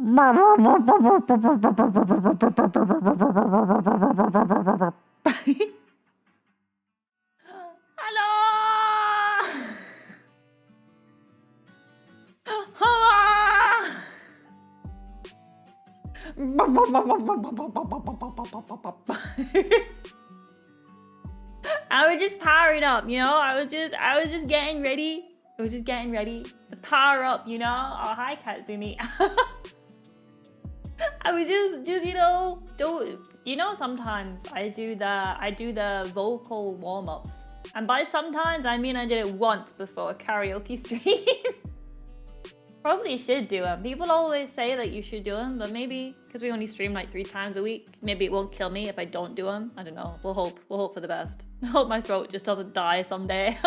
Hello! Hello! I was just powering up, you know? I was just getting ready. I was just getting ready to power up, you know? Oh, hi, Kitzumii. I was just sometimes I do the vocal warm-ups. And by sometimes, I mean I did it once before a karaoke stream. Probably should do them. People always say that you should do them, but maybe because we only stream like 3 times a week, maybe it won't kill me if I don't do them. I don't know. We'll hope for the best. I hope my throat just doesn't die someday.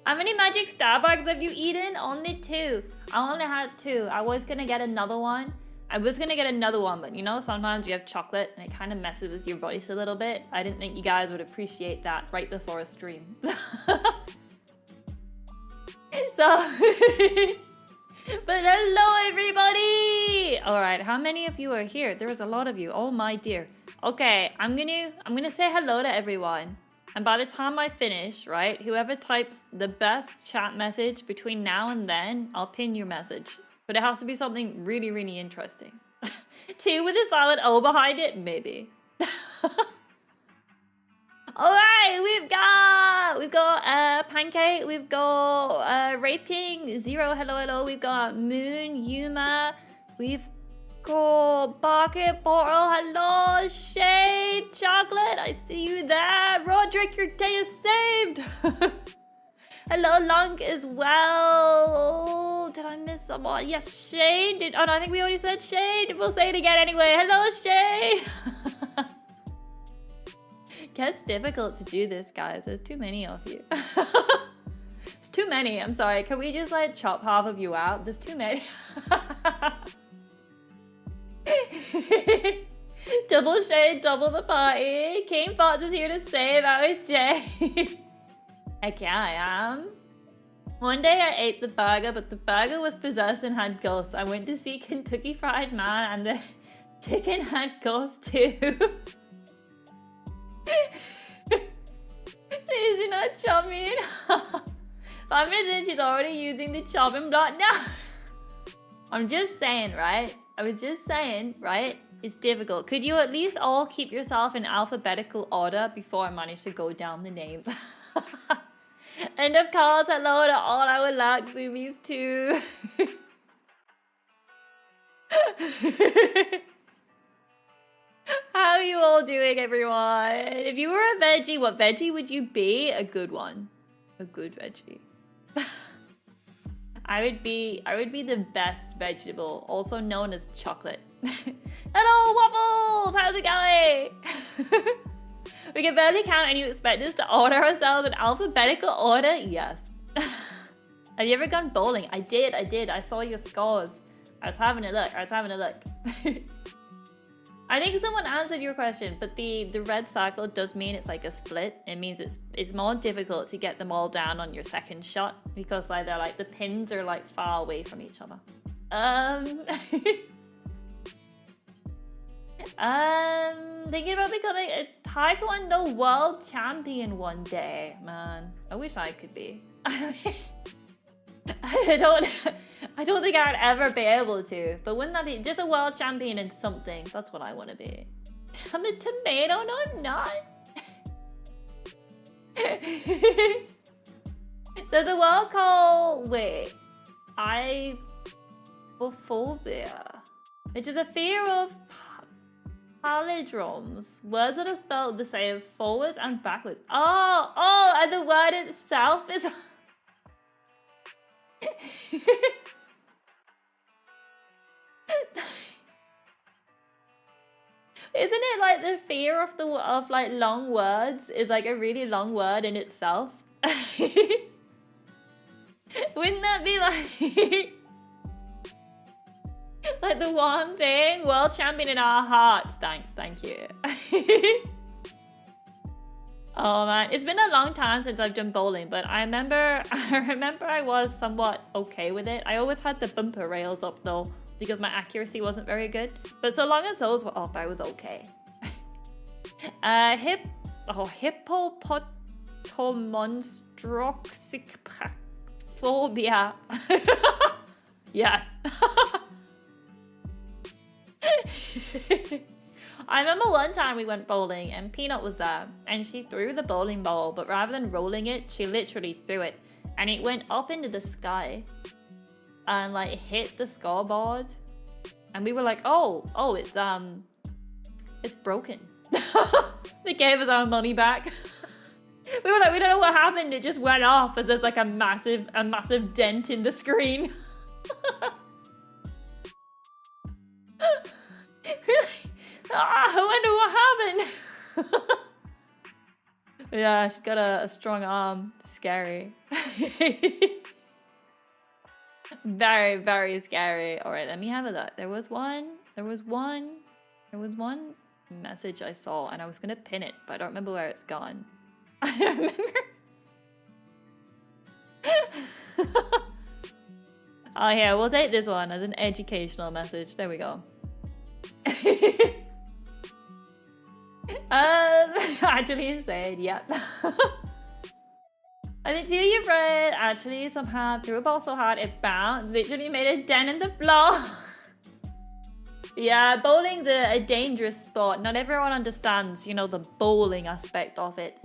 How many magic star bags have you eaten? Only 2. I only had 2. I was gonna get another one. But you know, sometimes you have chocolate and it kind of messes with your voice a little bit. I didn't think you guys would appreciate that right before a stream. So, but hello everybody! All right, how many of you are here? There was a lot of you. Oh my dear. Okay, I'm gonna say hello to everyone. And by the time I finish, right, whoever types the best chat message between now and then, I'll pin your message. But it has to be something really, really interesting. 2 with a silent O behind it? Maybe. Alright, we've got Pancake, we've got Wraith King, Zero, hello, we've got Moon, Yuma, we've got Bucket Portal, hello, Shade, Chocolate, I see you there, Roderick, your day is saved! Hello, Lunk as well. Did I miss someone? Yes, Shade. Oh no, I think we already said Shade. We'll say it again anyway. Hello, Shade. Gets difficult to do this, guys. There's too many of you. It's too many. I'm sorry. Can we just like chop half of you out? There's too many. Double Shade, double the party. King Fox is here to save our day. Okay, I am. One day I ate the burger, but the burger was possessed and had ghosts. I went to see Kentucky Fried Man and the chicken had ghosts too. Please do not chop me in half. 5 minutes in, she's already using the chopping block. No! I'm just saying, right? I was just saying, right? It's difficult. Could you at least all keep yourself in alphabetical order before I manage to go down the names? And of course, hello to all our Laksumis too. How are you all doing, everyone? If you were a veggie, what veggie would you be? A good one. A good veggie. I would be the best vegetable, also known as chocolate. Hello, Waffles! How's it going? We can barely count and you expect us to order ourselves in alphabetical order? Yes. Have you ever gone bowling? I did. I saw your scores. I was having a look. I think someone answered your question, but the red circle does mean it's like a split. It means it's more difficult to get them all down on your second shot because like they're like the pins are like far away from each other. Thinking about becoming a Taekwondo world champion one day, man. I wish I could be. I don't think I'd ever be able to, but wouldn't that be just a world champion in something? That's what I want to be. I'm a tomato? No, I'm not. There's a world called, ibophobia, which is a fear of palindromes, words that are spelled the same forwards and backwards. Oh, and the word itself is... Isn't it like the fear of like long words is like a really long word in itself? Wouldn't that be like... like the one thing? World champion in our hearts. Thank you. Oh man, it's been a long time since I've done bowling, but I remember I was somewhat okay with it. I always had the bumper rails up though. because my accuracy wasn't very good. But so long as those were up, I was okay. Hippopotomonstroxicphobia. Yes. I remember one time we went bowling and Peanut was there and she threw the bowling ball, but rather than rolling it, she literally threw it and it went up into the sky and like hit the scoreboard. And we were like, oh, it's broken. They gave us our money back. We were like, we don't know what happened. It just went off as there's like a massive dent in the screen. I wonder what happened. Yeah, she's got a strong arm. Scary. Very, very scary. All right, let me have a look. There was one message I saw and I was gonna pin it, but I don't remember where it's gone. I don't remember. Oh yeah, we'll take this one as an educational message. There we go. Actually insane, yep. I think two of your friend actually somehow threw a ball so hard it bounced, literally made a dent in the floor. Yeah, bowling's a dangerous sport. Not everyone understands, you know, the bowling aspect of it.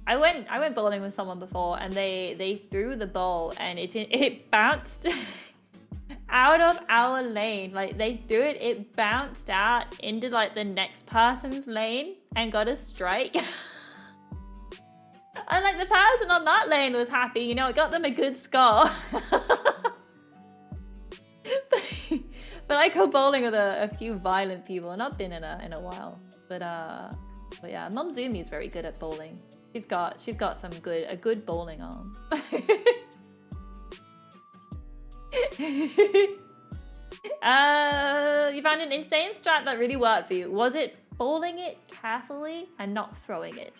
I went bowling with someone before and they threw the ball and it bounced out of our lane. Like they threw it, it bounced out into like the next person's lane and got a strike. And like the person on that lane was happy, you know, it got them a good score. But I go bowling with a few violent people, and I've been in a while. But yeah, Mum Zumi is very good at bowling. She's got some a good bowling arm. You found an insane strat that really worked for you. Was it bowling it carefully and not throwing it?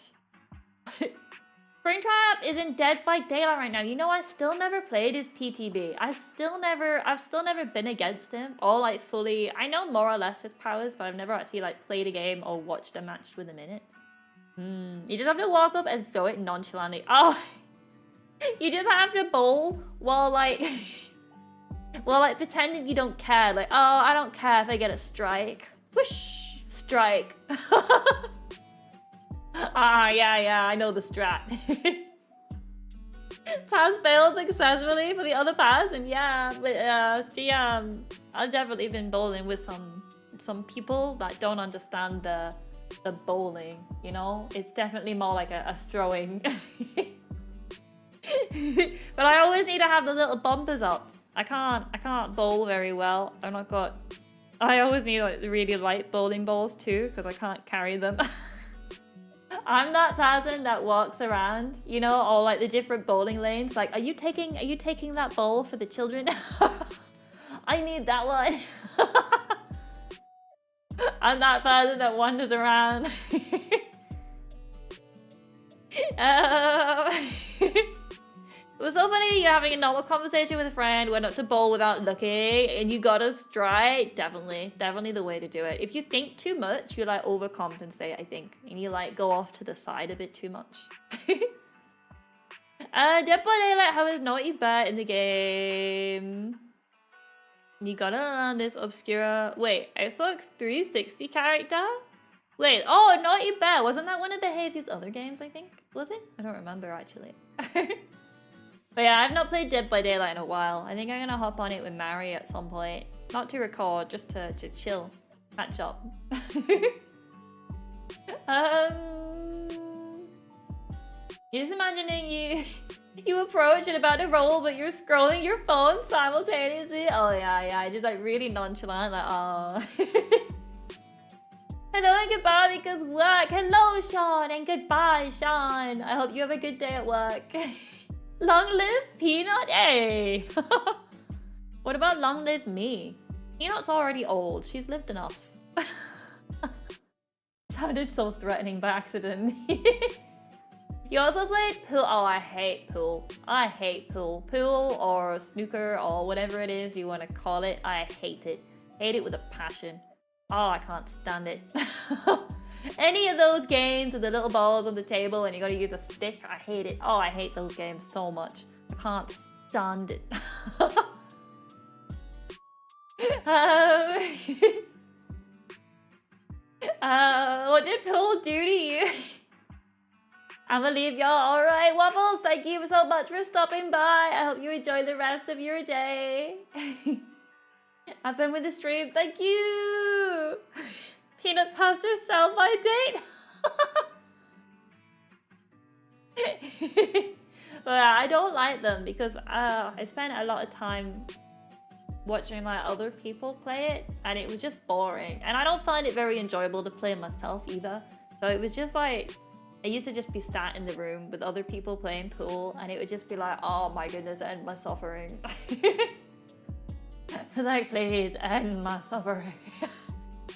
Springtrap is in Dead by Daylight right now. You know, I still never played his PTB. I've still never been against him or like fully. I know more or less his powers, but I've never actually like played a game or watched a match with him in it. You just have to walk up and throw it nonchalantly. Oh, you just have to bowl while like pretending you don't care. Like, oh, I don't care if I get a strike. Whoosh, strike. Yeah, I know the strat. Task failed successfully for the other person, yeah, but I've definitely been bowling with some people that don't understand the bowling, you know? It's definitely more like a throwing. But I always need to have the little bumpers up. I can't bowl very well. I always need like the really light bowling balls too, because I can't carry them. I'm that person that walks around, you know, all like the different bowling lanes. Like, are you taking that bowl for the children? I need that one. I'm that person that wanders around. It was so funny, you're having a normal conversation with a friend, went up to bowl without looking, and you got a strike. Definitely the way to do it. If you think too much, you like overcompensate, I think, and you like go off to the side a bit too much. Dead by Daylight, how is Naughty Bear in the game? You gotta learn this obscure... Wait, Xbox 360 character? Wait, oh, Naughty Bear. Wasn't that one of Behavior's other games, I think? Was it? I don't remember, actually. But yeah, I've not played Dead by Daylight in a while. I think I'm gonna hop on it with Mary at some point. Not to record, just to chill. Catch up. You're just imagining you approach and about to roll, but you're scrolling your phone simultaneously. Oh yeah, just like really nonchalant, like oh. Hello and goodbye because work. Hello, Sean, and goodbye, Sean. I hope you have a good day at work. Long live Peanut, eh? What about long live me? Peanut's already old. She's lived enough. Sounded so threatening by accident. You also played pool. Oh, I hate pool. I hate pool. Pool or snooker or whatever it is you want to call it. I hate it. Hate it with a passion. Oh, I can't stand it. Any of those games with the little balls on the table and you gotta use a stick, I hate it. Oh, I hate those games so much. I can't stand it. What did Paul do to you? I'm gonna leave y'all. All right, Waffles, thank you so much for stopping by. I hope you enjoy the rest of your day. Have fun with the stream. Thank you. Peanuts pasta sell by date. But I don't like them because I spent a lot of time watching like other people play it and it was just boring. And I don't find it very enjoyable to play myself either. So it was just like, I used to just be sat in the room with other people playing pool and it would just be like, oh my goodness, end my suffering. Like, please end my suffering.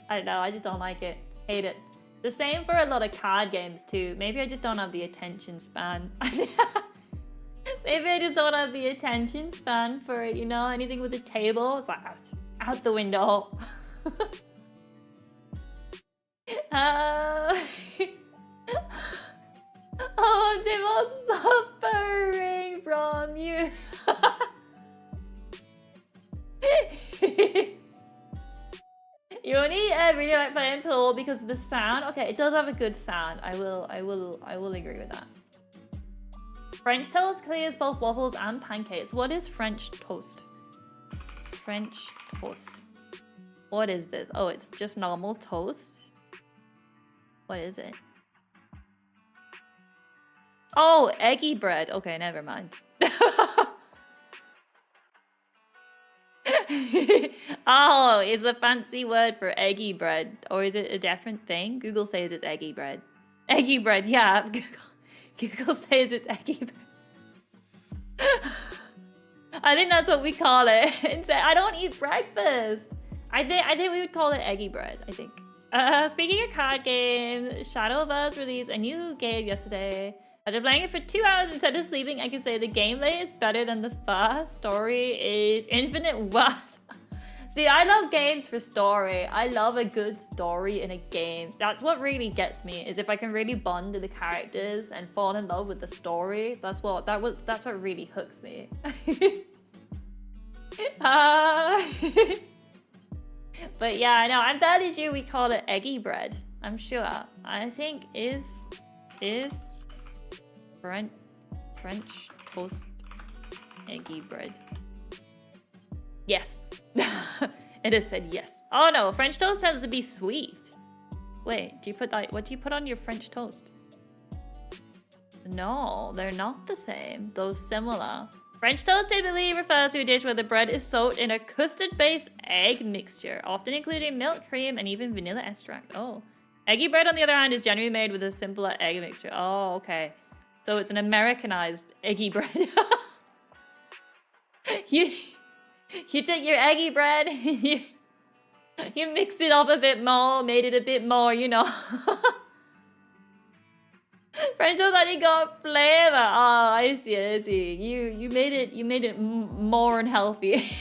I don't know, I just don't like it. Hate it. The same for a lot of card games too. Maybe I just don't have the attention span. Maybe I just don't have the attention span for it, you know? Anything with a table, it's like out the window. Oh, Timo's suffering from you. You only really like playing pool because of the sound. Okay, it does have a good sound. I will agree with that. French toast clears both waffles and pancakes. What is French toast? French toast. What is this? Oh, it's just normal toast. What is it? Oh, eggy bread. Okay, never mind. Oh, it's a fancy word for eggy bread. Or is it a different thing? Google says it's eggy bread. Eggy bread, yeah. Google says it's eggy bread. I think that's what we call it. I don't eat breakfast. I think we would call it eggy bread, I think. Speaking of card games, Shadow of Us released a new game yesterday. After playing it for 2 hours instead of sleeping, I can say the gameplay is better than the first. Story is infinite worse. See, I love games for story. I love a good story in a game. That's what really gets me, is if I can really bond with the characters and fall in love with the story. That's what really hooks me. But yeah, no, I'm fairly sure we call it eggy bread. I'm sure. I think is French toast eggy bread. Yes. It has said yes. Oh no, French toast tends to be sweet. Wait, what do you put on your French toast? No, they're not the same, though similar. French toast typically refers to a dish where the bread is soaked in a custard-based egg mixture, often including milk, cream, and even vanilla extract. Oh. Eggy bread, on the other hand, is generally made with a simpler egg mixture. Oh, okay. So it's an Americanized eggy bread. You took your eggy bread, you mixed it up a bit more, made it a bit more, you know. French toast only got flavor. Oh, I see. You made it more unhealthy.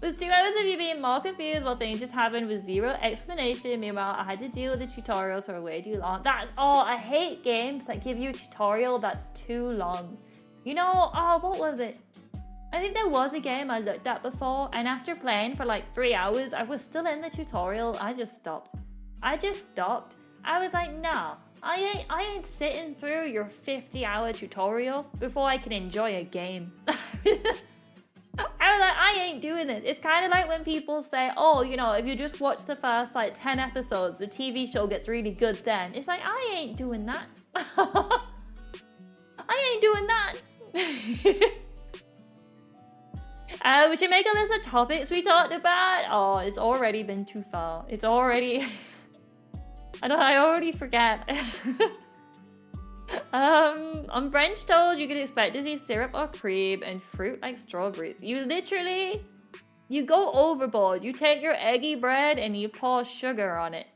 Was 2 hours of you being more confused while things just happened with zero explanation. Meanwhile, I had to deal with the tutorials for way too long. I hate games that give you a tutorial that's too long. You know, what was it? I think there was a game I looked at before, and after playing for like 3 hours, I was still in the tutorial. I just stopped. I was like, nah, I ain't sitting through your 50-hour tutorial before I can enjoy a game. I was like, I ain't doing this. It's kind of like when people say, oh, you know, if you just watch the first like 10 episodes, the TV show gets really good then. It's like, I ain't doing that. I ain't doing that. We should make a list of topics we talked about. Oh, it's already been too far. It's already... I already forget. On French toast, you could expect to see syrup or cream and fruit like strawberries. You go overboard. You take your eggy bread and you pour sugar on it.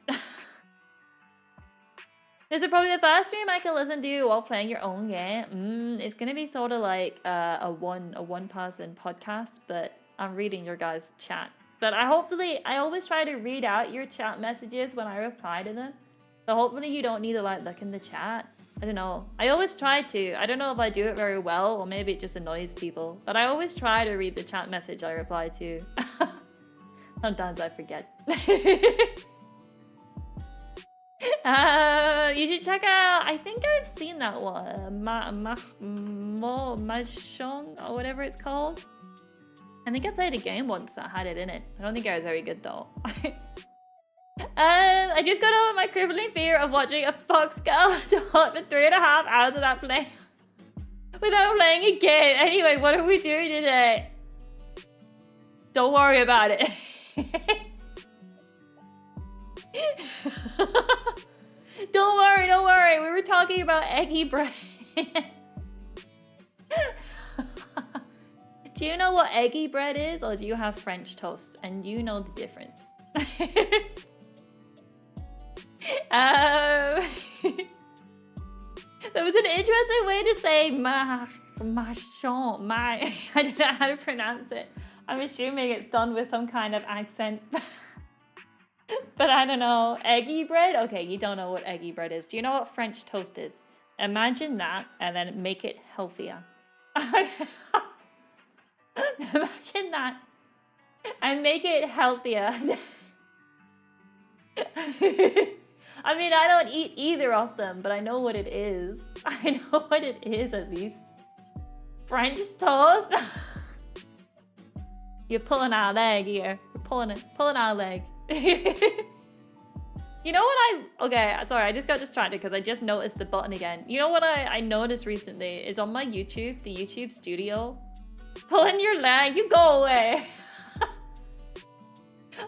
This is probably the first stream I can listen to while playing your own game. It's gonna be sort of like a one person podcast, but I'm reading your guys' chat. But I always try to read out your chat messages when I reply to them. So hopefully you don't need to like look in the chat. I don't know. I always try to. I don't know if I do it very well or maybe it just annoys people. But I always try to read the chat message I reply to. Sometimes I forget. You should check out, I think I've seen that one. Mahjong or whatever it's called. I think I played a game once that had it in it. I don't think I was very good though. I just got over my crippling fear of watching a fox girl talk for 3.5 hours without playing a game. Anyway, what are we doing today? Don't worry about it. Don't worry. We were talking about eggy bread. Do you know what eggy bread is, or do you have French toast? And you know the difference. That was an interesting way to say I don't know how to pronounce it. I'm assuming it's done with some kind of accent. But I don't know. Eggy bread? Okay, you don't know what eggy bread is. Do you know what French toast is? Imagine that and then make it healthier. Imagine that and make it healthier. I mean, I don't eat either of them, but I know what it is. I know what it is at least. French toast? You're pulling our leg here. You're pulling our leg. You know what okay, sorry, I just got distracted because I just noticed the button again. You know what I noticed recently is on my YouTube, the YouTube studio. Pulling your leg, you go away.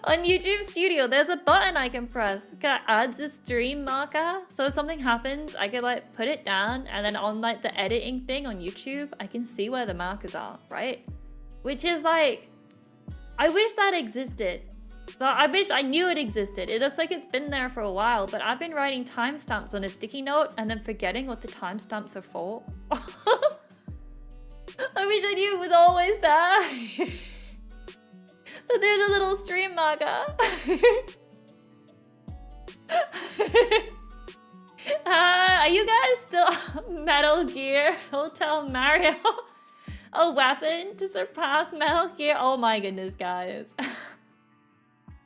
On YouTube Studio, there's a button I can press that adds a stream marker. So if something happens, I can like put it down and then on like the editing thing on YouTube, I can see where the markers are, right? Which is like, I wish that existed. I wish I knew it existed. It looks like it's been there for a while, but I've been writing timestamps on a sticky note and then forgetting what the timestamps are for. I wish I knew it was always there. But there's a little stream marker. Are you guys still Metal Gear Hotel Mario? A weapon to surpass Metal Gear? Oh my goodness, guys.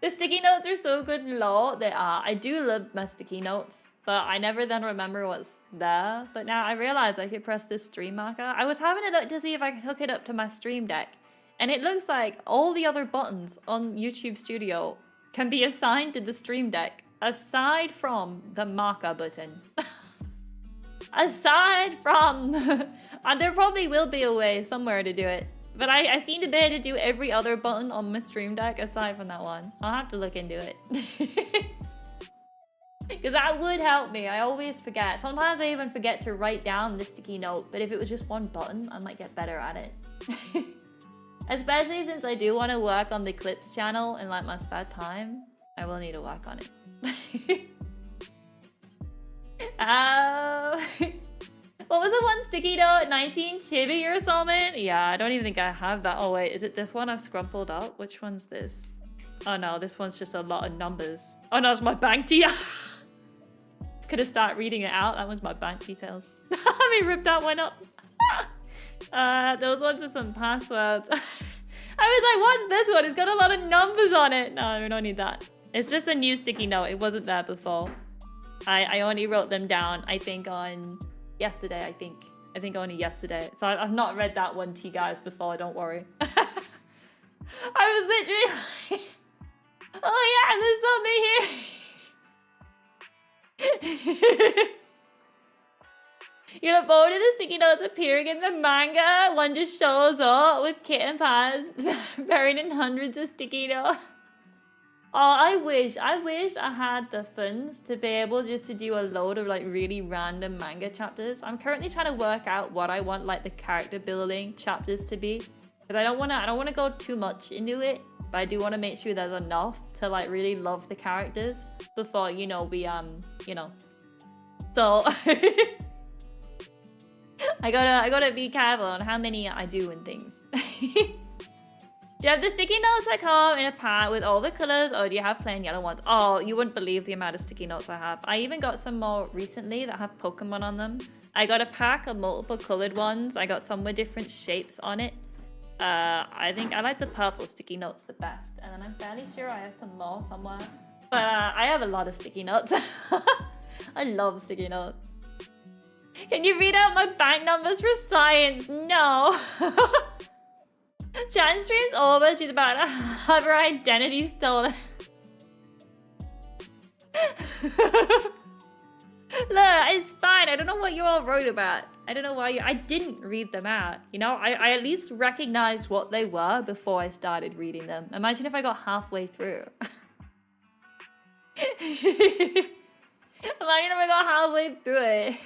The sticky notes are so good, lol. They are. I do love my sticky notes, but I never then remember what's there. But now I realize I could press this stream marker. I was having a look to see if I could hook it up to my stream deck. And it looks like all the other buttons on YouTube Studio can be assigned to the stream deck, aside from the marker button. Aside from... there probably will be a way somewhere to do it. But I seem to be able to do every other button on my stream deck aside from that one. I'll have to look into it. Because that would help me. I always forget. Sometimes I even forget to write down the sticky note. But if it was just one button, I might get better at it. Especially since I do want to work on the clips channel in like my spare time. I will need to work on it. What was the one sticky note? 19 chibi or something? Yeah, I don't even think I have that. Oh wait, is it this one I've scrumpled up? Which one's this? Oh no, this one's just a lot of numbers. Oh no, it's my bank details. Could have started reading it out. That one's my bank details. Let me rip that one up. Those ones are some passwords. I was like, what's this one? It's got a lot of numbers on it. No, we don't need that. It's just a new sticky note. It wasn't there before. I only wrote them down, I think, on yesterday, I think only yesterday. So I've not read that one to you guys before, don't worry. I was literally like, oh yeah, there's something here. You look forward to the sticky notes appearing in the manga. One just shows up with kitten pads buried in hundreds of sticky notes. Oh, I wish I had the funds to be able just to do a load of like really random manga chapters. I'm currently trying to work out what I want like the character building chapters to be. Because I don't wanna go too much into it, but I do want to make sure there's enough to like really love the characters before, you know, we So I gotta be careful on how many I do and things. Do you have the sticky notes that come in a pack with all the colors, or do you have plain yellow ones? Oh, you wouldn't believe the amount of sticky notes I have. I even got some more recently that have Pokemon on them. I got a pack of multiple colored ones. I got some with different shapes on it. I think I like the purple sticky notes the best. And then I'm fairly sure I have some more somewhere. But I have a lot of sticky notes. I love sticky notes. Can you read out my bank numbers for science? No. Jan stream's over. She's about to have her identity stolen. Look, it's fine. I don't know what you all wrote about. I don't know why I didn't read them out. You know, I at least recognized what they were before I started reading them. Imagine if I got halfway through. Imagine if I got halfway through it.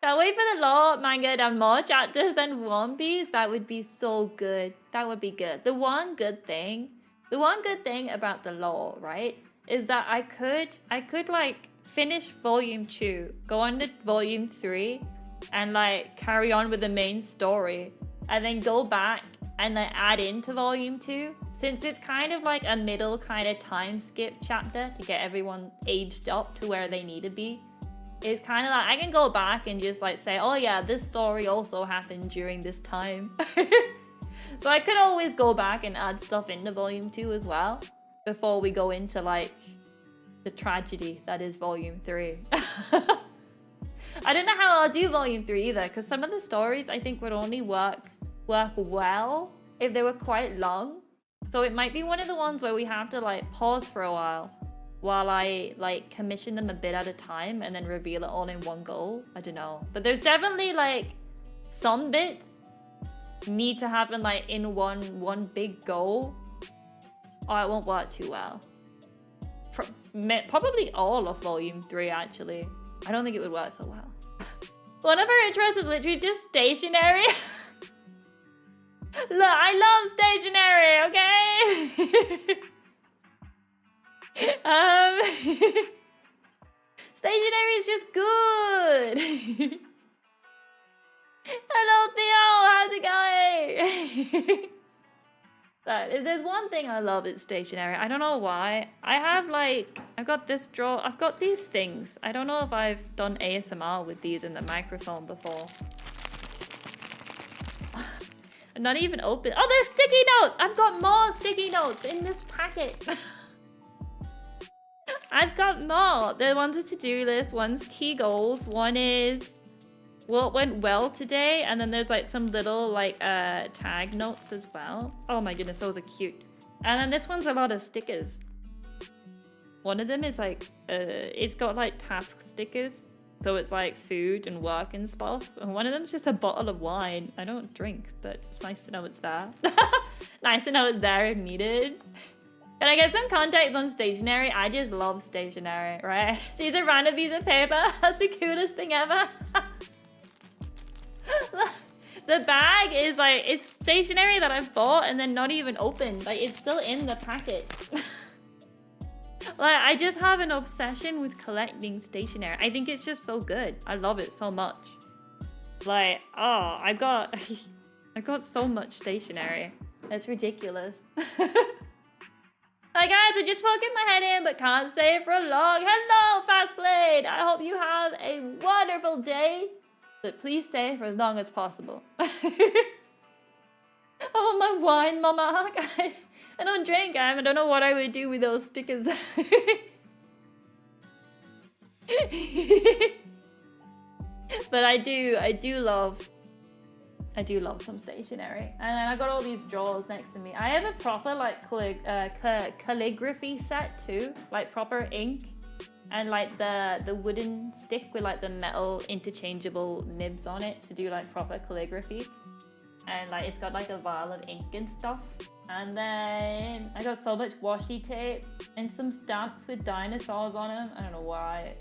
Can't wait for the lore manga to have more chapters than One Piece. That would be so good. That would be good. The one good thing about the lore, right, is that I could like finish volume 2, go on to volume 3, and like carry on with the main story, and then go back and then add into volume 2, since it's kind of like a middle kind of time skip chapter to get everyone aged up to where they need to be. It's kind of like I can go back and just like say, oh yeah, this story also happened during this time. So I could always go back and add stuff into volume 2 as well before we go into like the tragedy that is volume 3. I don't know how I'll do volume 3 either, because some of the stories I think would only work well if they were quite long. So it might be one of the ones where we have to like pause for a while I like commission them a bit at a time and then reveal it all in one go. I don't know. But there's definitely like some bits need to happen like in one big go, or it won't work too well. Probably all of volume 3 actually. I don't think it would work so well. One of her interests is literally just stationery. Look, I love stationery, okay? Stationery is just good. Hello Theo, how's it going? But if there's one thing I love, it's stationery. I don't know why. I've got this drawer. I've got these things. I don't know if I've done ASMR with these in the microphone before. I'm not even open. Oh, there's sticky notes. I've got more sticky notes in this packet. I've got more. The one's a to-do list, one's key goals, one is what went well today, and then there's like some little like tag notes as well. Oh my goodness, those are cute. And then this one's a lot of stickers. One of them is like it's got like task stickers, so it's like food and work and stuff. And one of them's just a bottle of wine. I don't drink, but it's nice to know it's there. Nice to know it's there if needed. Can I get some context on stationery? I just love stationery, right? Sees a random piece of paper. That's the coolest thing ever. The bag is like, it's stationery that I've bought and then not even opened. Like, it's still in the packet. Like, I just have an obsession with collecting stationery. I think it's just so good. I love it so much. Like, oh, I got so much stationery. That's ridiculous. Hi guys, I just poking my head in but can't stay for long. Hello, Fast Blade. I hope you have a wonderful day, but please stay for as long as possible. Oh, my wine, Mama. I don't drink. I don't know what I would do with those stickers. But I do love some stationery. And then I got all these drawers next to me. I have a proper like calligraphy set too, like proper ink, and like the wooden stick with like the metal interchangeable nibs on it to do like proper calligraphy. And like it's got like a vial of ink and stuff. And then I got so much washi tape and some stamps with dinosaurs on them. I don't know why.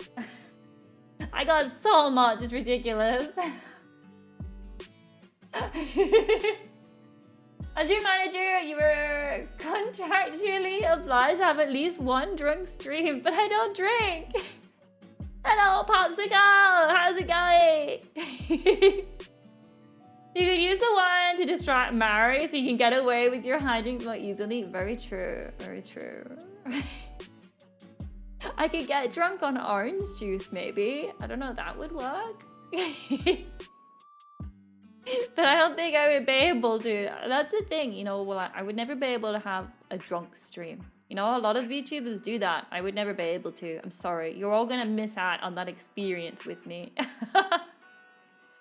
I got so much, it's ridiculous. As your manager, you were contractually obliged to have at least one drunk stream, but I don't drink. I Hello, Popsicle! How's it going? You could use the wine to distract Mary so you can get away with your hijinks more easily. Very true. Very true. I could get drunk on orange juice, maybe. I don't know if that would work. But I don't think I would be able to. That's the thing, you know, well, I would never be able to have a drunk stream. You know, a lot of VTubers do that. I would never be able to. I'm sorry. You're all gonna miss out on that experience with me.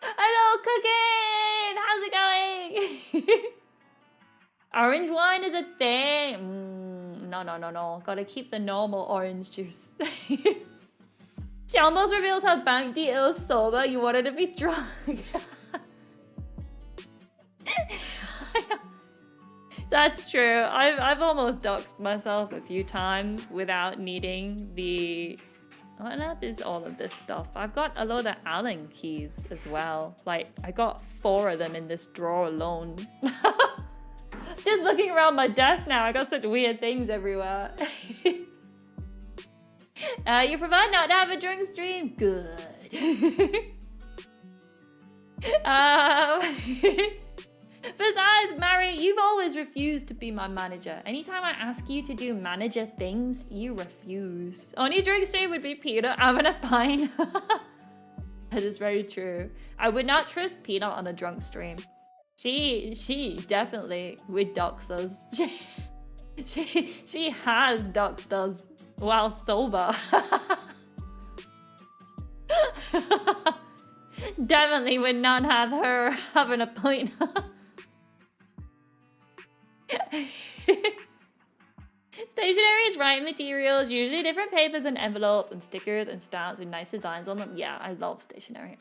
Hello, Cooking! How's it going? Orange wine is a thing. No. Gotta keep the normal orange juice. She almost reveals how Bangji is sober. You wanted to be drunk. That's true. I've almost doxed myself a few times without needing the... What on earth is all of this stuff? I've got a load of Allen keys as well. Like, I got 4 of them in this drawer alone. Just looking around my desk now, I got such weird things everywhere. You prefer not to have a drink stream? Good. Besides, Mary, you've always refused to be my manager. Anytime I ask you to do manager things, you refuse. Only drink stream would be Peter having a pint. That is very true. I would not trust Peanut on a drunk stream. She definitely would dox us. She has doxed us while sober. Definitely would not have her having a pint. Stationery is writing materials, usually different papers and envelopes and stickers and stamps with nice designs on them. Yeah, I love stationery.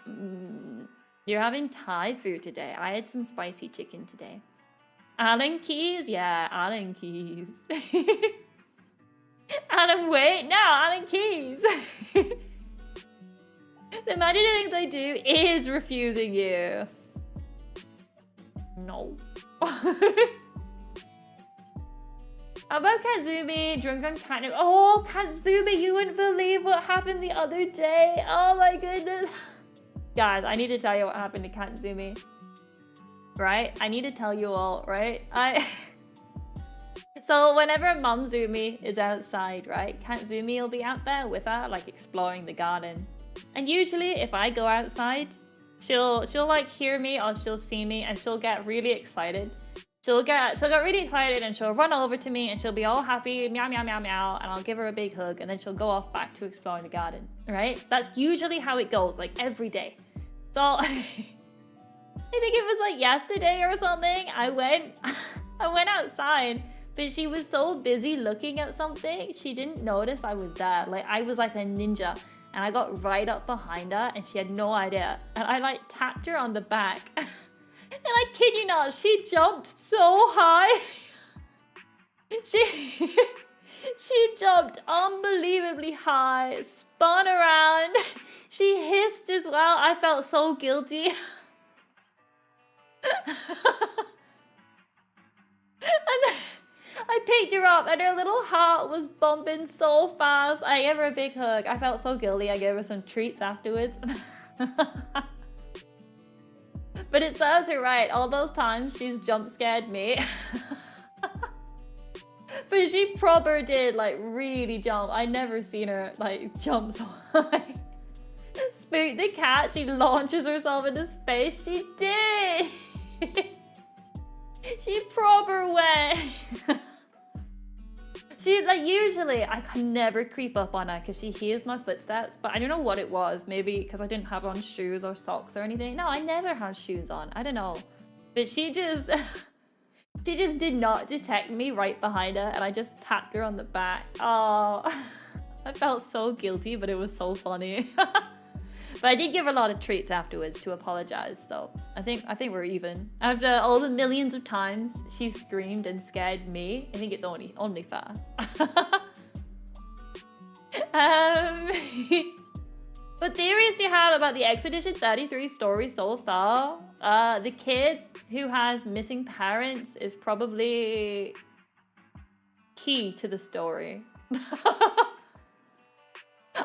You're having Thai food today. I had some spicy chicken today. Allen keys? Yeah, Allen keys. Allen, wait, no, Allen keys. The magic things I do is refusing you. No. How about Kitzumii? Drunk on catnip. Oh, Kitzumii, you wouldn't believe what happened the other day. Oh my goodness. Guys, I need to tell you what happened to Kitzumii. Right? I need to tell you all, right? So whenever Momzumi is outside, right? Kitzumii will be out there with her, like exploring the garden. And usually if I go outside, she'll like hear me or she'll see me and she'll get really excited. She'll get really excited and she'll run over to me and she'll be all happy, meow, meow, meow, meow, and I'll give her a big hug and then she'll go off back to exploring the garden, right? That's usually how it goes, like every day. So I think it was like yesterday or something. I went outside, but she was so busy looking at something, she didn't notice I was there. Like I was like a ninja and I got right up behind her and she had no idea. And I like tapped her on the back. And I kid you not, she jumped so high. She jumped unbelievably high, spun around. She hissed as well. I felt so guilty. And then I picked her up and her little heart was bumping so fast. I gave her a big hug. I felt so guilty. I gave her some treats afterwards. But it serves her right. All those times she's jump scared me. But she proper did like really jump. I never seen her like jump so high. Spook the cat, she launches herself into space. She did. She proper went. She like usually I can never creep up on her because she hears my footsteps, but I don't know what it was. Maybe because I didn't have on shoes or socks or anything. No, I never have shoes on. I don't know, but she just did not detect me right behind her, and I just tapped her on the back. Oh, I felt so guilty, but it was so funny. But I did give her a lot of treats afterwards to apologize, so I think we're even. After all the millions of times she screamed and scared me, I think it's only fair. What theories do you have about the Expedition 33 story so far? The kid who has missing parents is probably key to the story.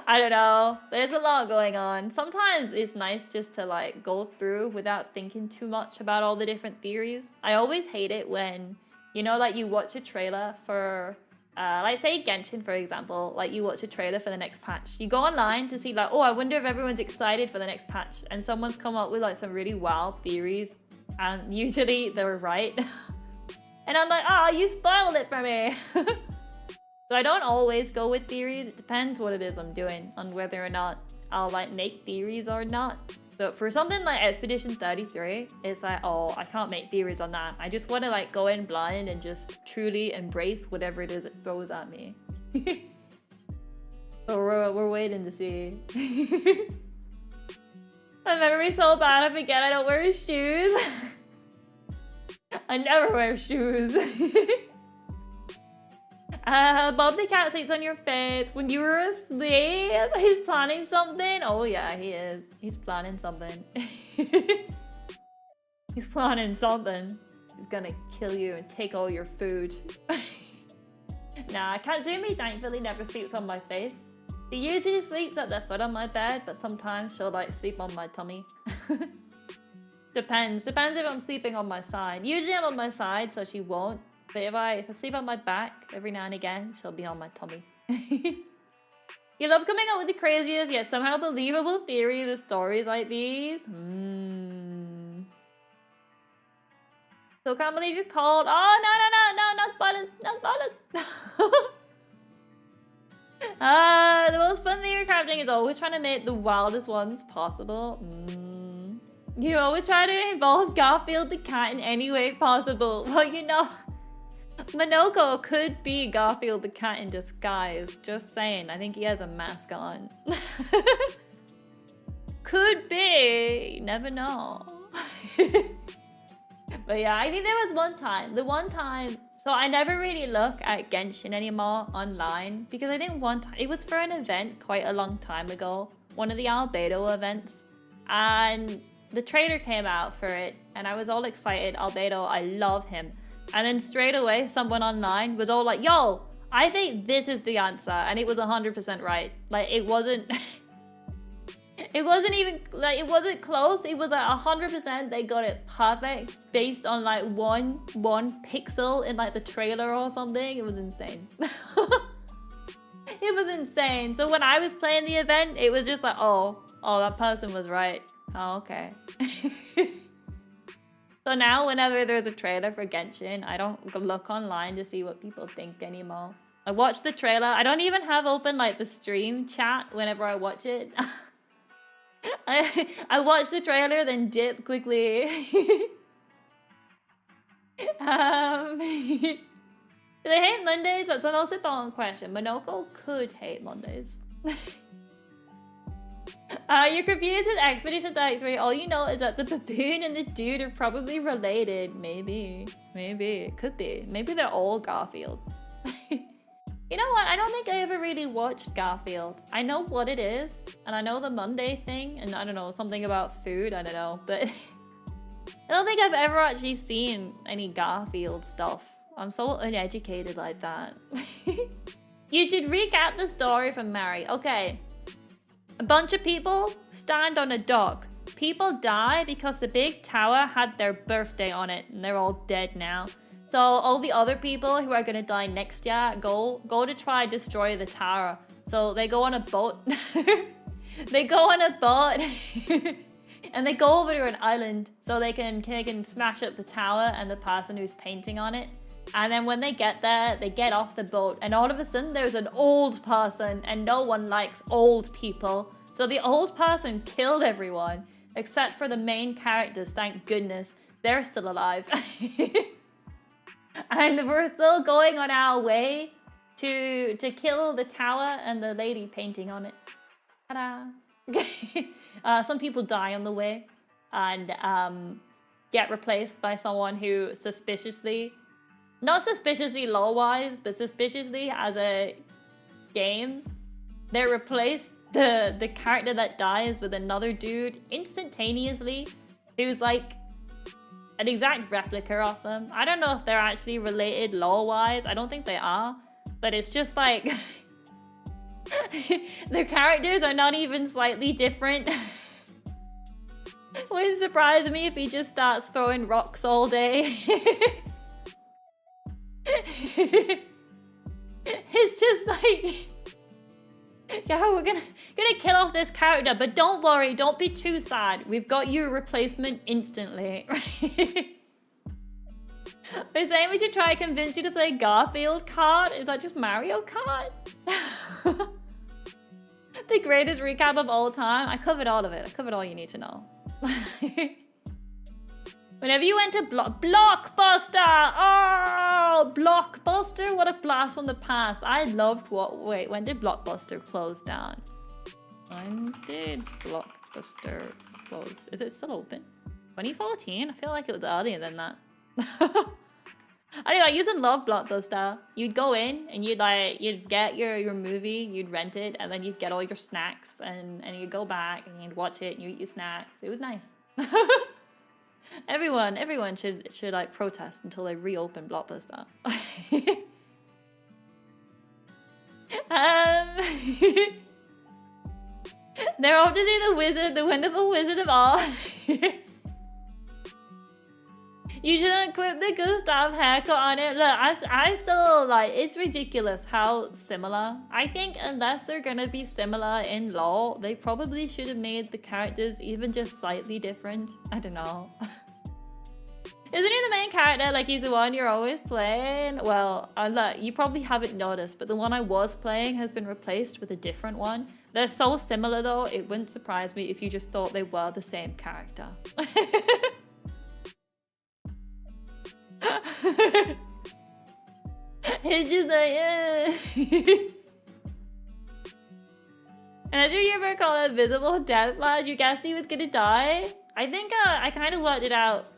I don't know. There's a lot going on. Sometimes it's nice just to like go through without thinking too much about all the different theories. I always hate it when, you know, like you watch a trailer for, like say Genshin, for example, like you watch a trailer for the next patch. You go online to see like, oh, I wonder if everyone's excited for the next patch. And someone's come up with like some really wild theories. And usually they're right. And I'm like, oh, you spoiled it for me. So I don't always go with theories. It depends what it is I'm doing on whether or not I'll like make theories or not. But for something like Expedition 33, it's like, oh, I can't make theories on that. I just want to like go in blind and just truly embrace whatever it is it throws at me. So we're waiting to see. My memory's so bad I forget I don't wear shoes. I never wear shoes. Bob the cat sleeps on your face when you were asleep. He's planning something. Oh yeah, he is. He's planning something. He's planning something. He's gonna kill you and take all your food. Nah, Kitzumii thankfully never sleeps on my face. She usually sleeps at the foot of my bed, but sometimes she'll like sleep on my tummy. Depends if I'm sleeping on my side. Usually I'm on my side, so she won't. But if I sleep on my back, every now and again, she'll be on my tummy. You love coming up with the craziest yet somehow believable theories or stories like these. Still can't believe you're cold. Oh, no, not spoilers, not spoilers. The most fun theory crafting is always trying to make the wildest ones possible. You always try to involve Garfield the cat in any way possible. Well, you know, Monoko could be Garfield the cat in disguise. Just saying. I think he has a mask on. Could be. You never know. But yeah, I think there was one time. So I never really look at Genshin anymore online. Because I think one time, it was for an event quite a long time ago. One of the Albedo events. And the trailer came out for it. And I was all excited. Albedo, I love him. And then straight away, someone online was all like, yo, I think this is the answer. And it was 100% right. Like, it wasn't... it wasn't even... Like, it wasn't close. It was like 100% they got it perfect based on, like, one pixel in, like, the trailer or something. It was insane. It was insane. So when I was playing the event, it was just like, oh, that person was right. Oh, okay. So now whenever there's a trailer for Genshin, I don't look online to see what people think anymore. I watch the trailer. I don't even have open like the stream chat whenever I watch it. I watch the trailer, then dip quickly. Do they hate Mondays? That's the most important question. Monoko could hate Mondays. You're confused with Expedition 33. All you know is that the baboon and the dude are probably related. Maybe. It could be. Maybe they're all Garfields. You know what? I don't think I ever really watched Garfield. I know what it is, and I know the Monday thing, and I don't know, something about food, I don't know, but I don't think I've ever actually seen any Garfield stuff. I'm so uneducated like that. You should recap the story from Mary. Okay. A bunch of people stand on a dock. People die because the big tower had their birthday on it, and they're all dead now. So all the other people who are gonna die next year go to try destroy the tower. So they go on a boat. They go on a boat and they go over to an island so they can smash up the tower and the person who's painting on it. And then when they get there, they get off the boat and all of a sudden there's an old person and no one likes old people. So the old person killed everyone except for the main characters, thank goodness. They're still alive. And we're still going on our way to kill the tower and the lady painting on it. Ta-da! Some people die on the way and get replaced by someone who suspiciously, not suspiciously lore-wise, but suspiciously as a game, they replace the character that dies with another dude instantaneously who's like an exact replica of them. I don't know if they're actually related lore-wise. I don't think they are. But it's just like... Their characters are not even slightly different. Wouldn't surprise me if he just starts throwing rocks all day. It's just like, yeah, we're gonna kill off this character, but don't worry, don't be too sad. We've got you a replacement instantly. They're saying we should try to convince you to play Garfield Kart. Is that just Mario Kart? The greatest recap of all time. I covered all of it. I covered all you need to know. Whenever you went to Blockbuster! Oh, Blockbuster! What a blast from the past. I loved wait, when did Blockbuster close down? When did Blockbuster close? Is it still open? 2014? I feel like it was earlier than that. Anyway, I used to love Blockbuster. You'd go in and you'd get your movie, you'd rent it, and then you'd get all your snacks and you'd go back and you'd watch it and you eat your snacks. It was nice. Everyone should like protest until they reopen Blockbuster. They're off to see the wizard, the wonderful Wizard of Oz. You shouldn't clip the Gustav haircut on it. Look, I still like, it's ridiculous how similar. I think unless they're gonna be similar in lore, they probably should have made the characters even just slightly different. I don't know. Isn't he the main character? Like he's the one you're always playing? Well, look, you probably haven't noticed, but the one I was playing has been replaced with a different one. They're so similar though, it wouldn't surprise me if you just thought they were the same character. It's just like, And did you ever call it visible death flash? You guessed he was gonna die? I think I kind of worked it out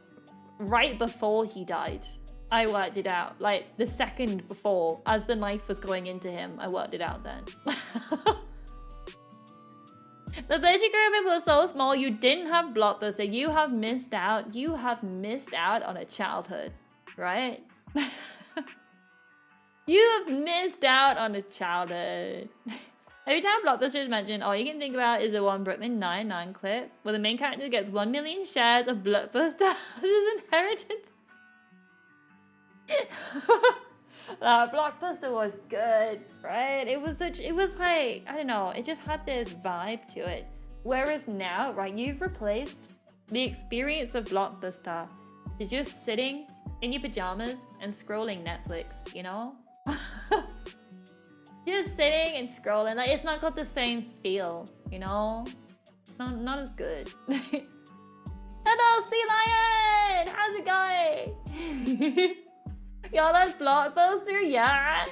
right before he died. I worked it out, like the second before, as the knife was going into him. I worked it out then. The place you grew up was so small, you didn't have Blockbuster. You have missed out. You have missed out on a childhood, right? You have missed out on a childhood. Every time Blockbuster is mentioned, all you can think about is the one Brooklyn Nine-Nine clip where the main character gets 1 million shares of Blockbuster as his inheritance. Blockbuster was good, right? It was like, I don't know, it just had this vibe to it. Whereas now, right, you've replaced the experience of Blockbuster to just sitting in your pajamas and scrolling Netflix, you know? Just sitting and scrolling, like it's not got the same feel, you know? Not as good. Hello, Sea Lion! How's it going? Y'all like Blockbuster? Yeah.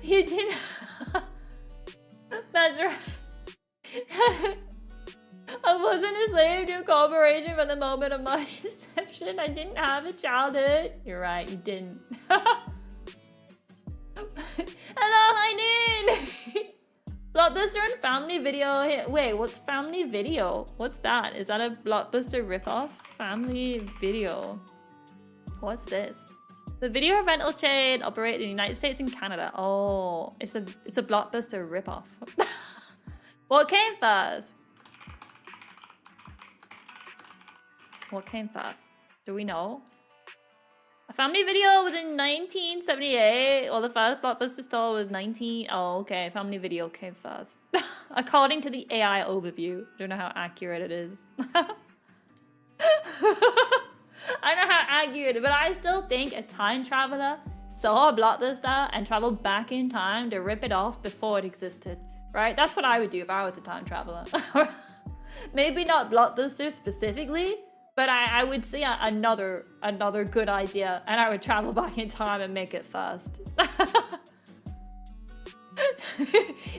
You didn't. That's right. I wasn't a slave to a corporation from the moment of my inception. I didn't have a childhood. You're right, you didn't. Hello, Heinin! Blockbuster and Family Video. Wait, what's Family Video? What's that? Is that a Blockbuster ripoff? Family Video. What's this? The video rental chain operated in the United States and Canada. Oh, it's a Blockbuster ripoff. What came first? What came first? Do we know? A Family Video was in 1978, or the first Blockbuster store was 19... Oh, okay, Family Video came first. According to the AI overview. I don't know how accurate it is. I don't know how accurate, but I still think a time traveler saw a Blockbuster and traveled back in time to rip it off before it existed, right? That's what I would do if I was a time traveler. Maybe not Blockbuster specifically, but I would see another good idea and I would travel back in time and make it first.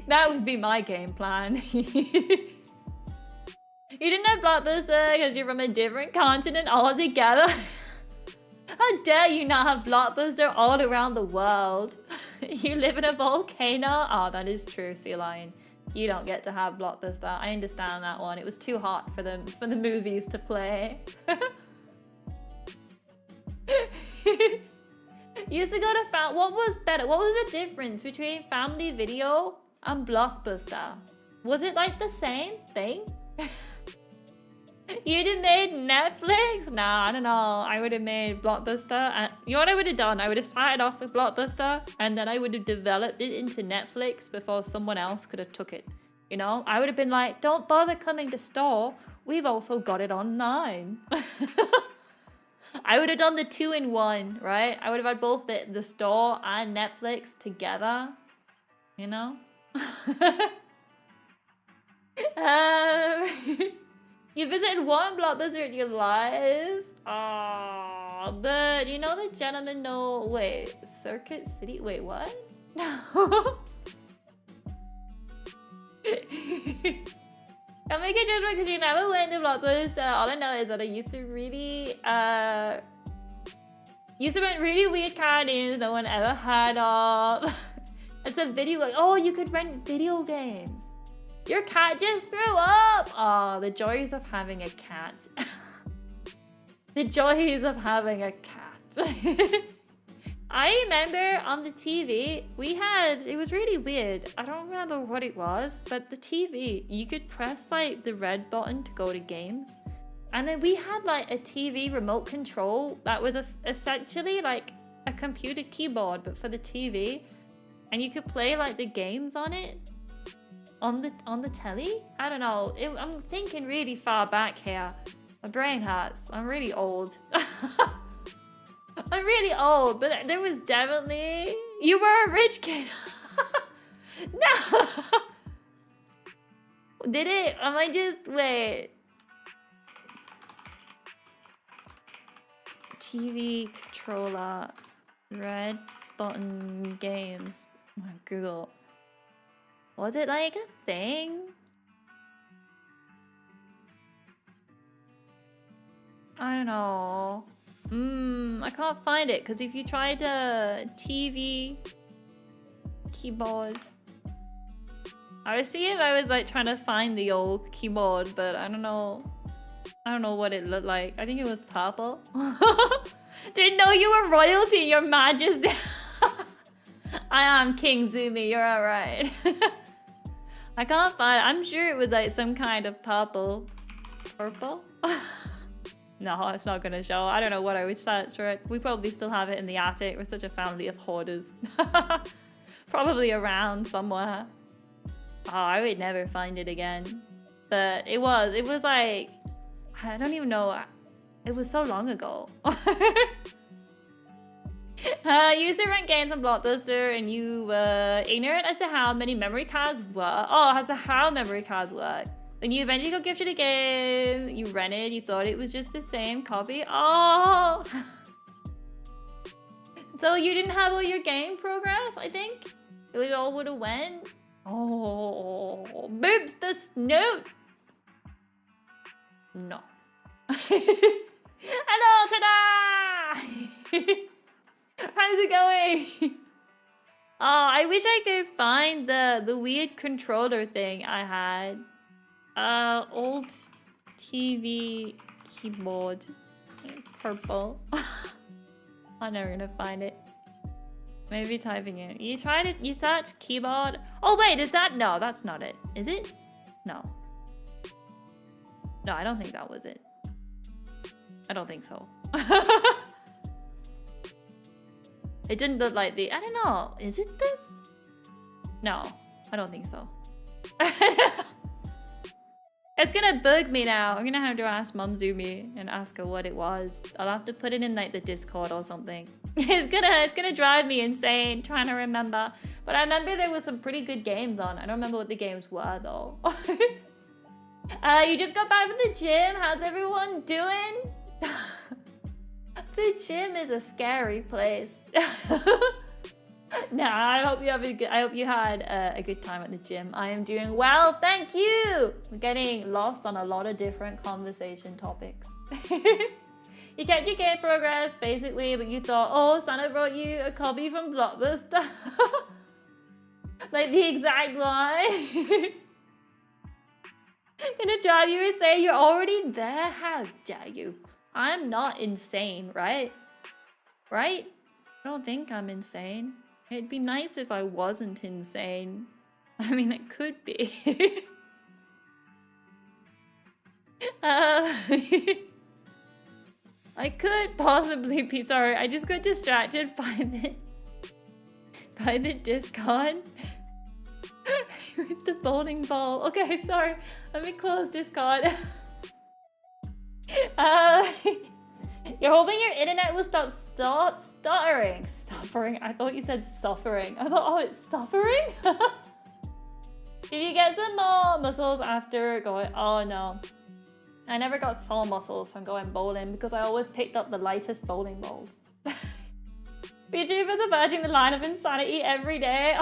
That would be my game plan. You didn't have Blockbuster because you're from a different continent altogether. How dare you not have Blockbuster all around the world? You live in a volcano? Oh, that is true, Sea Lion. You don't get to have Blockbuster. I understand that one. It was too hot for the movies to play. Used to go to what was better? What was the difference between Family Video and Blockbuster? Was it like the same thing? You'd have made Netflix? Nah, I don't know. I would have made Blockbuster. And you know what I would have done? I would have started off with Blockbuster and then I would have developed it into Netflix before someone else could have took it. You know? I would have been like, don't bother coming to store. We've also got it online. I would have done the 2-in-1, right? I would have had both the store and Netflix together. You know? You visited one Blockbuster in your life? Oh, but you know the gentleman no... Wait, Circuit City? Wait, what? Can't make a judgment because you never went to Blockbuster. All I know is that I used to really... used to rent really weird cartoons no one ever heard of. It's a video like, oh, you could rent video games. Your cat just threw up! Oh, the joys of having a cat. The joys of having a cat. I remember on the TV, it was really weird. I don't remember what it was, but the TV, you could press like the red button to go to games. And then we had like a TV remote control that was essentially like a computer keyboard, but for the TV. And you could play like the games on it. On the telly? I don't know. I'm thinking really far back here. My brain hurts. I'm really old. I'm really old, but there was definitely... You were a rich kid. No! Did it? Am I just... Wait. TV controller. Red button games. Oh, Google. Was it like a thing? I don't know. I can't find it because if you try to TV keyboard, I was seeing if I was like trying to find the old keyboard, but I don't know. I don't know what it looked like. I think it was purple. Didn't know you were royalty, your majesty. I am King Zumi, you're alright. I can't find it. I'm sure it was like some kind of purple. Purple? No, it's not gonna show. I don't know what I would search for it. We probably still have it in the attic. We're such a family of hoarders. Probably around somewhere. Oh, I would never find it again. But it was like, I don't even know. It was so long ago. You used to rent games on Blockbuster and you were ignorant as to how many memory cards work. Oh, as to how memory cards work. When you eventually got gifted a game, you rented, you thought it was just the same copy. Oh! So you didn't have all your game progress, I think? It all would have went. Oh, boops, the snoot! No. Hello, ta-da! How's it going? Oh, I wish I could find the weird controller thing I had. Old TV keyboard. Purple. I'm never gonna find it. Maybe typing it. You search keyboard. Oh wait, is that? No, that's not it. Is it? No. No, I don't think that was it. I don't think so. It didn't look like the... I don't know. Is it this? No, I don't think so. It's gonna bug me now. I'm gonna have to ask Mum Zumi and ask her what it was. I'll have to put it in like the Discord or something. It's gonna drive me insane trying to remember. But I remember there were some pretty good games on. I don't remember what the games were though. You just got back from the gym. How's everyone doing? The gym is a scary place. Nah, I hope you had a good time at the gym. I am doing well, thank you. We're getting lost on a lot of different conversation topics. You kept your game progress basically, but you thought, oh, Santa brought you a copy from Blockbuster. Like the exact line. Gonna drive you insane. You're already there. How dare you? I'm not insane, right? Right? I don't think I'm insane. It'd be nice if I wasn't insane. I mean, it could be. I could possibly be sorry. I just got distracted by the Discord with the bowling ball. Okay, sorry. Let me close Discord. You're hoping your internet will stop stuttering. Suffering? I thought you said suffering. I thought, oh, it's suffering? Did you get some more muscles after going? Oh, no. I never got sore muscles from going bowling because I always picked up the lightest bowling balls. VTubers are verging the line of insanity every day.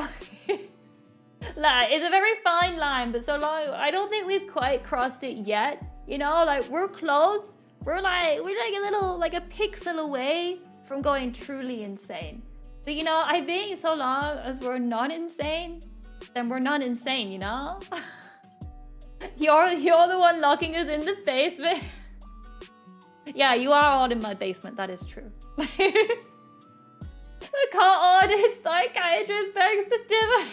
Like, it's a very fine line, but so long, I don't think we've quite crossed it yet. You know, like, we're close. We're like a little, like a pixel away from going truly insane. But you know, I think so long as we're not insane, then we're not insane, you know? You're the one locking us in the basement. Yeah, you are all in my basement, that is true. The court-ordered psychiatrist begs to differ.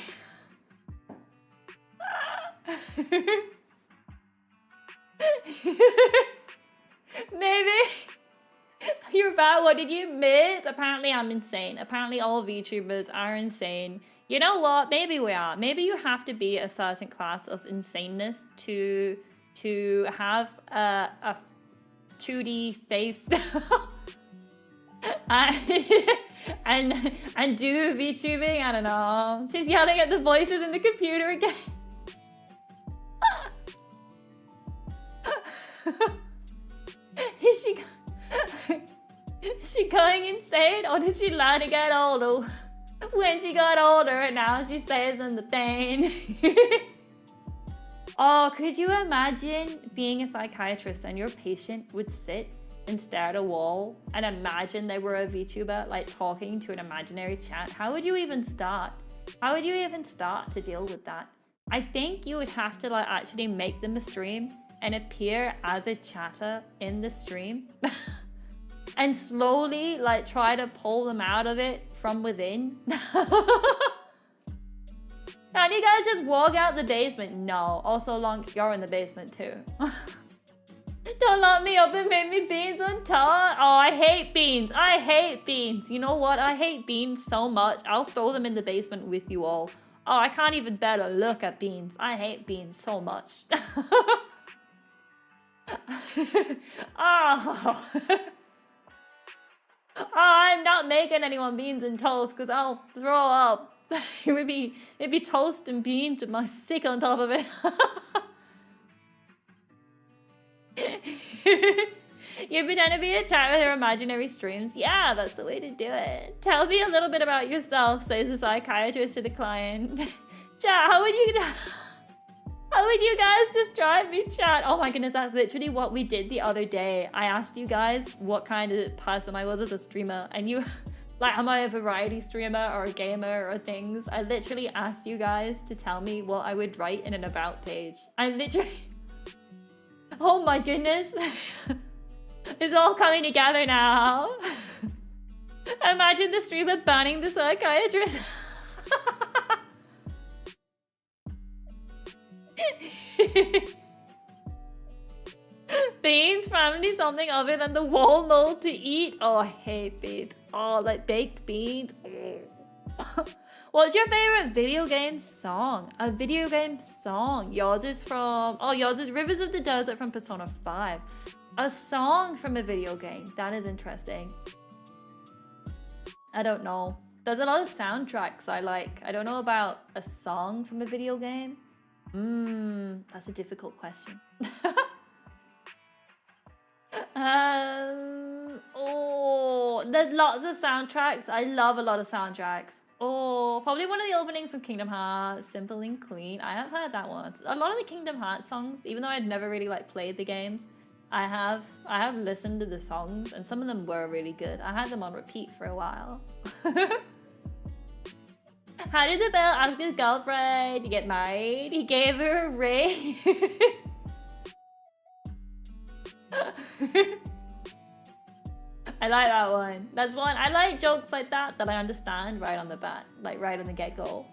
Maybe you're bad. What did you miss? Apparently I'm insane. Apparently all VTubers are insane. You know what? Maybe we are. Maybe you have to be a certain class of insaneness to have a 2D face and do VTubing. I don't know. She's yelling at the voices in the computer again. Is she going insane, or did she learn to get older? When she got older and now she saves in the pain. Oh, could you imagine being a psychiatrist and your patient would sit and stare at a wall and imagine they were a VTuber, like talking to an imaginary chat? How would you even start? How would you even start to deal with that? I think you would have to like actually make them a stream and appear as a chatter in the stream and slowly like try to pull them out of it from within. Can you guys just walk out the basement? No. Also, Lonk, you're in the basement too. Don't lock me up and make me beans on top. Oh, I hate beans. I hate beans. You know what? I hate beans so much. I'll throw them in the basement with you all. Oh, I can't even bear to look at beans. I hate beans so much. Oh. Oh, I'm not making anyone beans and toast because I'll throw up. It'd be toast and beans with my sick on top of it. You pretend to be a chat with her imaginary streams. Yeah, that's the way to do it. Tell me a little bit about yourself, says the psychiatrist to the client. Chat, how would you guys describe me, chat? Oh my goodness, that's literally what we did the other day. I asked you guys what kind of person I was as a streamer, and you, like, am I a variety streamer or a gamer or things? I literally asked you guys to tell me what I would write in an about page. I literally, oh my goodness. It's all coming together now. Imagine the streamer banning the psychiatrist. Beans, family, something other than the wall mold to eat. Oh, I hate beans. Oh, like baked beans. Oh. What's your favorite video game song? A video game song. Yours is from... Oh, yours is Rivers of the Desert from Persona 5. A song from a video game. That is interesting. I don't know. There's a lot of soundtracks I like. I don't know about a song from a video game. That's a difficult question. Oh, there's lots of soundtracks. I love a lot of soundtracks. Oh, probably one of the openings from Kingdom Hearts, Simple and Clean. I have heard that one. A lot of the Kingdom Hearts songs, even though I'd never really like played the games, I have listened to the songs, and some of them were really good. I had them on repeat for a while. How did the Bell ask his girlfriend to get married? He gave her a ring. I like that one. That's one. I like jokes like that I understand right on the bat, like right on the get-go.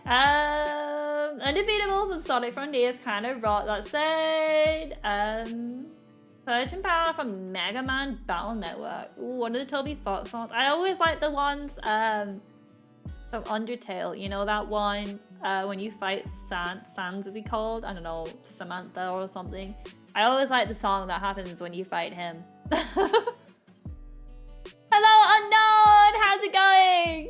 Undefeatable from Sonic Frontiers kind of rock. That said, Persian Power from Mega Man Battle Network. Ooh, one of the Toby Fox songs. I always like the ones from Undertale. You know that one when you fight Sans, is he called? I don't know, Samantha or something. I always like the song that happens when you fight him. Hello, Unknown! How's it going?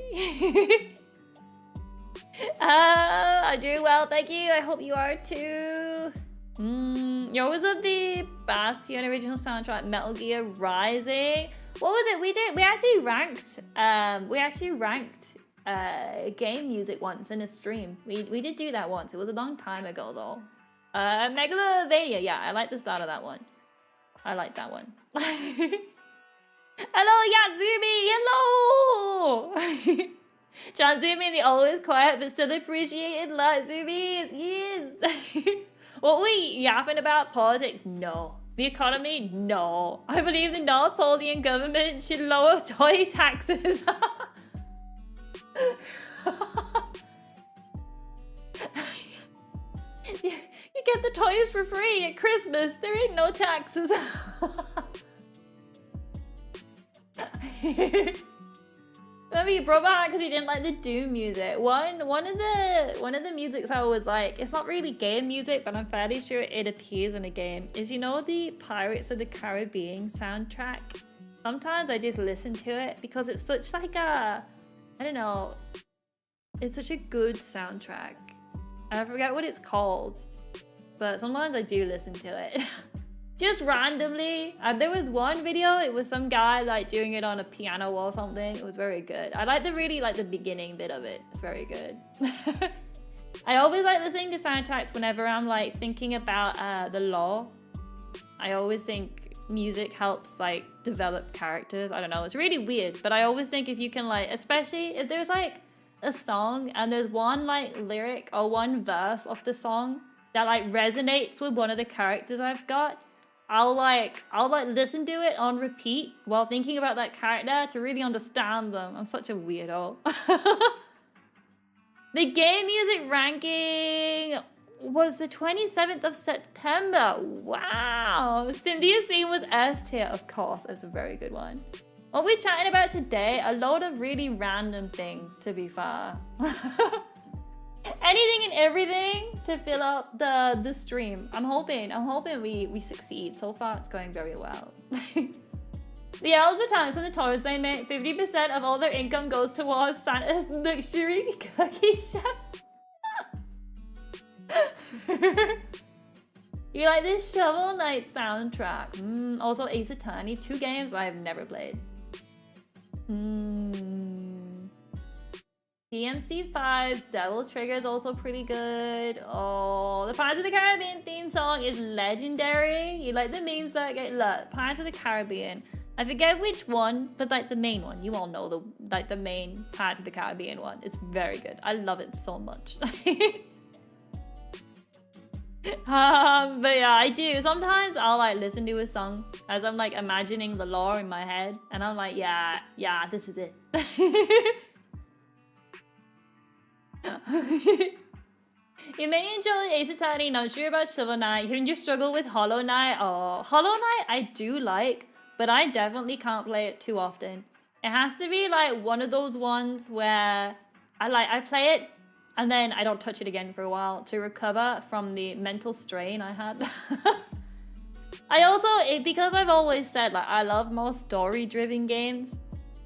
I'm doing well, thank you. I hope you are too. You always love the Bastion original soundtrack, Metal Gear Rising. What was it? We actually ranked game music once in a stream. We did do that once. It was a long time ago though. Megalovania, yeah, I like the start of that one. I like that one. Hello, Yatsumi! Hello! Jansumi, the always quiet but still appreciated like Zoomies, yes! What we yapping about? Politics? No. The economy? No. I believe the North Polian government should lower toy taxes. You get the toys for free at Christmas. There ain't no taxes. Maybe you brought back because you didn't like the Doom music. One of the musics I was like, it's not really game music, but I'm fairly sure it appears in a game. Is, you know, the Pirates of the Caribbean soundtrack? Sometimes I just listen to it because it's such like a, I don't know, it's such a good soundtrack. I forget what it's called, but sometimes I do listen to it. Just randomly. There was one video, it was some guy like doing it on a piano or something. It was very good. I like the beginning bit of it. It's very good. I always like listening to soundtracks whenever I'm like thinking about the lore. I always think music helps like develop characters. I don't know, it's really weird, but I always think if you can like, especially if there's like a song and there's one like lyric or one verse of the song that like resonates with one of the characters I've got, I'll listen to it on repeat while thinking about that character to really understand them. I'm such a weirdo. The game music ranking was the 27th of September. Wow. Cynthia's theme was S tier, of course. It's a very good one. What we're chatting about today, a load of really random things, to be fair. Anything and everything to fill up the stream. I'm hoping we succeed. So far it's going very well. The elves are tanks and the toys they make. 50% of all their income goes towards Santa's luxury cookie shop. You like this Shovel Knight soundtrack? Also Ace Attorney, 2 games I have never played. DMC5's Devil Trigger is also pretty good. Oh, the Pirates of the Caribbean theme song is legendary. You like the memes that get Pirates of the Caribbean. I forget which one, but like the main one. You all know the main Pirates of the Caribbean one. It's very good. I love it so much. But yeah, I do. Sometimes I'll like listen to a song as I'm like imagining the lore in my head, and I'm like, yeah, this is it. You may enjoy Ace Attorney, not sure about Shovel Knight. Hearing you struggle with Hollow Knight. Oh, Hollow Knight I do like, but I definitely can't play it too often. It has to be like one of those ones where I play it and then I don't touch it again for a while to recover from the mental strain I had. I also, because I've always said like I love more story-driven games,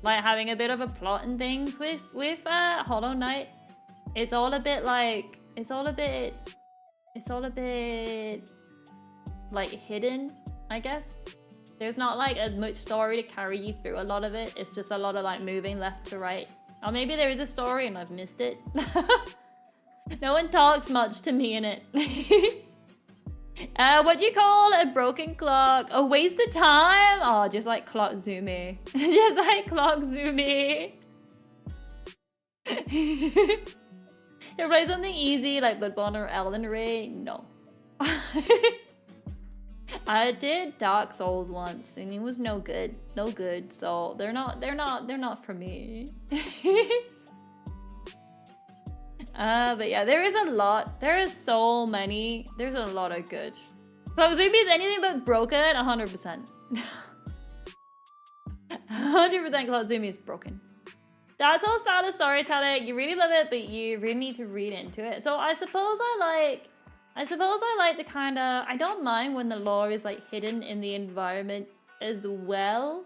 like having a bit of a plot and things. With Hollow Knight, it's all a bit like like hidden, I guess. There's not like as much story to carry you through a lot of it. It's just a lot of like moving left to right. Or maybe there is a story and I've missed it. No one talks much to me in it. What do you call a broken clock? A waste of time? Oh, just like Clock Zoomy. Just like Clock Zoomy. You play something easy like Bloodborne or Elden Ring? No. I did Dark Souls once and it was no good. No good. So they're not for me. But yeah, there is a lot. There is so many. There's a lot of good. Kitzumii is anything but broken, 100%. 100% Kitzumii is broken. That's all style of storytelling. You really love it, but you really need to read into it. So I suppose I like the kind of, I don't mind when the lore is like hidden in the environment as well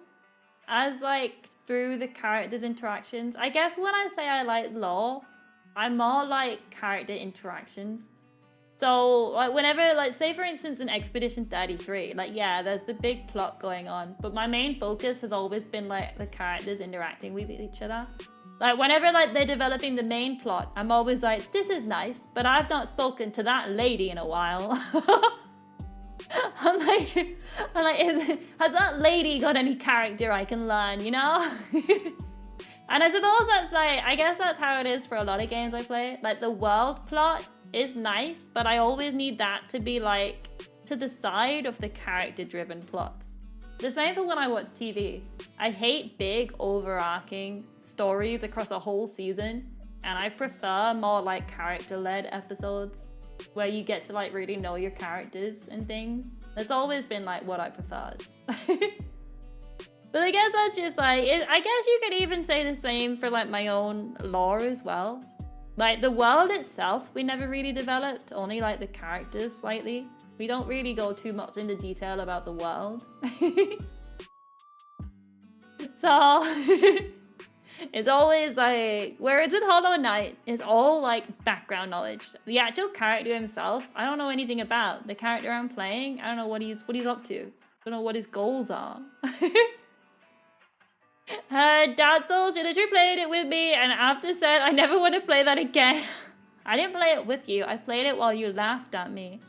as like through the characters' interactions. I guess when I say I like lore, I'm more like character interactions. So like whenever, like say for instance in Expedition 33, like yeah, there's the big plot going on, but my main focus has always been like the characters interacting with each other. Like whenever like they're developing the main plot, I'm always like, this is nice, but I've not spoken to that lady in a while. I'm like, has that lady got any character I can learn, you know? And I suppose that's like, I guess that's how it is for a lot of games I play. Like the world plot is nice, but I always need that to be like to the side of the character-driven plots. The same for when I watch TV. I hate big overarching stories across a whole season, and I prefer more like character-led episodes where you get to like really know your characters and things. That's always been like what I preferred. But I guess that's just like, I guess you could even say the same for like my own lore as well. Like the world itself, we never really developed, only like the characters slightly. We don't really go too much into detail about the world. So it's always like, whereas with Hollow Knight, it's all like background knowledge. The actual character himself, I don't know anything about. The character I'm playing, I don't know what he's up to. I don't know what his goals are. Dark Souls, you literally played it with me, and after said, I never want to play that again. I didn't play it with you. I played it while you laughed at me.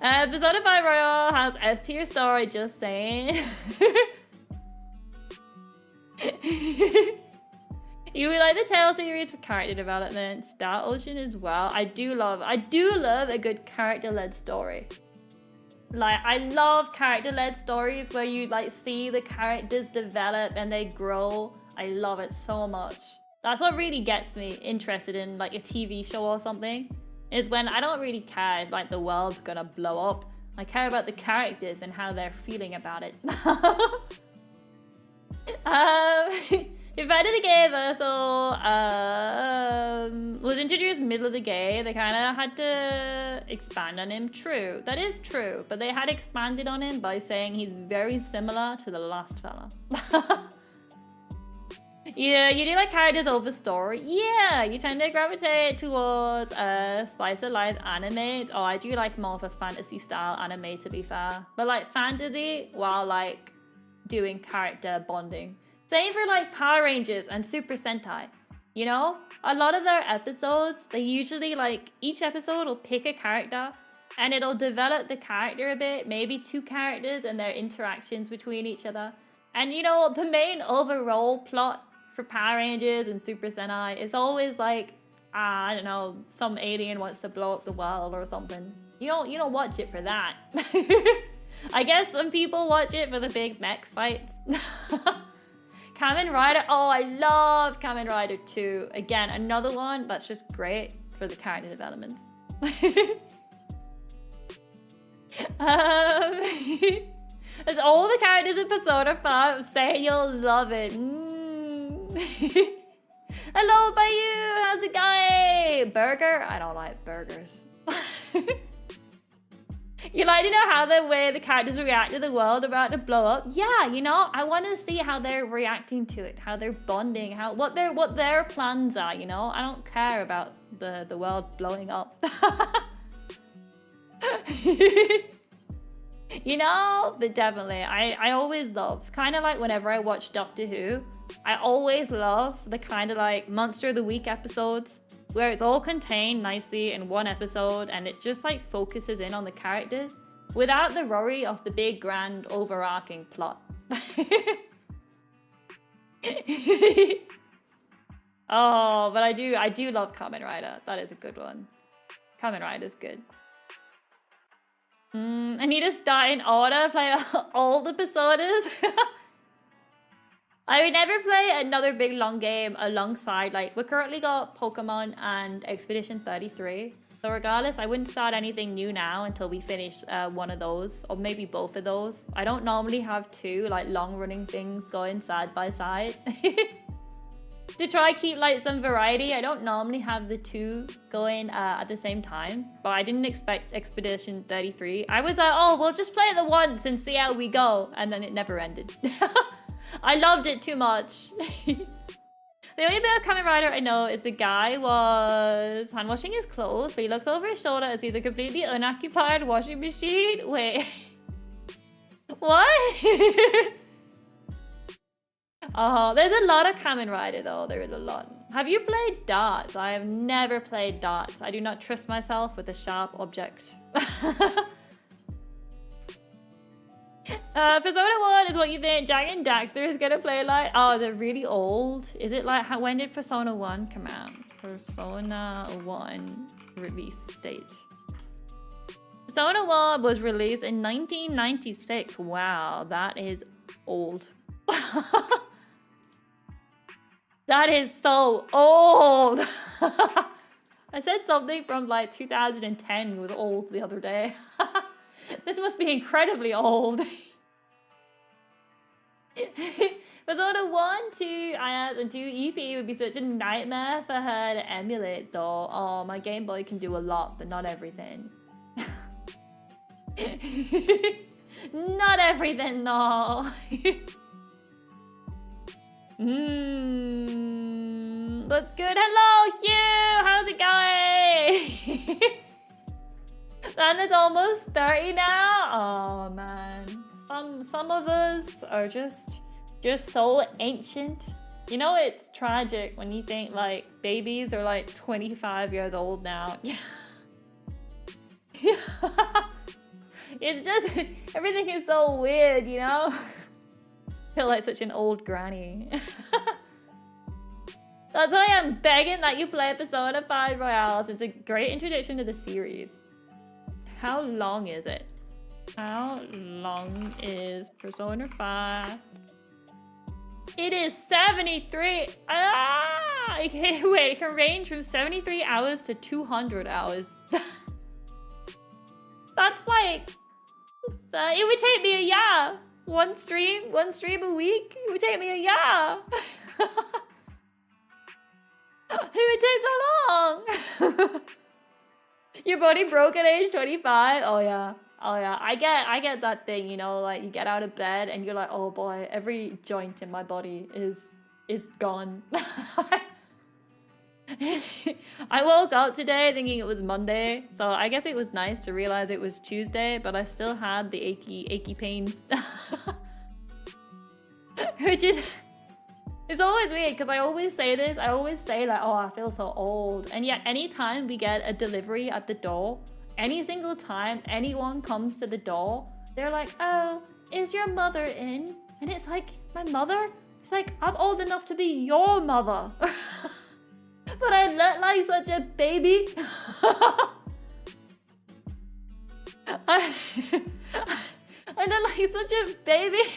Persona 5 Royal has S tier story, just saying. You would like the Tale series for character development, Star Ocean as well. I do love a good character-led story. Like, I love character-led stories where you like see the characters develop and they grow. I love it so much. That's what really gets me interested in like a TV show or something, is when I don't really care if like the world's gonna blow up. I care about the characters and how they're feeling about it. If I did the game also was introduced middle of the game, they kind of had to expand on him. True, that is true, but they had expanded on him by saying he's very similar to the last fella. Yeah, you do like characters over story. Yeah, you tend to gravitate towards slice of life anime. Oh, I do like more of a fantasy style anime, to be fair, but like fantasy while like doing character bonding. Same for like Power Rangers and Super Sentai. You know, a lot of their episodes, they usually like each episode will pick a character and it'll develop the character a bit, maybe two characters and their interactions between each other. And you know, the main overall plot for Power Rangers and Super Sentai is always like, I don't know, some alien wants to blow up the world or something. You don't watch it for that. I guess some people watch it for the big mech fights. Kamen Rider, oh, I love Kamen Rider 2. Again, another one that's just great for the character developments. As all the characters in Persona 5 say you'll love it. Hello, Bayou, how's it going? Burger? I don't like burgers. You like to know how the way the characters react to the world about to blow up? Yeah, you know, I want to see how they're reacting to it, how they're bonding, what their plans are, you know? I don't care about the world blowing up. You know, but definitely, I always love, kind of like whenever I watch Doctor Who, I always love the kind of like Monster of the Week episodes where it's all contained nicely in one episode and it just like focuses in on the characters without the worry of the big grand overarching plot. Oh, but I do love Kamen Rider. That is a good one. Kamen Rider's good. I need to start in order, play all the personas. I would never play another big long game alongside, like, we currently got Pokemon and Expedition 33. So regardless, I wouldn't start anything new now until we finish one of those, or maybe both of those. I don't normally have two, like, long-running things going side by side. To try keep, like, some variety, I don't normally have the two going at the same time. But I didn't expect Expedition 33. I was like, oh, we'll just play it the once and see how we go. And then it never ended. I loved it too much. The only bit of Kamen Rider I know is the guy was hand washing his clothes, but he looks over his shoulder and sees a completely unoccupied washing machine. Wait. What? Oh, there's a lot of Kamen Rider though. There is a lot. Have you played darts? I have never played darts. I do not trust myself with a sharp object. Persona 1 is what you think Jack and Daxter is gonna play like. Oh, they're really old. Is it like, when did Persona 1 come out? Persona 1 release date. Persona 1 was released in 1996. Wow, that is old. That is so old. I said something from like 2010 was old the other day. This must be incredibly old. Persona 1, 2 IS, and 2 EP would be such a nightmare for her to emulate though. Oh, my Game Boy can do a lot, but not everything. Not everything, no. That's good. Hello, Hugh! How's it going? Santa's almost 30 now. Oh man. Some of us are just so ancient. You know, it's tragic when you think like babies are like 25 years old now. It's just, everything is so weird, you know? I feel like such an old granny. That's why I'm begging that you play Persona 5 Royals. It's a great introduction to the series. How long is it? How long is Persona 5? It is 73. Ah! Okay, wait, it can range from 73 hours to 200 hours. That's like... it would take me a year. One stream a week. It would take me a year. It would take so long. Your body broke at age 25. Oh yeah. Oh yeah. I get that thing, you know, like you get out of bed and you're like, oh boy, every joint in my body is gone. I woke up today thinking it was Monday, so I guess it was nice to realize it was Tuesday, but I still had the achy pains. Which is, it's always weird because I always say this. I always say like, oh, I feel so old. And yet anytime we get a delivery at the door, any single time anyone comes to the door, they're like, oh, is your mother in? And it's like, my mother? It's like, I'm old enough to be your mother. But I look like such a baby. I look like such a baby.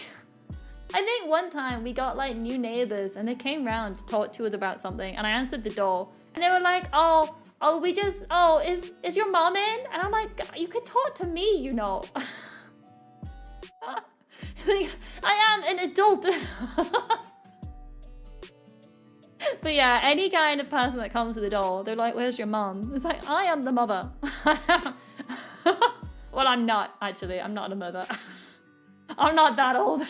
I think one time we got like new neighbors and they came round to talk to us about something and I answered the door and they were like, oh, is your mom in? And I'm like, you can talk to me, you know. Like, I am an adult. But yeah, any kind of person that comes to the door, they're like, where's your mom? It's like, I am the mother. Well, I'm not, actually. I'm not a mother. I'm not that old.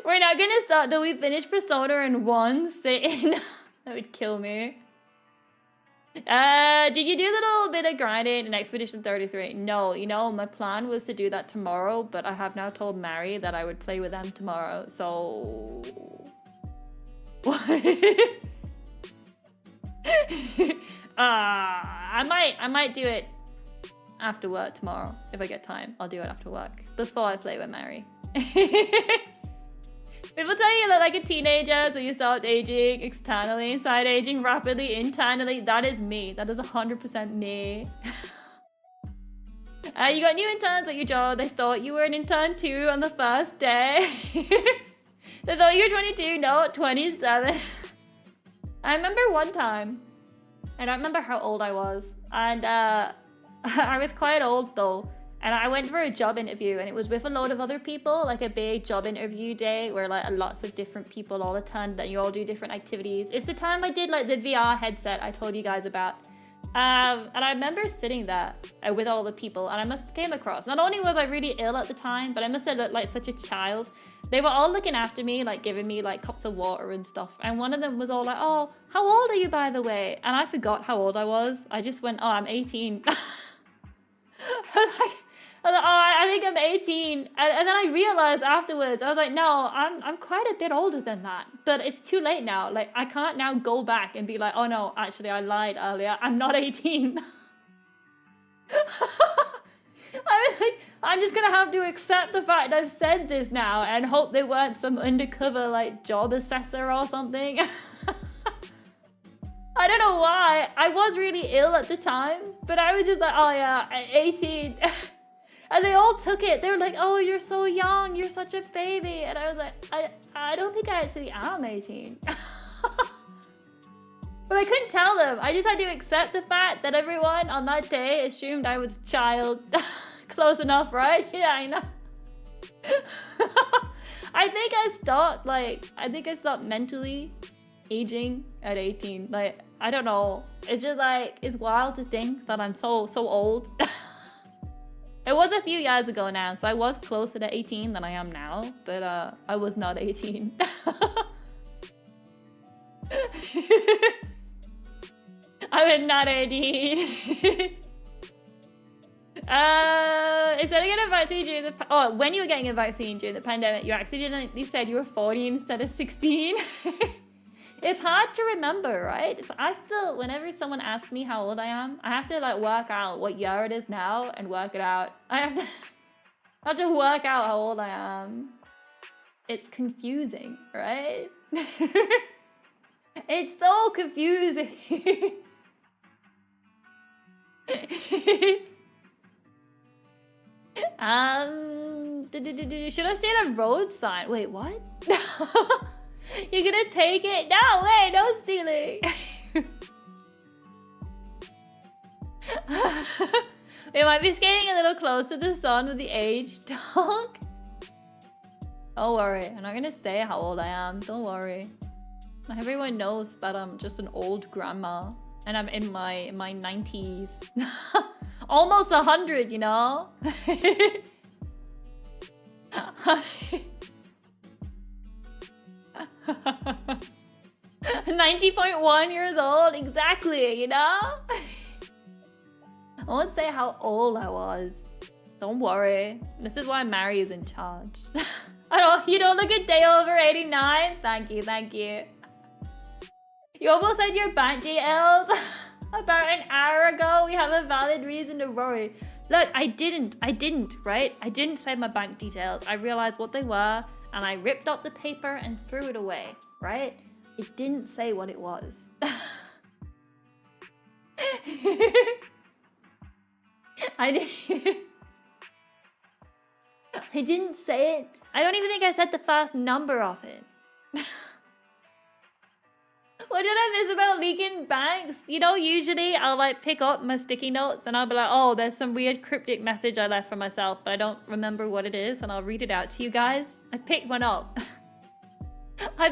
We're not gonna start till we finish Persona in one sitting. That would kill me. Did you do the little bit of grinding in Expedition 33? No, you know, my plan was to do that tomorrow, but I have now told Mary that I would play with them tomorrow, so... I might do it after work tomorrow. If I get time, I'll do it after work. Before I play with Mary. People tell you look like a teenager, so you start aging externally, inside aging rapidly, internally. That is me. That is 100% me. You got new interns at your job. They thought you were an intern too on the first day. They thought you were 22, no, 27. I remember one time, I don't remember how old I was, and I was quite old though. And I went for a job interview, and it was with a load of other people, like a big job interview day where like lots of different people all attend and you all do different activities. It's the time I did like the VR headset I told you guys about. And I remember sitting there with all the people, and I must have came across, not only was I really ill at the time, but I must have looked like such a child. They were all looking after me, like giving me like cups of water and stuff. And one of them was all like, oh, how old are you, by the way? And I forgot how old I was. I just went, oh, I'm 18. I think I'm 18. And then I realized afterwards, I was like, no, I'm quite a bit older than that. But it's too late now. Like, I can't now go back and be like, oh no, actually I lied earlier. I'm not 18. I mean, like, I'm just gonna have to accept the fact I've said this now and hope they weren't some undercover like job assessor or something. I don't know why. I was really ill at the time, but I was just like, oh yeah, 18. And they all took it. They were like, oh, you're so young. You're such a baby. And I was like, I don't think I actually am 18. But I couldn't tell them. I just had to accept the fact that everyone on that day assumed I was a child. Close enough, right? Yeah, I know. I think I stopped mentally aging at 18. Like, I don't know. It's just like, it's wild to think that I'm so old. It was a few years ago now, so I was closer to 18 than I am now, but I was not 18. I was not 18. Instead of getting a vaccine during the when you were getting a vaccine during the pandemic, you accidentally said you were 40 instead of 16. It's hard to remember, right? So I still, whenever someone asks me how old I am, I have to like work out what year it is now and work it out. I have to work out how old I am. It's confusing, right? It's so confusing. Should I stay at a road sign? Wait, what? You're gonna take it? No way, no stealing. We might be skating a little close to the sun with the age dog. Don't worry, I'm not gonna say how old I am. Don't worry. Everyone knows that I'm just an old grandma and I'm in my 90s. Almost 100, you know? 90.1 years old, exactly, you know? I won't say how old I was. Don't worry. This is why Mary is in charge. You don't look a day over 89? Thank you, thank you. You almost said your bank details about an hour ago. We have a valid reason to worry. Look, I didn't, right? I didn't say my bank details. I realized what they were and I ripped up the paper and threw it away, right? It didn't say what it was. I didn't say it. I don't even think I said the first number of it. What did I miss about leaking banks? You know, usually I'll like pick up my sticky notes and I'll be like, oh, there's some weird cryptic message I left for myself, but I don't remember what it is, and I'll read it out to you guys. I picked one up. I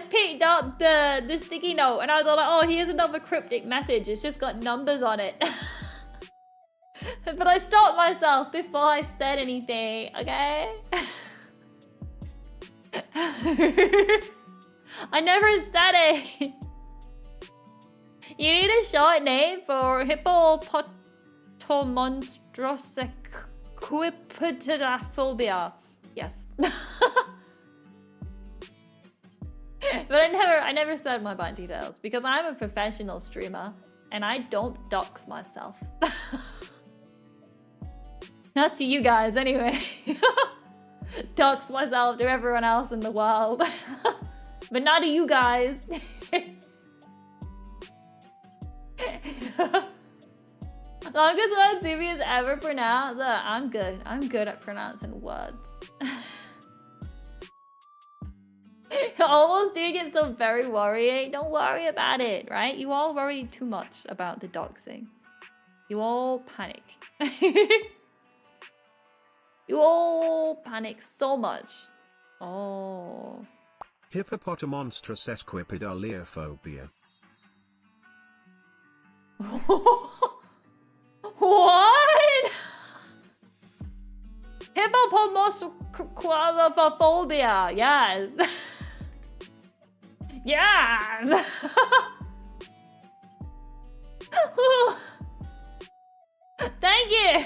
picked up the sticky note and I was all like, oh, here's another cryptic message. It's just got numbers on it. But I stopped myself before I said anything, okay? I never said it. You need a short name for hippopotamonstrosecquipedatophobia. Yes. But I never said my bank details because I'm a professional streamer and I don't dox myself. Not to you guys, anyway. dox myself to everyone else in the world. But not to you guys. Longest word Zuby has ever pronounced. I'm good. I'm good at pronouncing words. Almost doing it still very worrying. Don't worry about it, right? You all worry too much about the doxing. You all panic. You all panic so much. Oh. Hippopotamonstrous esquipedaliophobia. What? Hippopotamophobia. Yes. Yes. Thank you.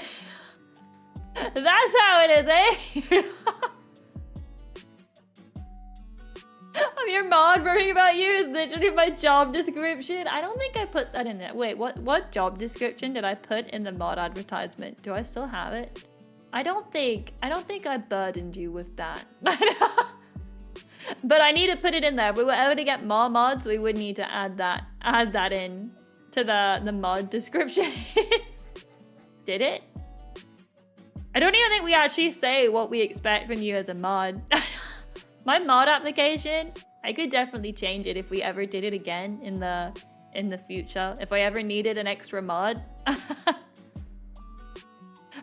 That's how it is, eh? I'm your mod. Worrying about you is literally my job description. I don't think I put that in there. Wait, what job description did I put in the mod advertisement? Do I still have it? I don't think I burdened you with that. But I need to put it in there. If we were ever to get more mods, we would need to add that in to the mod description. Did it? I don't even think we actually say what we expect from you as a mod. My mod application, I could definitely change it if we ever did it again in the future. If I ever needed an extra mod.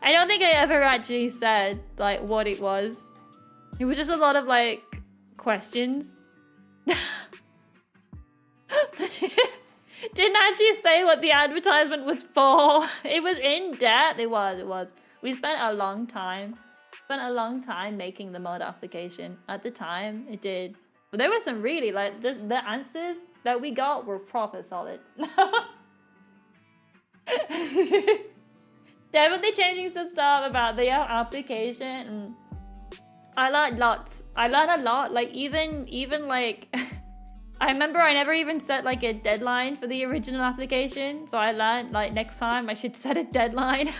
I don't think I ever actually said like what it was. It was just a lot of like questions. Didn't actually say what the advertisement was for. It was in depth. It was. We spent a long time making the mod application. At the time, it did. But there were some really, like, the answers that we got were proper solid. Definitely changing some stuff about the application. And I learned lots. I learned a lot. Like, even like... I remember I never even set, like, a deadline for the original application. So I learned, like, next time I should set a deadline.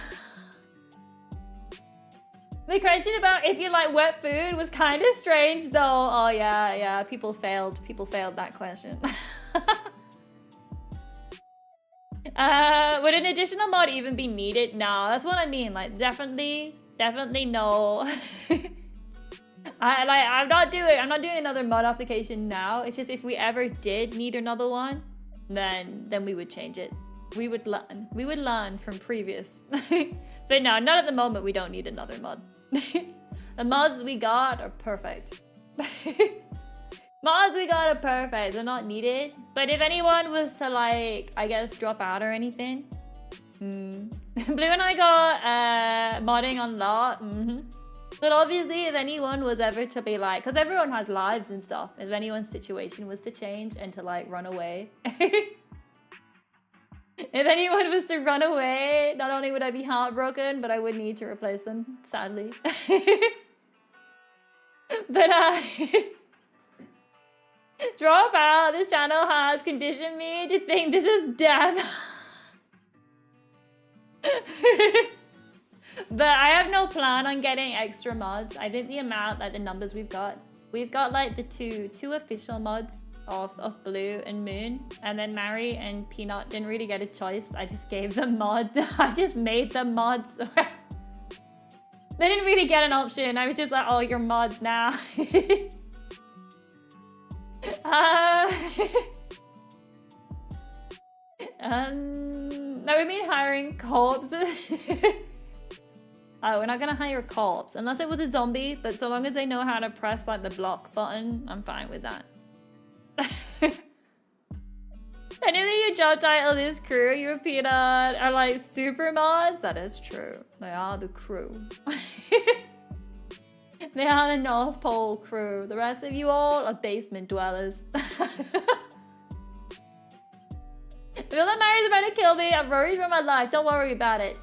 The question about if you like wet food was kind of strange though. Oh yeah, people failed that question. Would an additional mod even be needed? No, that's what I mean. Like definitely no. I'm not doing another mod application now. It's just if we ever did need another one, then we would change it. We would learn from previous. But no, not at the moment. We don't need another mod. The mods we got are perfect. Mods we got are perfect. They're not needed. But if anyone was to like, I guess, drop out or anything. Blue and I got modding on lot. But obviously, if anyone was ever to be like, because everyone has lives and stuff. If anyone's situation was to change and to like run away. If anyone was to run away, not only would I be heartbroken, but I would need to replace them, sadly. But drop out. This channel has conditioned me to think this is death. But I have no plan on getting extra mods. I think the amount, like the numbers we've got like the two official mods of Blue and Moon, and then Mary and Peanut didn't really get a choice. I just gave them mods. I just made them mods. They didn't really get an option. I was just like, oh, you're mods now. No, we mean hiring corpses. Oh, we're not gonna hire a corpse unless it was a zombie, but so long as they know how to press like the block button, I'm fine with that. I know that your job title is crew, you and Peanut are like super mods. That is true. They are the crew. They are the North Pole crew. The rest of you all are basement dwellers. I feel like Mary's about to kill me. I'm worried for my life. Don't worry about it.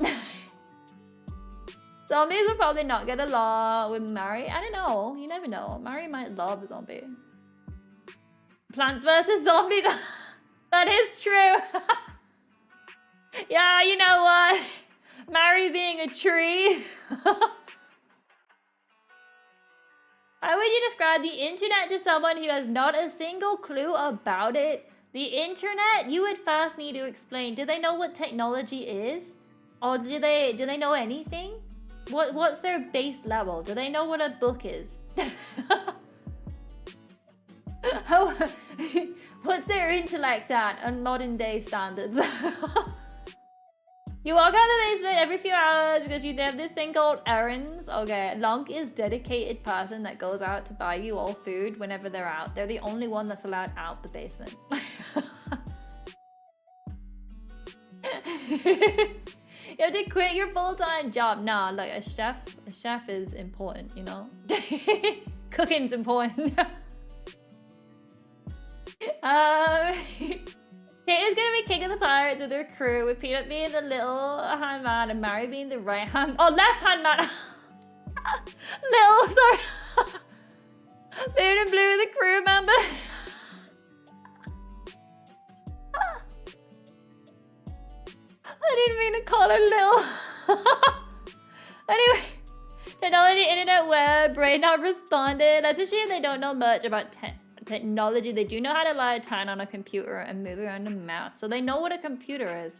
Zombies will probably not get along with Mary. I don't know. You never know. Mary might love a zombie. Plants versus Zombies. That is true. Yeah, you know what? Mary being a tree. How would you describe the internet to someone who has not a single clue about it? The internet, you would first need to explain. Do they know what technology is? Or do they know anything? What's their base level? Do they know what a book is? How, what's their intellect at on modern day standards? You walk out of the basement every few hours because you have this thing called errands. Okay, Lonk is dedicated person that goes out to buy you all food whenever they're out. They're the only one that's allowed out the basement. You have to quit your full-time job. Nah, like a chef is important, you know? Cooking's important. Kate is gonna be king of the pirates with her crew, with Peanut being the little hand man and Mary being the right hand. Oh, left hand man. Little, sorry. Moon and Blue, the crew member. I didn't mean to call her Lil. Anyway, technology, internet, web, brain not responded. That's a shame they don't know much about technology. They do know how to light a turn on a computer and move around a mouse. So they know what a computer is.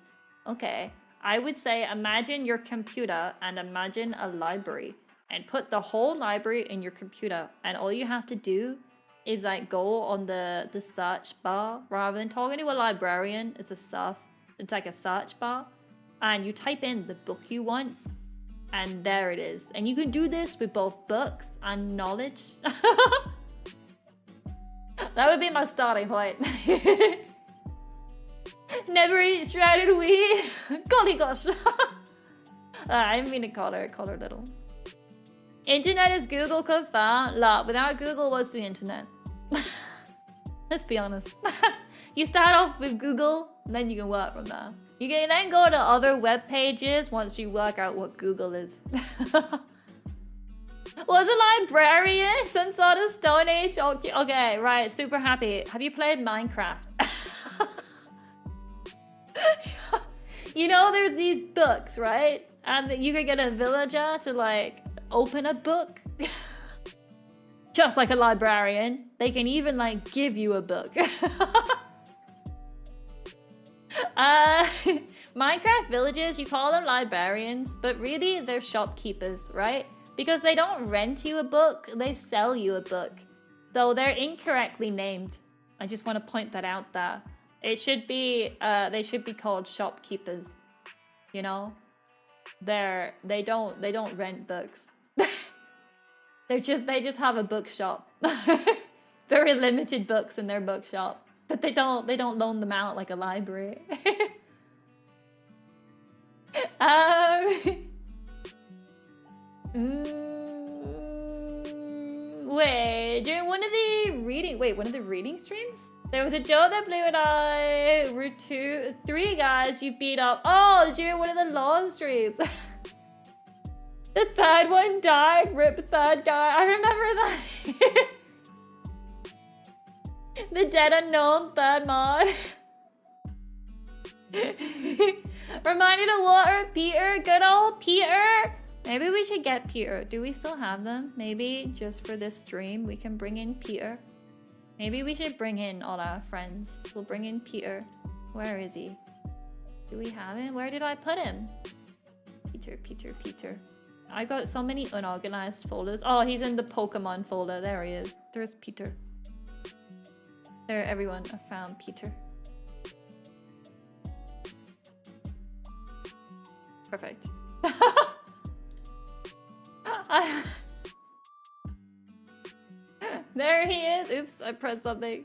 Okay, I would say imagine your computer and imagine a library. And put the whole library in your computer. And all you have to do is like go on the search bar. Rather than talking to a librarian, it's like a search bar. And you type in the book you want. And there it is. And you can do this with both books and knowledge. That would be my starting point. Never eat shredded wheat. Golly gosh. I didn't mean to call her little. Internet is Google confirmed. Look, without Google, what's the internet? Let's be honest. You start off with Google, then you can work from there. You can then go to other web pages once you work out what Google is. Was a librarian? Some sort of Stone Age? Okay, right, super happy. Have you played Minecraft? You know there's these books, right? And you could get a villager to like open a book. Just like a librarian. They can even like give you a book. Minecraft villages, you call them librarians, but really they're shopkeepers, right? Because they don't rent you a book, they sell you a book. So they're incorrectly named. I just want to point that out there. It should be, they should be called shopkeepers. You know? They don't rent books. They just have a bookshop. Very limited books in their bookshop. But they don't loan them out like a library. Wait, during one of the reading streams? There was a joke that Blue and I were 3 guys you beat up. Oh, during one of the law streams. The third one died, rip third guy. I remember that. The dead unknown third mod. Reminded of water, Peter, good old Peter. Maybe we should get Peter. Do we still have them? Maybe just for this stream, we can bring in Peter. Maybe we should bring in all our friends. We'll bring in Peter. Where is he? Do we have him? Where did I put him? Peter. I got so many unorganized folders. Oh, he's in the Pokemon folder. There he is. There's Peter. There, everyone. I found Peter. Perfect. There he is. Oops, I pressed something.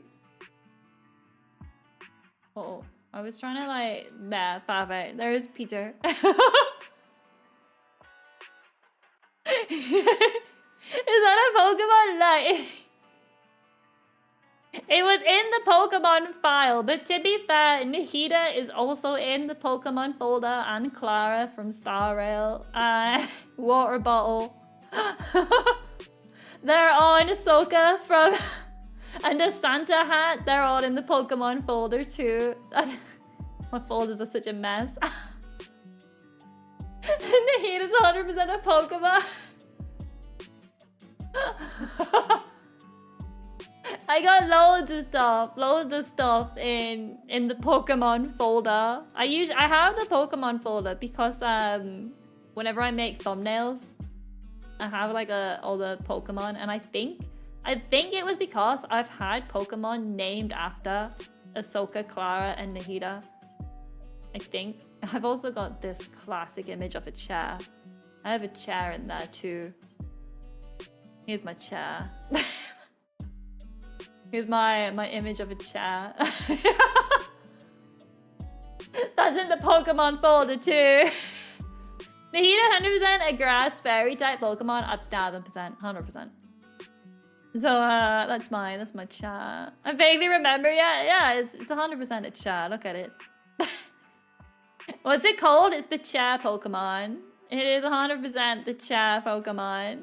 Oh, I was trying to like... Nah, perfect. There's Peter. Is that a Pokemon? Like... It was in the Pokemon file, but to be fair, Nahida is also in the Pokemon folder, and Clara from Star Rail, Water Bottle. They're all in Ahsoka from... And the Santa hat, they're all in the Pokemon folder too. My folders are such a mess. Nahida's 100% a Pokemon. I got loads of stuff in the Pokemon folder. I have the Pokemon folder because whenever I make thumbnails, I have like all the Pokemon, and I think it was because I've had Pokemon named after Ahsoka, Clara, and Nahida. I think. I've also got this classic image of a chair. I have a chair in there too. Here's my chair. Here's my image of a chair. That's in the Pokemon folder too. Nahida 100% a grass fairy type Pokemon, 1000%, 100%. So that's my chair. I vaguely remember, yeah, it's 100% a chair. Look at it. What's it called? It's the chair Pokemon. It is 100% the chair Pokemon.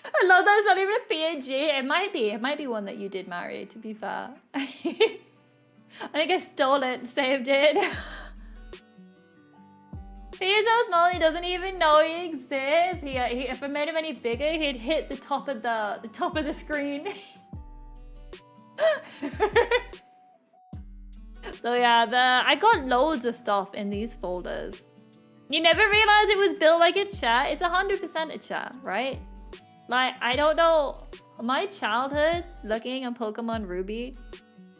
I love that it's not even a PNG. It might be one that you did marry, to be fair. I think I stole it and saved it. He is so small he doesn't even know he exists. He if I made him any bigger, he'd hit the top of the screen. So yeah, I got loads of stuff in these folders. You never realized it was built like a chat. It's 100% a chat, right? Like, I don't know. My childhood looking at Pokemon Ruby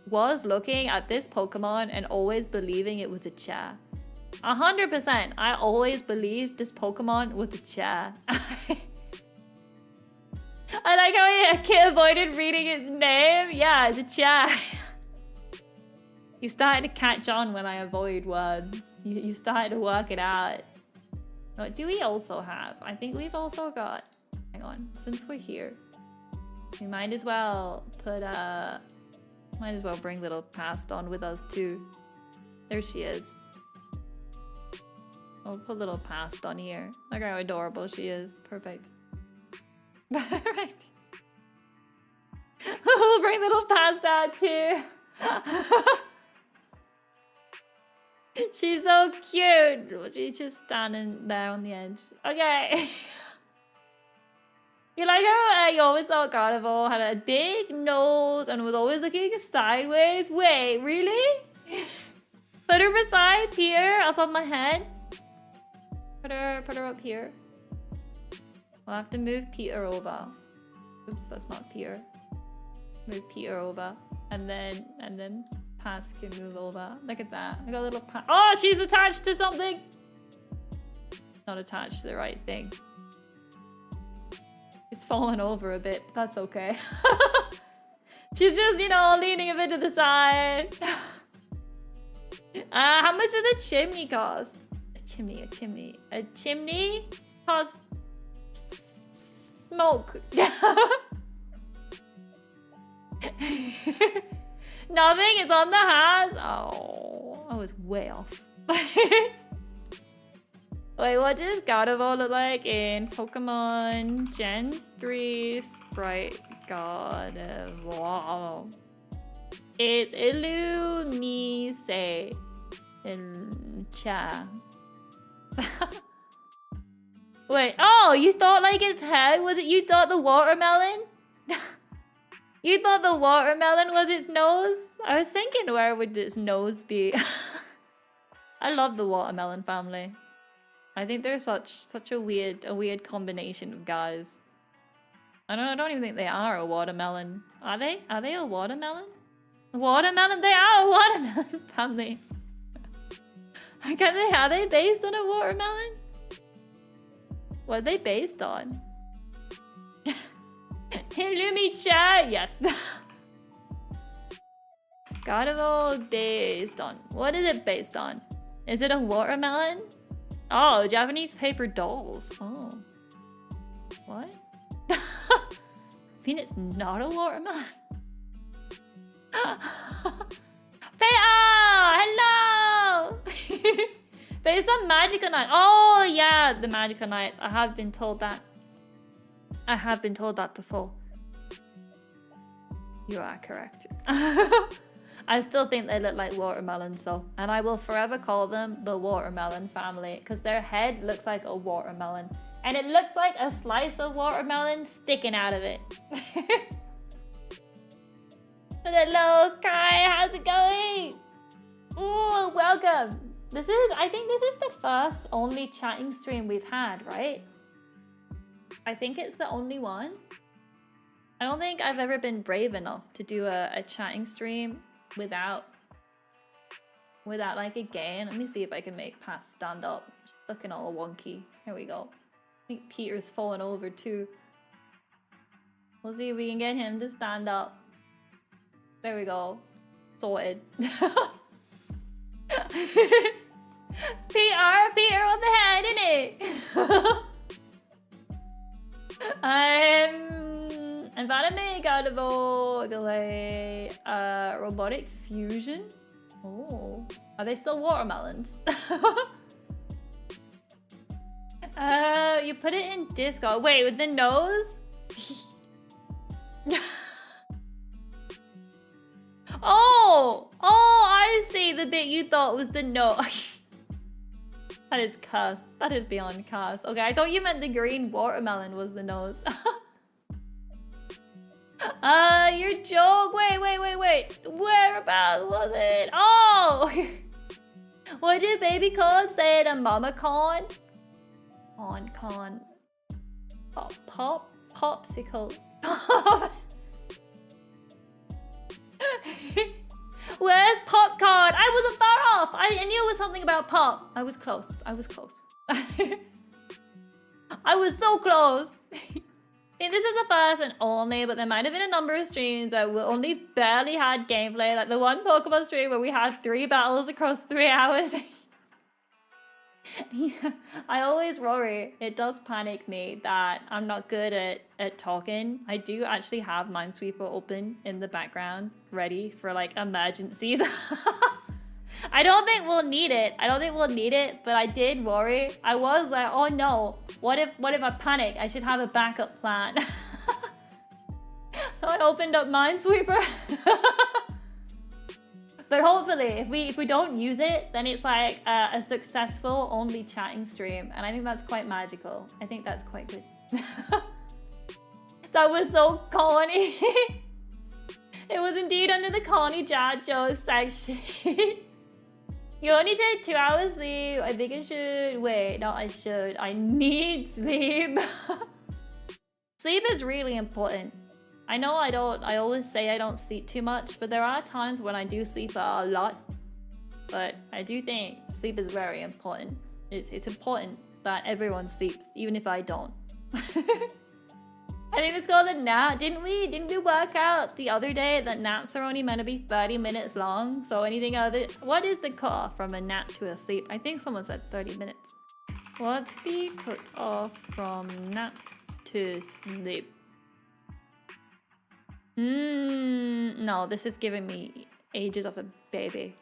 was looking at this Pokemon and always believing it was a chair. 100%. I always believed this Pokemon was a chair. I like how a kid avoided reading its name. Yeah, it's a chair. You started to catch on when I avoid words. You started to work it out. What do we also have? I think we've also got... Hang on, since we're here, we might as well put might as well bring little Past on with us too. There she is. I'll put little Past on here. Look how adorable she is. Perfect. Perfect. We'll bring little Past out too. She's so cute. She's just standing there on the edge. Okay. You like how you always thought Gardevoir had a big nose and was always looking sideways? Wait, really? Put her beside Peter up on my head. Put her up here. We'll have to move Peter over. Oops, that's not Peter. Move Peter over. And then Pass can move over. Look at that. I got a little Pass. Oh, she's attached to something! Not attached to the right thing. She's fallen over a bit, but that's okay. She's just, you know, leaning a bit to the side. How much does a chimney cost? A chimney costs smoke. Nothing is on the house. Oh, I was way off. Wait, what does Gardevoir look like in Pokemon Gen 3 Sprite Gardevoir? It's Illumise in Cha. Wait, oh, you thought like its head? Was it you thought the watermelon? You thought the watermelon was its nose? I was thinking, where would its nose be? I love the watermelon family. I think they're such a weird combination of guys. I don't even think they are a watermelon. Are they? Are they a watermelon? A watermelon? They are a watermelon family. Are they based on a watermelon? What are they based on? Illumicha! Yes. Gardevoir based on. What is it based on? Is it a watermelon? Oh, Japanese paper dolls. Oh. What? I mean, it's not a watermelon. Hello! Based on Magical Night. Oh, yeah, the Magical Nights. I have been told that. I have been told that before. You are correct. I still think they look like watermelons though. And I will forever call them the watermelon family because their head looks like a watermelon. And it looks like a slice of watermelon sticking out of it. Hello, Kai, how's it going? Oh, welcome. I think this is the first only chatting stream we've had, right? I think it's the only one. I don't think I've ever been brave enough to do a chatting stream without like a game. Let me see if I can make Pat stand up. She's looking all wonky. Here we go. I think Peter's falling over too. We'll see if we can get him to stand up. There we go. Sorted. Peter on the head, innit? Environment Gardevoir, robotic fusion. Oh, are they still watermelons? You put it in Discord. Wait, with the nose? Oh, I see the bit you thought was the nose. That is cursed. That is beyond cursed. Okay, I thought you meant the green watermelon was the nose. Your joke. Wait. Whereabouts was it? Oh! What did baby corn say to mama corn? Corn. Popsicle. Where's popcorn? I wasn't far off. I knew it was something about pop. I was close. I was so close. This is the first and only, but there might have been a number of streams that we only barely had gameplay. Like the one Pokemon stream where we had 3 battles across 3 hours. Yeah, I always worry. It does panic me that I'm not good at talking. I do actually have Minesweeper open in the background, ready for like emergencies. I don't think we'll need it. But I did worry. I was like, oh no, what if I panic? I should have a backup plan. So I opened up Minesweeper. But hopefully, if we don't use it, then it's like a successful only chatting stream. And I think that's quite magical. I think that's quite good. That was so corny. It was indeed under the corny dad joke section. You only take 2 hours sleep. I think I should. Wait, no, I should. I need sleep. Sleep is really important. I know I always say I don't sleep too much, but there are times when I do sleep a lot. But I do think sleep is very important. It's important that everyone sleeps, even if I don't. I think it's called a nap. Didn't we work out the other day that naps are only meant to be 30 minutes long? So anything other, what is the cutoff from a nap to a sleep? I think someone said 30 minutes. What's the cutoff from nap to sleep? No, this is giving me ages of a baby.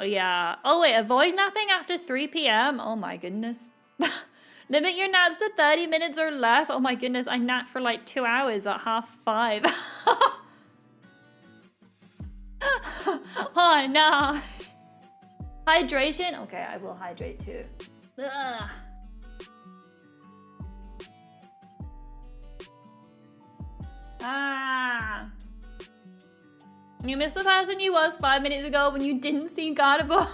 Oh yeah. Oh wait, avoid napping after 3 p.m. Oh my goodness. Limit your naps to 30 minutes or less. Oh my goodness, I nap for like 2 hours at 5:30. Oh no. Hydration? Okay, I will hydrate too. Ugh. You missed the person you was 5 minutes ago when you didn't see Gardevoir.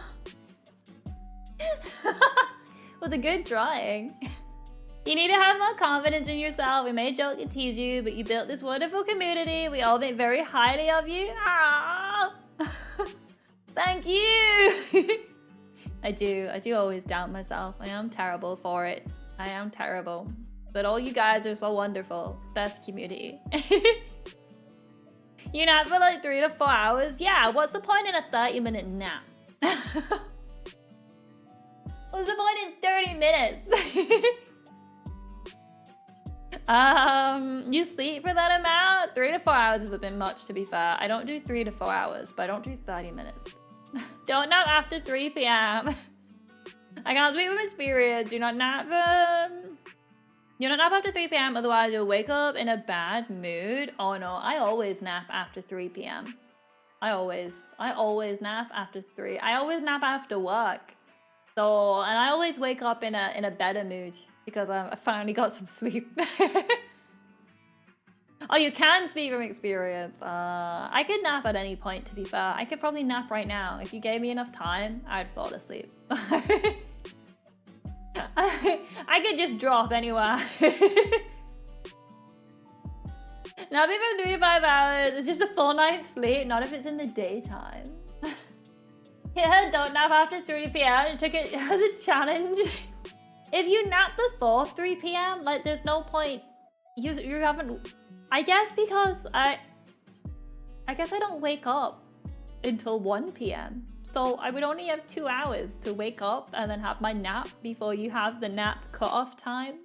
It was a good drawing. You need to have more confidence in yourself. We may joke and tease you, but you built this wonderful community. We all think very highly of you. Thank you. I do always doubt myself. I am terrible for it. I am terrible. But all you guys are so wonderful. Best community. You nap for like 3 to 4 hours? Yeah, what's the point in a 30-minute nap? What's the point in 30 minutes? You sleep for that amount? 3 to 4 hours is a bit much, to be fair. I don't do 3 to 4 hours, but I don't do 30 minutes. Don't nap after 3 p.m. I can't sleep with my period. Do not nap after 3 p.m. otherwise you'll wake up in a bad mood. Oh no, I always nap after 3 p.m. I always nap after 3. I always nap after work. So, and I always wake up in a better mood because I finally got some sleep. Oh, you can speak from experience. I could nap at any point, to be fair. I could probably nap right now. If you gave me enough time, I'd fall asleep. I could just drop anywhere. Napping for 3 to 5 hours. It's just a full night's sleep, not if it's in the daytime. Yeah, don't nap after 3 p.m. I took it as a challenge. If you nap before 3 p.m., like, there's no point. You haven't... I guess because I guess I don't wake up until 1 p.m. So I would only have 2 hours to wake up and then have my nap before you have the nap cutoff time.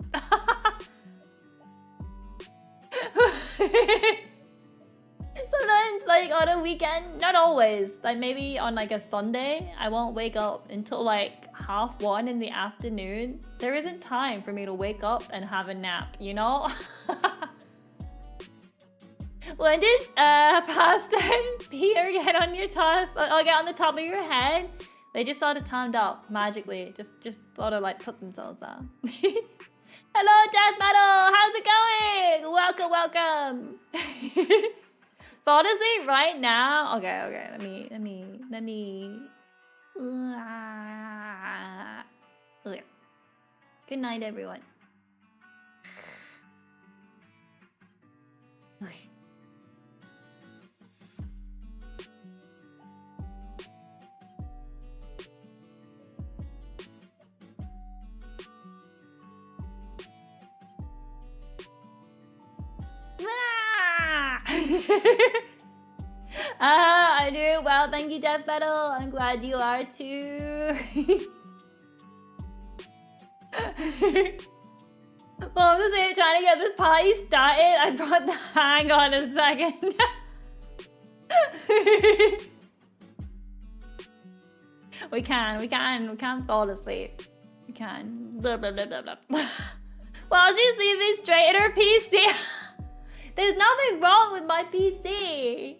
Sometimes, like, on a weekend, not always, like maybe on like a Sunday, I won't wake up until like 1:30 in the afternoon. There isn't time for me to wake up and have a nap, you know? When did pasta and Peter get on your top? Or get on the top of your head? They just sort of timed out magically. Just sort of like put themselves down. Hello, Death Metal. How's it going? Welcome, welcome. Fall asleep right now. Okay. Let me. Okay. Good night, everyone. Okay. I do well, thank you, Death Metal. I'm glad you are too. Well, I'm just saying, trying to get this party started. I brought the hang on a second. We can fall asleep. We can. Blah, blah, blah, blah, blah. Well, she's sleeping straight in her PC. There's nothing wrong with my PC.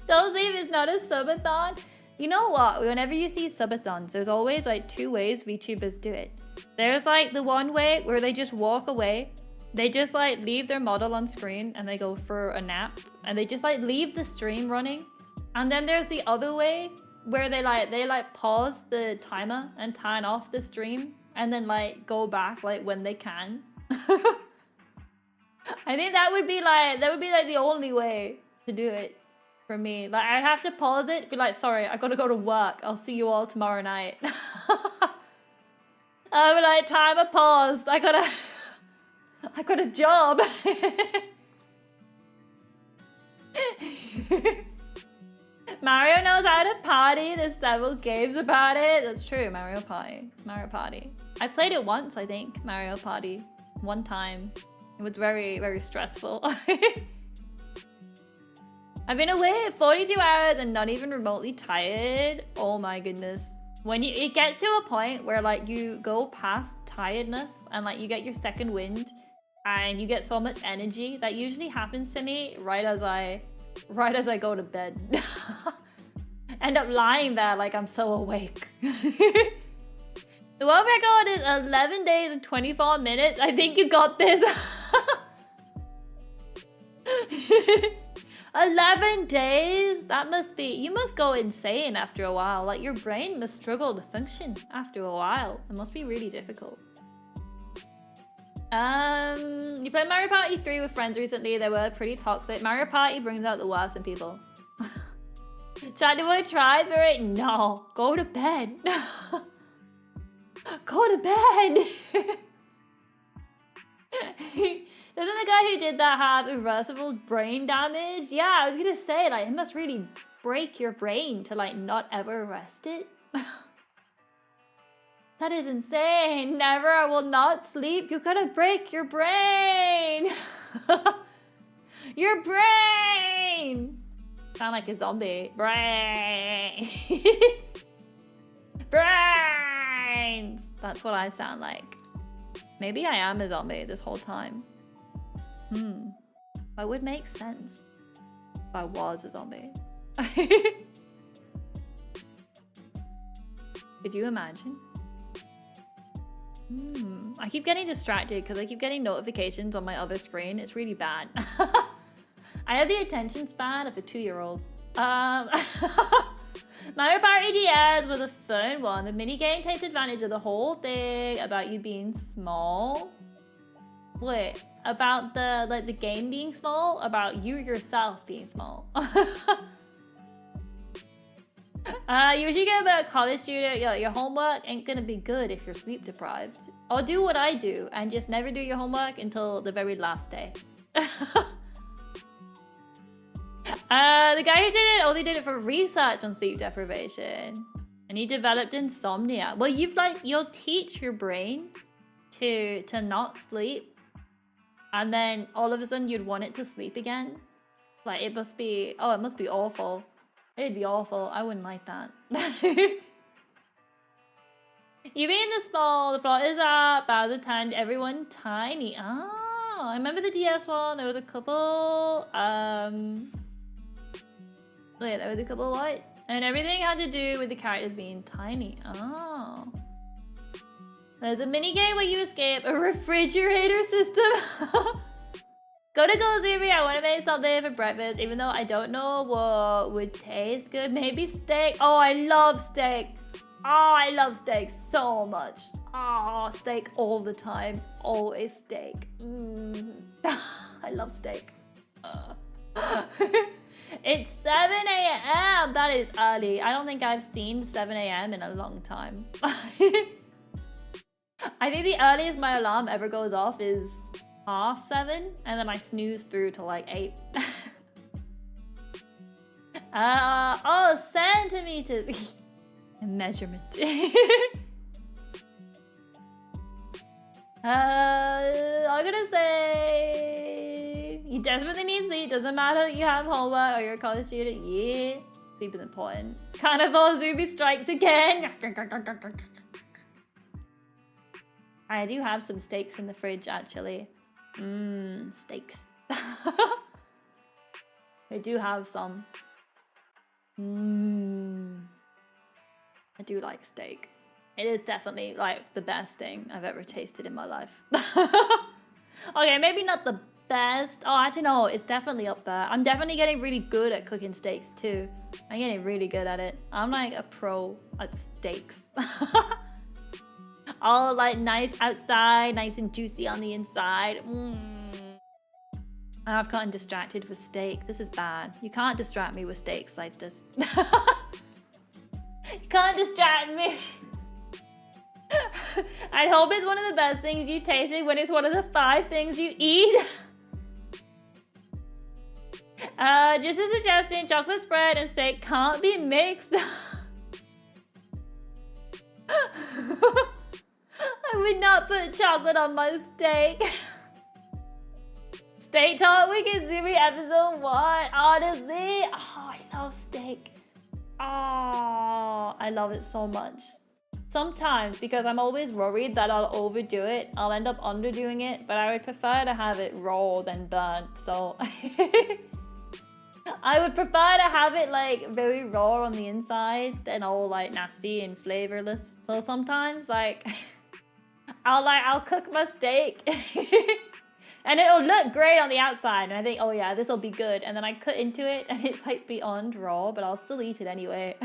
Don't say if it's not a subathon. You know what? Whenever you see subathons, there's always like 2 ways VTubers do it. There's like the one way where they just walk away. They just like leave their model on screen and they go for a nap. And they just like leave the stream running. And then there's the other way where they pause the timer and turn off the stream. And then like go back like when they can. I think that would be like the only way to do it for me. Like, I'd have to pause it, be like, sorry, I gotta go to work. I'll see you all tomorrow night. I'd be like, timer paused. I got a job. Mario knows how to party. There's several games about it. That's true, Mario Party. I played it once, I think, Mario Party. One time. It was very, very stressful. I've been away 42 hours and not even remotely tired. Oh my goodness. When it gets to a point where like you go past tiredness and like you get your second wind and you get so much energy, that usually happens to me right as I go to bed. End up lying there like I'm so awake. The world record is 11 days and 24 minutes. I think you got this. 11 days? That must be... You must go insane after a while. Like, your brain must struggle to function after a while. It must be really difficult. You played Mario Party 3 with friends recently. They were pretty toxic. Mario Party brings out the worst in people. Chat, do I try for it? No. Go to bed. Go to bed. Doesn't the guy who did that have irreversible brain damage? Yeah, I was gonna say, like, it must really break your brain to, like, not ever rest it. That is insane. Never, I will not sleep. You gotta break your brain. Your brain. Sound like a zombie. Brain. Brains. That's what I sound like. Maybe I am a zombie this whole time. That would make sense if I was a zombie. Could you imagine? I keep getting distracted because I keep getting notifications on my other screen. It's really bad. I have the attention span of a 2-year-old. Mario Party DS was a fun one. The minigame takes advantage of the whole thing about you being small. Wait, about the game being small? About you yourself being small. You should get about college student. Your homework ain't gonna be good if you're sleep deprived. Or do what I do and just never do your homework until the very last day. The guy who did it only did it for research on sleep deprivation. And he developed insomnia. Well, you'll teach your brain to not sleep. And then all of a sudden you'd want it to sleep again. Like it must be awful. It'd be awful. I wouldn't like that. You mean the small, the plot is up, Bowser turned everyone tiny. Oh, I remember the DS one. There was a couple, wait, there was a couple what? And everything had to do with the characters being tiny. Oh. There's a mini game where you escape a refrigerator system. Go to Kitzumii, I want to make something for breakfast, even though I don't know what would taste good. Maybe steak. Oh, I love steak. Oh, I love steak so much. Oh, steak all the time. Always steak. I love steak. It's 7 a.m. That is early. I don't think I've seen 7 a.m. in a long time. I think the earliest my alarm ever goes off is 7:30, and then I snooze through to like 8. Oh, centimeters. Measurement. I'm gonna say you desperately need sleep. Doesn't matter that you have homework or you're a college student. Yeah, sleep is important. Carnival Zuby strikes again. I do have some steaks in the fridge actually. Steaks. I do have some. I do like steak. It is definitely like the best thing I've ever tasted in my life. Okay, maybe not the best. Oh, actually no, it's definitely up there. I'm definitely getting really good at cooking steaks too. I'm getting really good at it. I'm like a pro at steaks. All like nice outside, nice and juicy on the inside. I've gotten distracted with steak. This is bad. You can't distract me with steaks like this. You can't distract me. I'd hope it's one of the best things you tasted when it's one of the 5 things you eat. Just a suggestion, chocolate spread and steak can't be mixed. I would not put chocolate on my steak. Steak talk with Kitzumii episode 1. Honestly, oh, I love steak. Oh, I love it so much. Sometimes, because I'm always worried that I'll overdo it, I'll end up underdoing it, but I would prefer to have it raw than burnt, so... I would prefer to have it like very raw on the inside than all like nasty and flavorless. So sometimes like, I'll cook my steak and it'll look great on the outside and I think, oh yeah, this will be good. And then I cut into it and it's like beyond raw, but I'll still eat it anyway.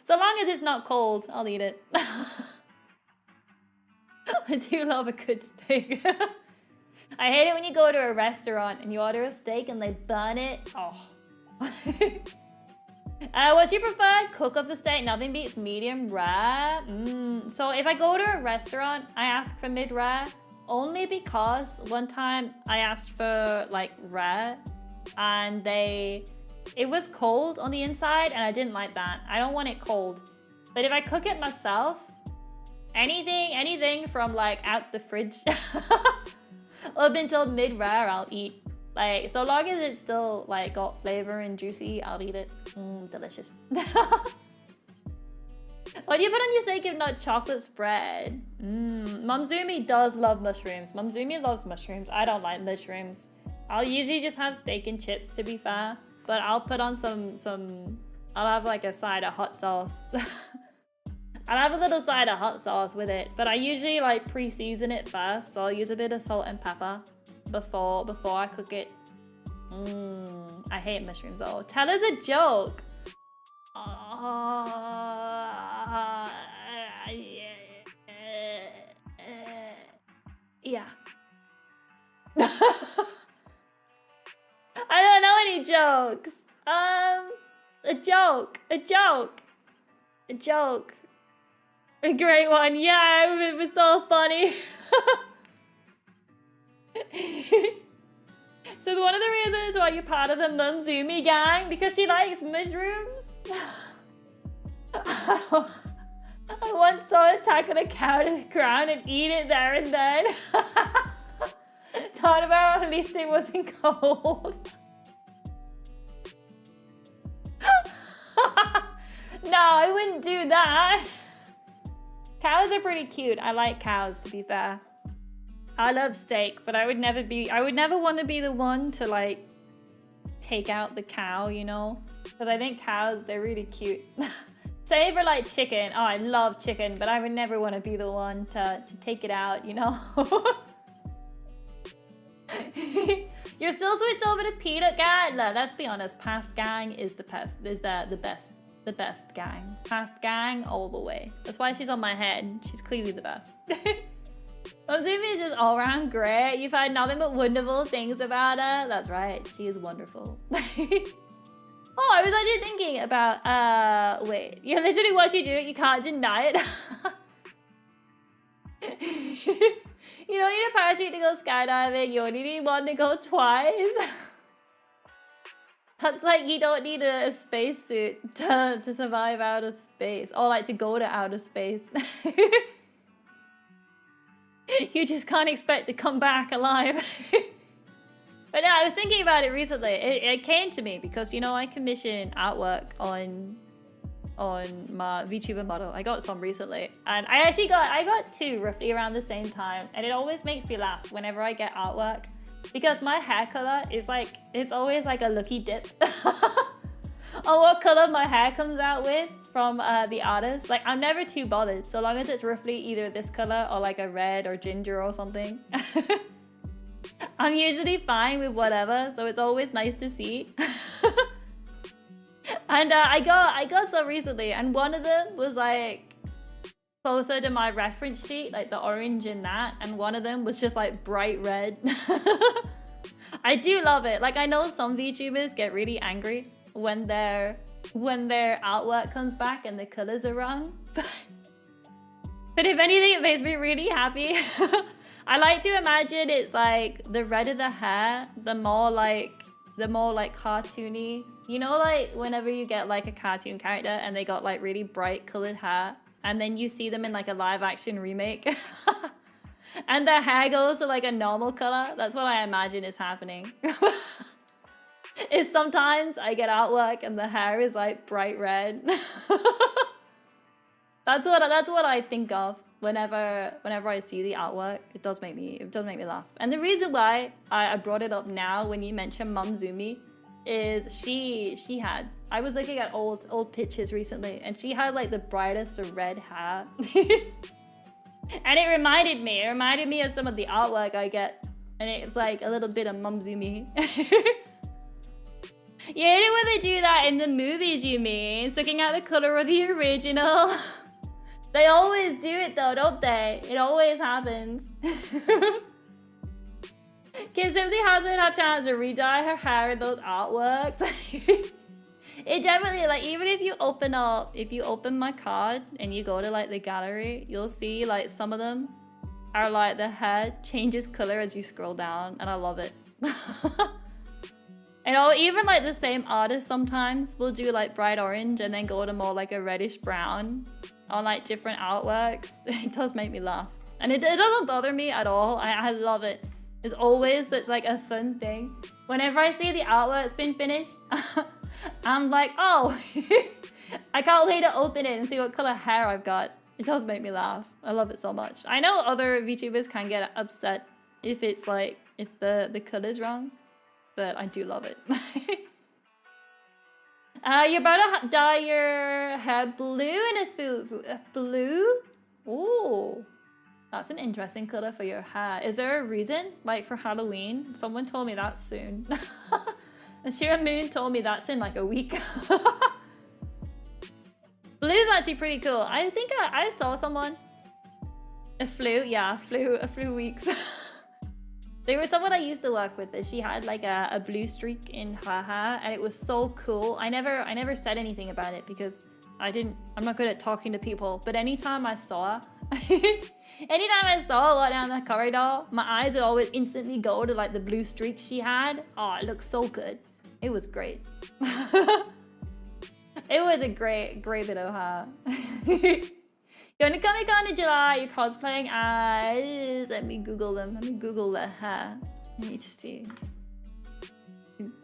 So long as it's not cold, I'll eat it. I do love a good steak. I hate it when you go to a restaurant and you order a steak and they burn it. Oh. What's your preferred cook of the steak? Nothing beats medium rare. So if I go to a restaurant, I ask for mid-rare only because one time I asked for like rare and it was cold on the inside and I didn't like that. I don't want it cold. But if I cook it myself, anything from like out the fridge up until mid-rare, I'll eat. Like, so long as it's still like got flavor and juicy, I'll eat it. Delicious. What do you put on your steak if not chocolate spread? Mumzumi does love mushrooms. Mumzumi loves mushrooms. I don't like mushrooms. I'll usually just have steak and chips to be fair, but I'll put on some I'll have like a side of hot sauce. I'll have a little side of hot sauce with it, but I usually like pre-season it first, so I'll use a bit of salt and pepper before I cook it. I hate mushrooms though. Tell us a joke. Yeah. I don't know any jokes. A joke. A great one. Yeah, it was so funny. So one of the reasons why you're part of the Kitzumii gang, because she likes mushrooms. I once saw her tackle a cow to the ground and eat it there and then. Thought about at least it wasn't cold. No, I wouldn't do that. Cows are pretty cute. I like cows, to be fair. I love steak, but I would never want to be the one to like take out the cow, you know? Because I think cows, they're really cute. Same for like chicken. Oh, I love chicken, but I would never want to be the one to take it out, you know? You're still switched over to peanut gang? No, let's be honest, past gang is the best gang. Past gang all the way. That's why she's on my head. She's clearly the best. Kitzumii is just all around great. You've heard nothing but wonderful things about her. That's right, she is wonderful. Oh, I was actually thinking about, wait, you're literally what you do, you can't deny it. You don't need a parachute to go skydiving, you only need one to go twice. That's like you don't need a spacesuit to survive outer space, or like to go to outer space. You just can't expect to come back alive. But no, I was thinking about it recently. It came to me because, you know, I commission artwork on my VTuber model. I got some recently, and I got two roughly around the same time, and it always makes me laugh whenever I get artwork because my hair color is like, it's always like a lucky dip on what color my hair comes out with from the artist. Like, I'm never too bothered so long as it's roughly either this color or like a red or ginger or something. I'm usually fine with whatever, so it's always nice to see. And I got some recently, and one of them was like closer to my reference sheet, like the orange in that, and one of them was just like bright red. I do love it. Like, I know some VTubers get really angry when their artwork comes back and the colors are wrong, but if anything, it makes me really happy. I like to imagine it's like the redder the hair, the more like cartoony. You know, like whenever you get like a cartoon character and they got like really bright colored hair, and then you see them in like a live action remake and their hair goes to like a normal color. That's what I imagine is happening. Is sometimes I get artwork and the hair is like bright red. That's what I think of whenever I see the artwork. It does make me laugh. And the reason why I brought it up now when you mentioned Kitzumii is I was looking at old pictures recently, and she had like the brightest of red hair. And it reminded me of some of the artwork I get, and it's like a little bit of Kitzumii. You hate it when they do that in the movies, you mean? Sucking out the color of the original. They always do it though, don't they? It always happens. Kitzumii hasn't had a chance to re-dye her hair in those artworks. It definitely, like, even if you open my card and you go to like the gallery, you'll see like some of them are like the hair changes color as you scroll down, and I love it. And even like the same artist sometimes will do like bright orange and then go to more like a reddish brown on like different artworks. It does make me laugh, and it doesn't bother me at all. I love it. It's always such like a fun thing. Whenever I see the artwork's been finished, I'm like, oh, I can't wait to open it and see what color hair I've got. It does make me laugh. I love it so much. I know other VTubers can get upset if it's like, if the color's wrong, but I do love it. You're about to dye your hair blue in a blue? Ooh. That's an interesting color for your hair. Is there a reason? Like for Halloween? Someone told me that soon. And Shira Moon told me that's in like a week. Blue's actually pretty cool. I think I saw someone. A flu, yeah, a flu weeks. There was someone I used to work with that she had like a blue streak in her hair and it was so cool. I never said anything about it because I'm not good at talking to people, but anytime I saw her walk down the corridor, my eyes would always instantly go to like the blue streak she had. Oh, it looked so good. It was great. It was a great bit of hair. Going to Comic-Con in July, you're cosplaying as... Let me Google them. Let me Google the hair. I need to see.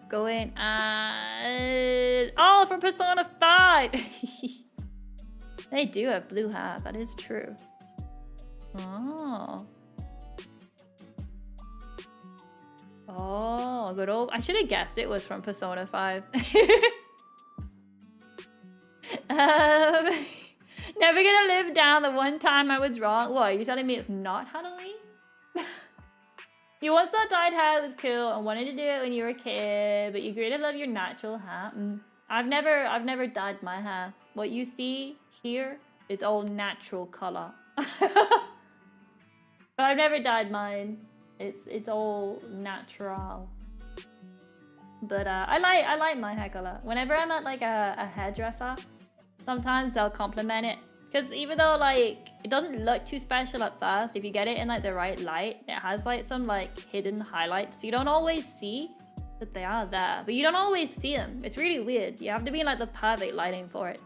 Going as... Oh, from Persona 5! They do have blue hair, that is true. Oh. Oh, good old... I should have guessed it was from Persona 5. Never gonna live down the one time I was wrong. What, are you telling me it's not Halloween? You once thought dyed hair was cool and wanted to do it when you were a kid, but you grew to love your natural hair. I've never dyed my hair. What you see here is all natural color. But I've never dyed mine. It's all natural. But I like my hair color. Whenever I'm at like a hairdresser, sometimes they'll compliment it. Because even though like it doesn't look too special at first, if you get it in like the right light, it has like some like hidden highlights. You don't always see that they are there, but you don't always see them. It's really weird. You have to be in like the perfect lighting for it.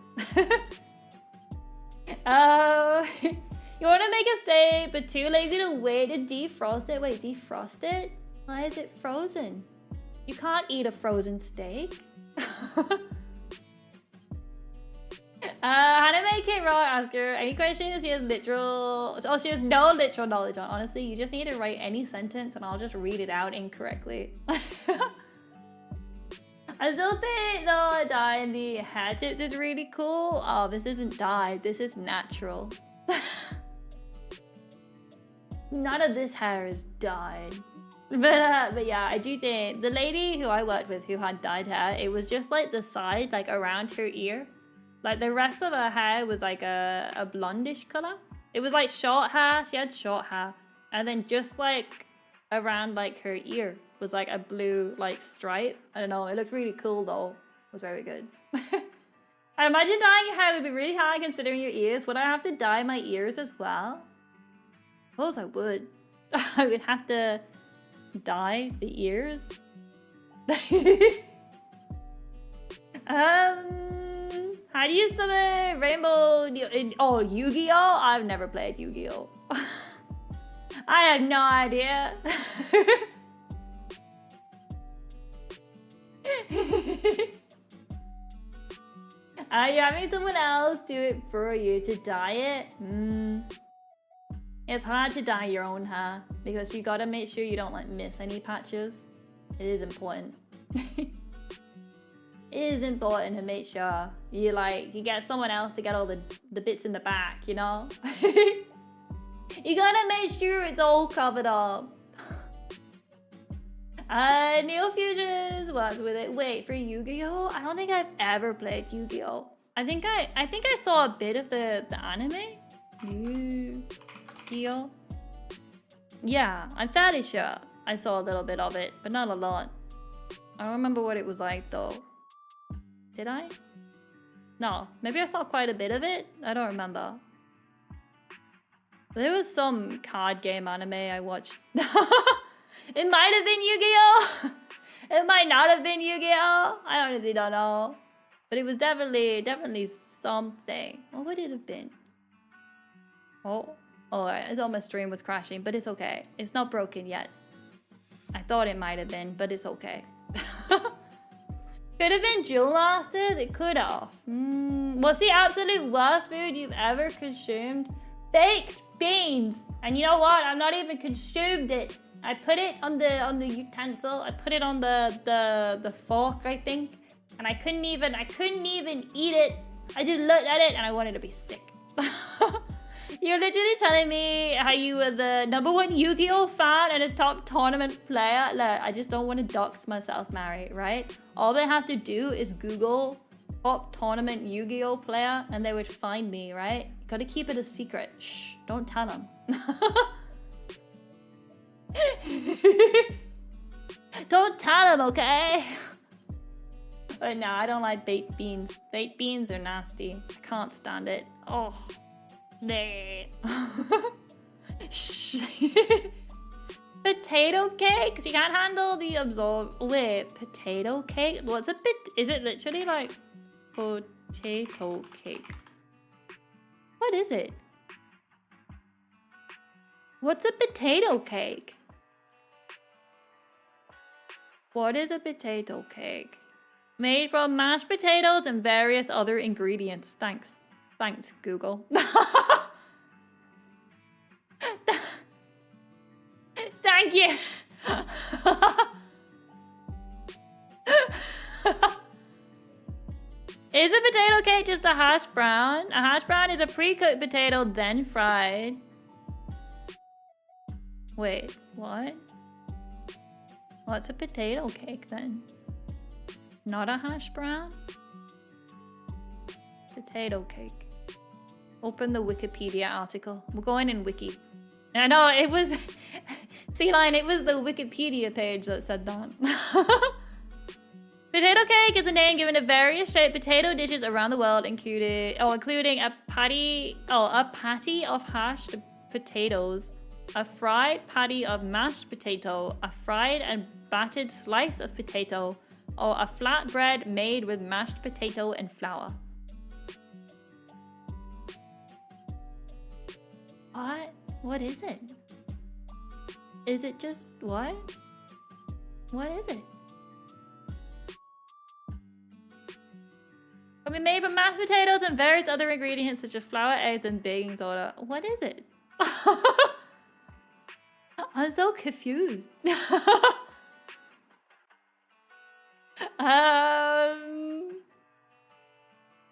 You want to make a steak, but too lazy to wait to defrost it. Wait, defrost it? Why is it frozen? You can't eat a frozen steak. How to make it raw? Ask her any questions. She has literal. Oh, she has no literal knowledge on. Honestly, you just need to write any sentence, and I'll just read it out incorrectly. I still think though dyeing the hair tips is really cool. Oh, this isn't dyed. This is natural. None of this hair is dyed. But yeah, I do think the lady who I worked with who had dyed hair, it was just like the side, like around her ear. Like the rest of her hair was like a blondish color. It was like short hair. She had short hair. And then just like around like her ear was like a blue like stripe. I don't know. It looked really cool though. It was very good. I imagine dyeing your hair would be really hard considering your ears. Would I have to dye my ears as well? I suppose I would. I would have to dye the ears. How do you summon Rainbow? Oh, Yu-Gi-Oh! I've never played Yu-Gi-Oh! I have no idea. You're having someone else do it for you to dye it? It's hard to dye your own hair because you gotta make sure you don't like miss any patches. It is important. It is important to make sure you get someone else to get all the bits in the back, you know? You gotta make sure it's all covered up. Neo Fusions was with it. Wait, for Yu-Gi-Oh? I don't think I've ever played Yu-Gi-Oh. I think I saw a bit of the anime. Yu-Gi-Oh. Yeah, I'm fairly sure I saw a little bit of it, but not a lot. I don't remember what it was like though. Did I? No, maybe I saw quite a bit of it. I don't remember. There was some card game anime I watched. It might have been Yu-Gi-Oh! It might not have been Yu-Gi-Oh! I honestly don't know. But it was definitely something. What would it have been? Oh, I thought my stream was crashing, but it's okay. It's not broken yet. I thought it might have been, but it's okay. Could have been Jewel Masters. It could have. What's the absolute worst food you've ever consumed? Baked beans. And you know what? I've not even consumed it. I put it on the utensil. I put it on the fork, I think. And I couldn't even eat it. I just looked at it and I wanted to be sick. You're literally telling me how you were the #1 Yu-Gi-Oh fan and a top tournament player. Look, I just don't want to dox myself, Mary, right? All they have to do is Google top tournament Yu-Gi-Oh player and they would find me, right? Gotta keep it a secret. Shh, don't tell them. Don't tell them, okay? But no, I don't like baked beans. Baked beans are nasty. I can't stand it. Oh. Nah. Potato cakes? You can't handle the absorb. Wait, potato cake? What's a bit? Is it literally like potato cake? What is it? What's a potato cake? What is a potato cake? Made from mashed potatoes and various other ingredients. Thanks. Thanks, Google. Thank you. Is a potato cake just a hash brown? A hash brown is a pre-cooked potato, then fried. Wait, what? What's a potato cake then? Not a hash brown? Potato cake. Open the Wikipedia article. We're going in Wiki. I know, it was... Sea Lion, it was the Wikipedia page that said that. Potato cake is a name given to various shaped potato dishes around the world, including a patty of hashed potatoes, a fried patty of mashed potato, a fried and battered slice of potato, or a flatbread made with mashed potato and flour. What? What is it? Is it just what? What is it? Can be made from mashed potatoes and various other ingredients such as flour, eggs, and baking soda. What is it? I'm so confused.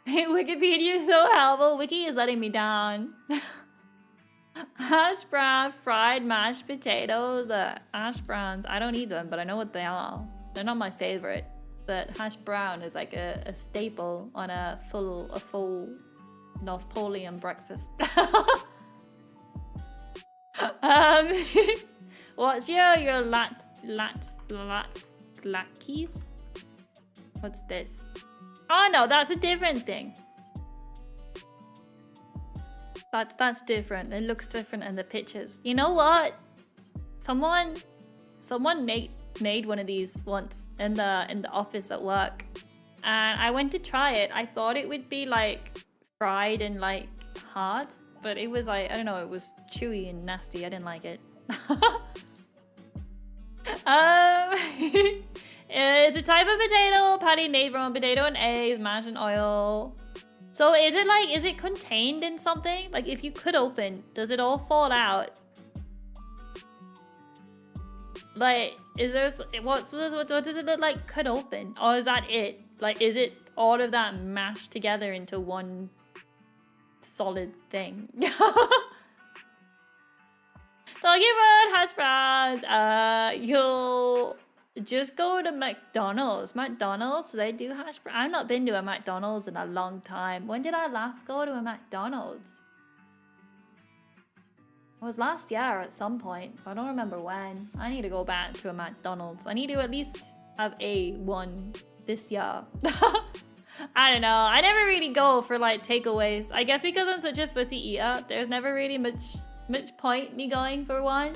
Wikipedia is so helpful. Wiki is letting me down. Hash brown, fried mashed potatoes. The hash browns, I don't eat them, but I know what they are. They're not my favorite, but hash brown is like a staple on a full Napoleon breakfast. What's your latkes? What's this? Oh no, that's a different thing. That's different. It looks different in the pictures. You know what? Someone made one of these once in the office at work, and I went to try it. I thought it would be like fried and like hard, but it was like, I don't know, it was chewy and nasty. I didn't like it. It's a type of potato patty made from potato and eggs, mashed in oil. So is it contained in something? Like if you cut open, does it all fall out? Like, is there, what does it look like cut open? Or is that it? Like, is it all of that mashed together into one solid thing? Talking about hash browns, you'll just go to McDonald's. McDonald's, they do hash browns. I've not been to a McDonald's in a long time. When did I last go to a McDonald's? It was last year at some point. I don't remember when. I need to go back to a McDonald's. I need to at least have one this year. I don't know. I never really go for like takeaways. I guess because I'm such a fussy eater, there's never really much point me going for one.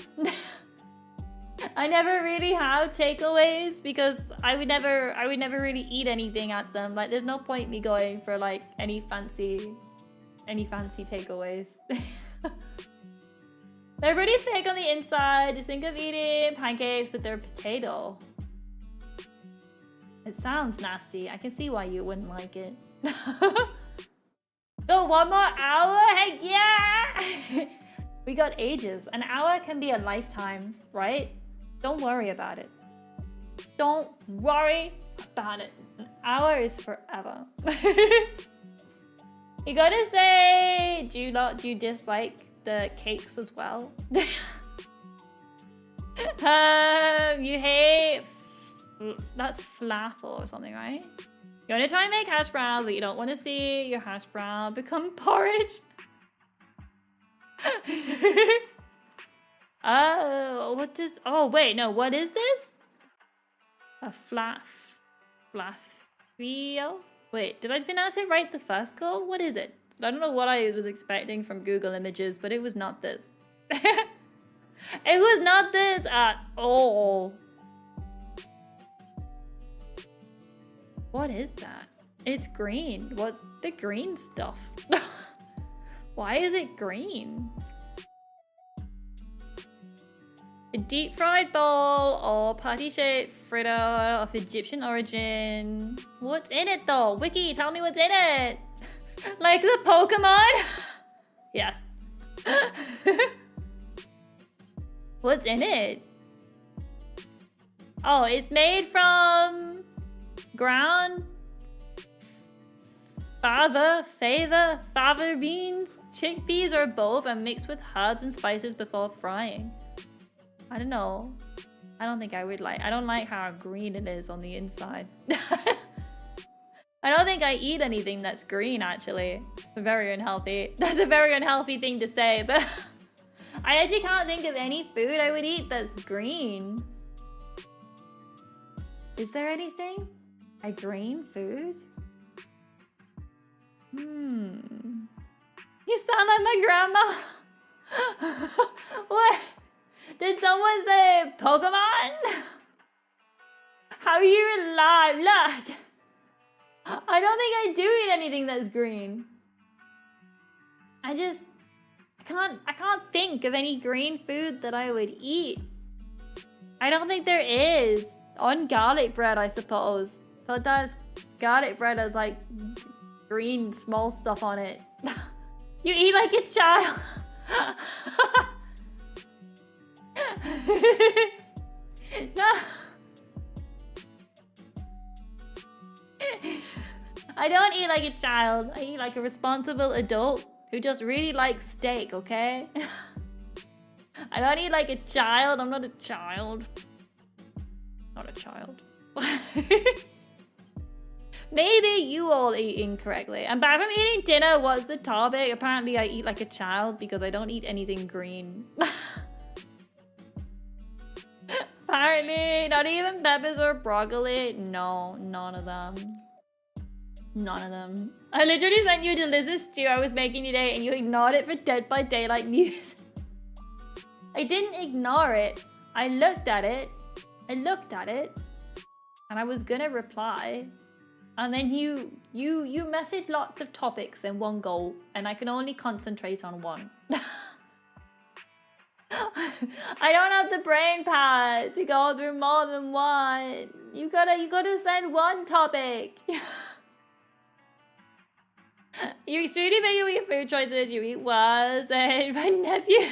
I never really have takeaways because I would never really eat anything at them. Like there's no point me going for like any fancy takeaways. They're pretty thick on the inside. Just think of eating pancakes, but they're potato. It sounds nasty. I can see why you wouldn't like it. Oh, 1 more hour? Heck yeah! We got ages. An hour can be a lifetime, right? Don't worry about it. Don't worry about it. An Hour is forever. You gotta say, do you dislike the cakes as well? You hate... That's falafel or something, right? You want to try and make hash browns, but you don't want to see your hash brown become porridge. Oh, what does... Oh, wait, no, what is this? A flaffio? Wait, did I pronounce it right the first go? What is it? I don't know what I was expecting from Google Images, but it was not this. It was not this at all. What is that? It's green. What's the green stuff? Why is it green? A deep fried bowl or party-shaped fritter of Egyptian origin. What's in it though? Wiki, tell me what's in it. Like the Pokemon? Yes. What's in it? Oh, it's made from ground fava beans, chickpeas, or both, and mixed with herbs and spices before frying. I don't know. I don't think I would like. I don't like how green it is on the inside. I don't think I eat anything that's green, actually. It's very unhealthy. That's a very unhealthy thing to say, but I actually can't think of any food I would eat that's green. Is there anything? A green food? You sound like my grandma. What? Did someone say Pokemon? How are you alive? Look. I don't think I do eat anything that's green. I can't think of any green food that I would eat. I don't think there is. On garlic bread, I suppose. Sometimes garlic bread has like green small stuff on it. You eat like a child. No. I don't eat like a child. I eat like a responsible adult who just really likes steak, okay? I don't eat like a child. I'm not a child. Not a child. Maybe you all eat incorrectly. And back from eating dinner, what's the topic? Apparently I eat like a child because I don't eat anything green. Apparently, not even peppers or broccoli. No, none of them. None of them. I literally sent you a delicious stew I was making today and you ignored it for Dead by Daylight news. I didn't ignore it. I looked at it. And I was gonna reply. And then you messaged lots of topics in one go, and I can only concentrate on one. I don't have the brain pad to go through more than one. You gotta send one topic. You're extremely big with your food choices. You eat was and my nephew.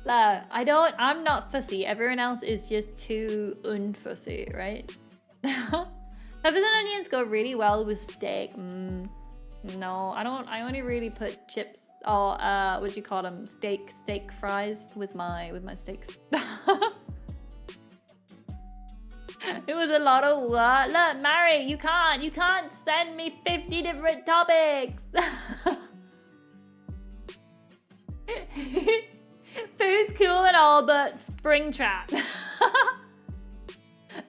Look, I'm not fussy. Everyone else is just too unfussy, right? Peppers and onions go really well with steak. No, I don't. I only really put chips or what do you call them? Steak fries with my steaks. It was a lot of what? Look, Mary, you can't send me 50 different topics. Food's cool and all, but Springtrap.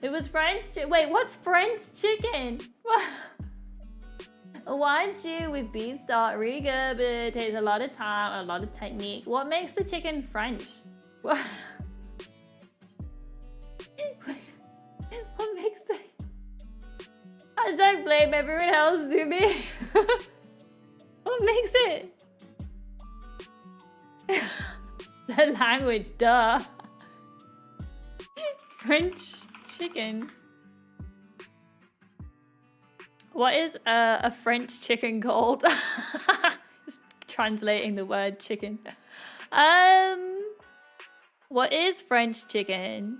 It was French. Wait, what's French chicken? A wine stew with beef stock, really good, but it takes a lot of time and a lot of technique. What makes the chicken French? What makes the... Hashtag blame everyone else, Zumi. What makes it? The language, duh. French chicken. What is a French chicken called? Just translating the word chicken. What is French chicken?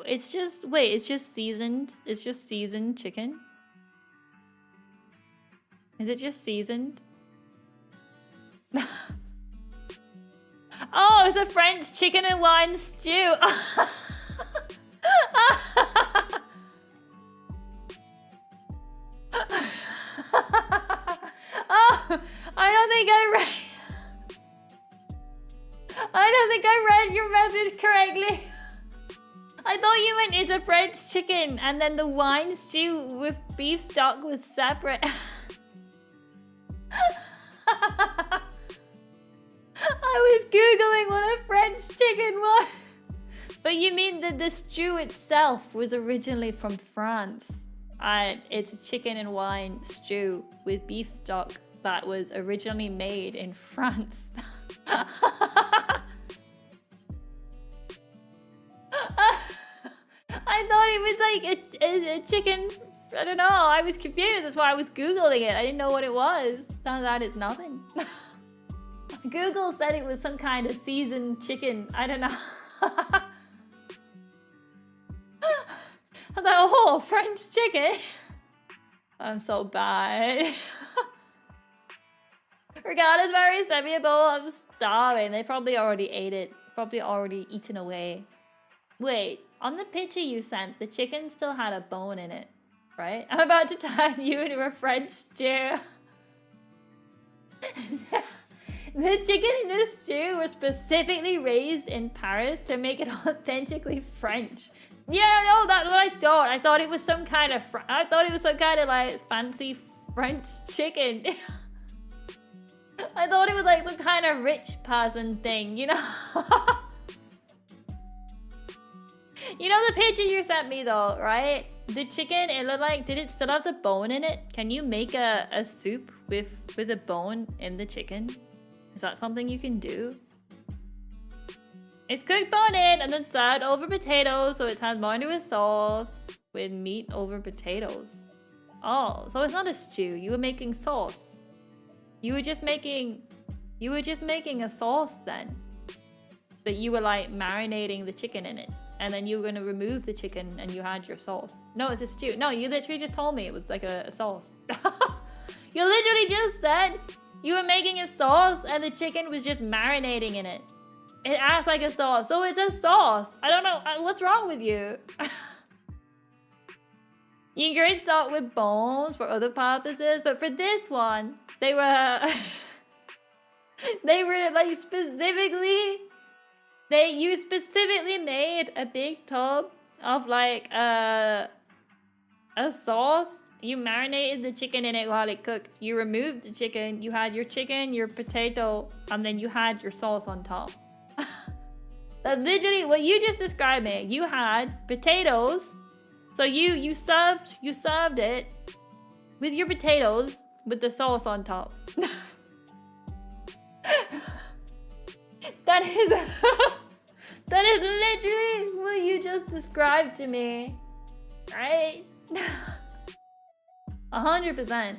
It's just, wait, it's just seasoned. It's just seasoned chicken. Is it just seasoned? Oh, it's a French chicken and wine stew. Oh, I don't think I read your message correctly. I thought you meant it's a French chicken and then the wine stew with beef stock was separate. I was Googling what a French chicken was. But you mean that the stew itself was originally from France. It's a chicken and wine stew with beef stock that was originally made in France. I thought it was like a chicken. I don't know. I was confused. That's why I was Googling it. I didn't know what it was. Turns out it's nothing. Google said it was some kind of seasoned chicken. I don't know. I was like, oh, French chicken. I'm so bad. Regardless where he sent me a bowl, I'm starving. They probably already ate it. Probably already eaten away. Wait, on the picture you sent, the chicken still had a bone in it, right? I'm about to turn you into a French stew. The chicken in this stew was specifically raised in Paris to make it authentically French. Yeah, no, that's what I thought. I thought it was some kind of like fancy French chicken. I thought it was like some kind of rich person thing, you know? You know the picture you sent me though, right? The chicken, it looked like, did it still have the bone in it? Can you make a soup with a bone in the chicken? Is that something you can do? It's cooked bone in and then served over potatoes, so it turns more into a sauce with meat over potatoes. Oh, so it's not a stew. You were making sauce. You were just making a sauce then. But you were like marinating the chicken in it. And then you were gonna remove the chicken and you had your sauce. No, it's a stew. No, you literally just told me it was like a sauce. You literally just said you were making a sauce and the chicken was just marinating in it. It acts like a sauce, so it's a sauce. I don't know, what's wrong with you? You can start with bones for other purposes, but for this one, they were like specifically, you specifically made a big tub of like a sauce. You marinated the chicken in it while it cooked. You removed the chicken, you had your chicken, your potato, and then you had your sauce on top. That's literally what you just described me. You had potatoes, so you served it with your potatoes with the sauce on top. That is literally what you just described to me, right? 100%.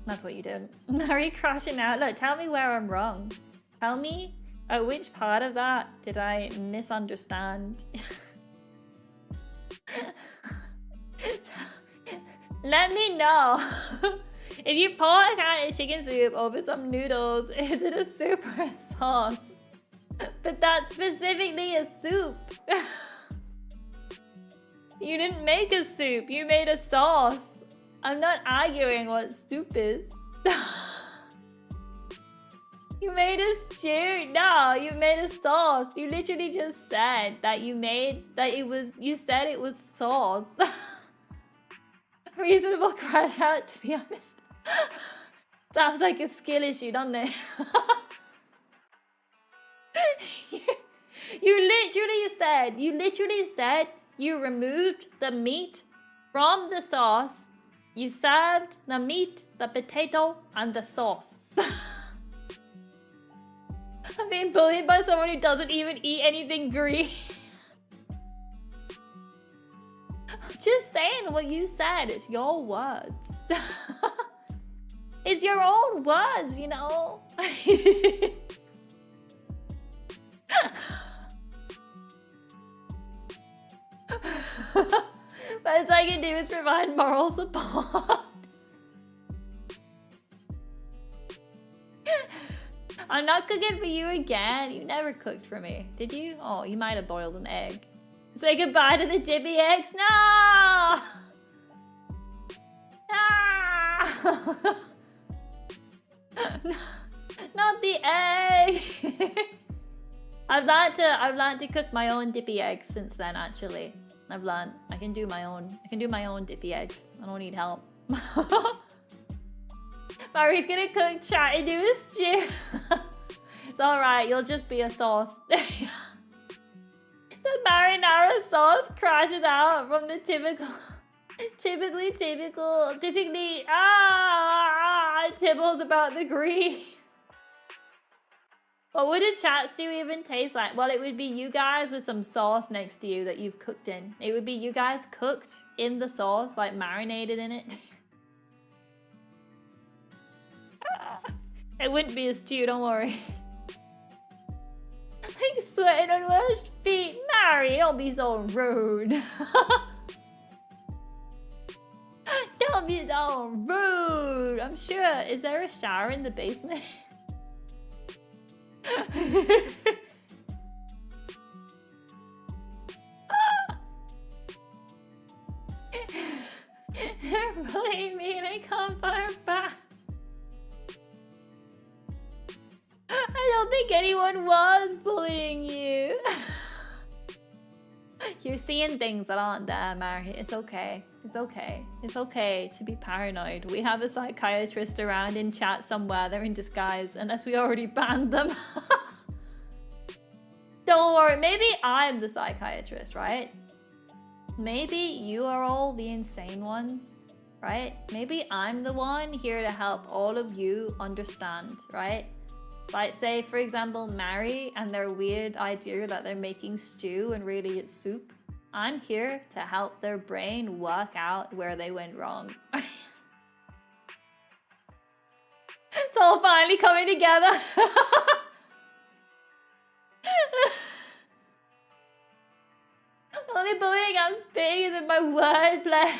That's what you did. Are you crashing out? Look, tell me where I'm wrong. Tell me which part of that did I misunderstand? Let me know. If you pour a can of chicken soup over some noodles, is it a soup or a sauce? But that's specifically a soup. You didn't make a soup, you made a sauce. I'm not arguing what soup is. You made a stew. No, you made a sauce. You literally just said that you said it was sauce. Reasonable crash out, to be honest. Sounds like a skill issue, doesn't it? You literally said you removed the meat from the sauce. You served the meat, the potato, and the sauce. I'm being bullied by someone who doesn't even eat anything green. I'm just saying what you said. It's your words. It's your own words, you know? Best I can do is provide moral support. I'm not cooking for you again. You never cooked for me, did you? Oh, you might have boiled an egg. Say goodbye to the dippy eggs. No! No! Not the egg. I've learned to cook my own dippy eggs since then. Actually, I've learned I can do my own dippy eggs. I don't need help. Mari's gonna cook chat into a stew. It's alright, you'll just be a sauce. The marinara sauce crashes out from the typically tibbles about the green. What would a chat stew even taste like? Well, it would be you guys with some sauce next to you that you've cooked in. It would be you guys cooked in the sauce, like marinated in it. It wouldn't be a stew, don't worry. Like sweating on washed feet. Mary, don't be so rude. Don't be so rude. I'm sure. Is there a shower in the basement? They're bullying me and I can't fire back. I don't think anyone was bullying you. You're seeing things that aren't there, Mary. It's okay. It's okay. It's okay to be paranoid. We have a psychiatrist around in chat somewhere. They're in disguise, unless we already banned them. Don't worry. Maybe I'm the psychiatrist, right? Maybe you are all the insane ones, right? Maybe I'm the one here to help all of you understand, right? Like, say, for example, Mary and their weird idea that they're making stew and really it's soup. I'm here to help their brain work out where they went wrong. It's all finally coming together. Only bullying I'm spitting is in my wordplay.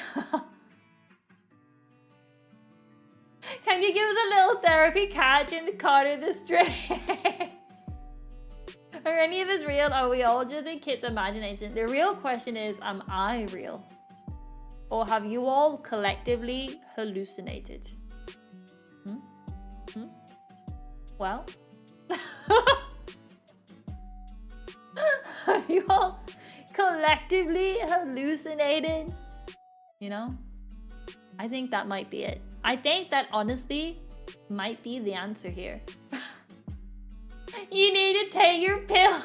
Can you give us a little therapy catch in the corner of the street? Are any of us real? Are we all just in Kit's imagination? The real question is, am I real? Or have you all collectively hallucinated? Well? Have you all collectively hallucinated? You know? I think that might be it. I think that honestly might be the answer here. You need to take your pills.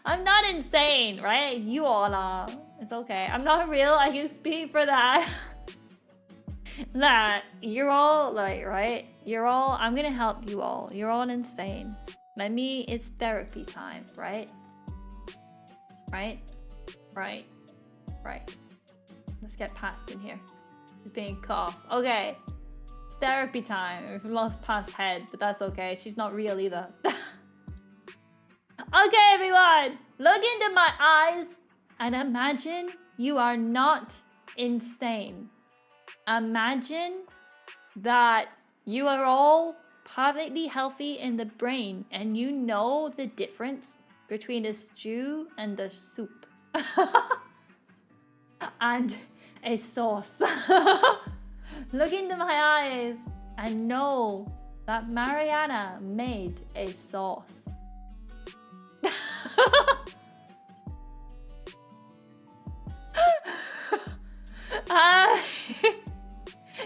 I'm not insane, right? You all are. It's okay. I'm not real. I can speak for that. That you're all like, right? You're all, I'm gonna help you all. You're all insane. It's therapy time, right? Right? Right. Right. Let's get past in here. She's being coughed. Okay. It's therapy time. We've lost past head, but that's okay. She's not real either. Okay, everyone. Look into my eyes and imagine you are not insane. Imagine that you are all perfectly healthy in the brain and you know the difference between a stew and a soup. And a sauce. Look into my eyes and know that Mariana made a sauce.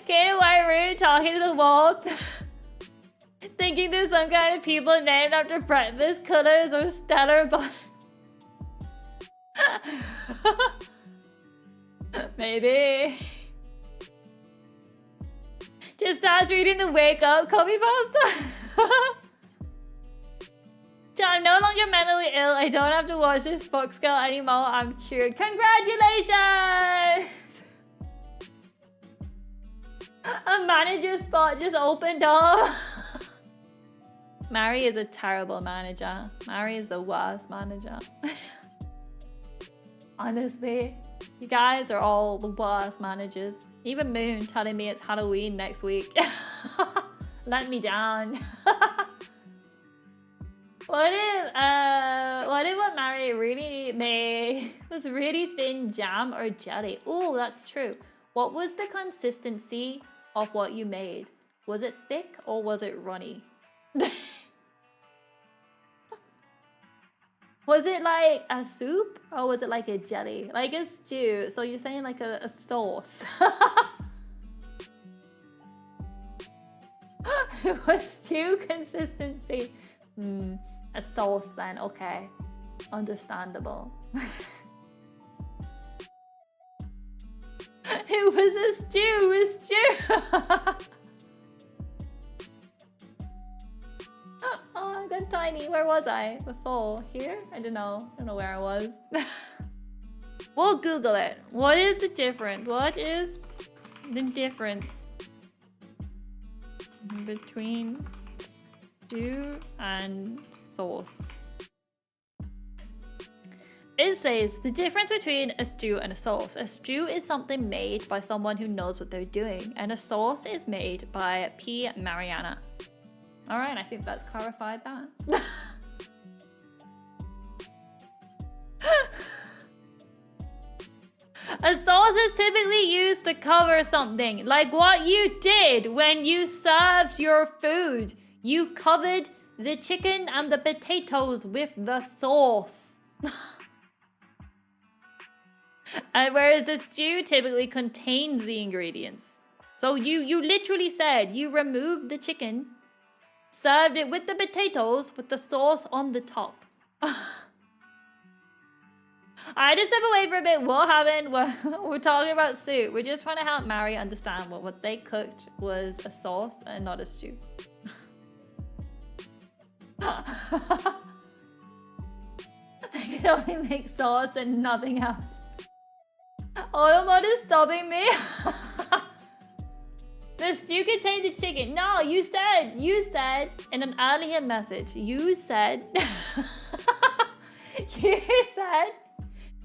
Came to my room talking to the wall, thinking there's some kind of people named after breakfast colors or stellar but maybe. Just starts reading the wake up copy pasta. I'm no longer mentally ill. I don't have to watch this Fox Girl anymore. I'm cured. Congratulations! A manager spot just opened up. Mary is a terrible manager. Mary is the worst manager. Honestly, you guys are all the worst managers. Even Moon telling me it's Halloween next week. Let me down. What if what Mary really made was really thin jam or jelly? Oh, that's true. What was the consistency of what you made? Was it thick or was it runny? Was it like a soup or was it like a jelly? Like a stew. So you're saying like a sauce. It was stew consistency. A sauce then, okay. Understandable. It was a stew, Oh, I got tiny. Where was I before? Here? I don't know where I was. We'll Google it. What is the difference? What is the difference between stew and sauce? It says the difference between a stew and a sauce. A stew is something made by someone who knows what they're doing, and a sauce is made by P. Mariana. All right, I think that's clarified that. A sauce is typically used to cover something, like what you did when you served your food. You covered the chicken and the potatoes with the sauce. And whereas the stew typically contains the ingredients. So you literally said you removed the chicken, served it with the potatoes with the sauce on the top. I just step away for a bit. What happened? We're talking about soup. We're just trying to help Mary understand what they cooked was a sauce and not a stew. They can only make sauce and nothing else. Autobot is stopping me. The stew contained the chicken. No, you said in an earlier message, you said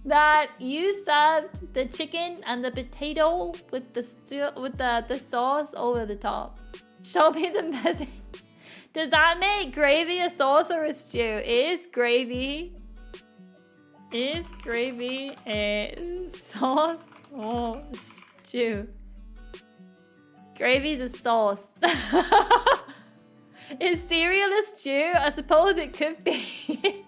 that you served the chicken and the potato with the stew, with the sauce over the top. Show me the message. Does that make gravy a sauce or a stew? Is gravy a sauce or a stew? Gravy's a sauce. Is cereal a stew? I suppose it could be.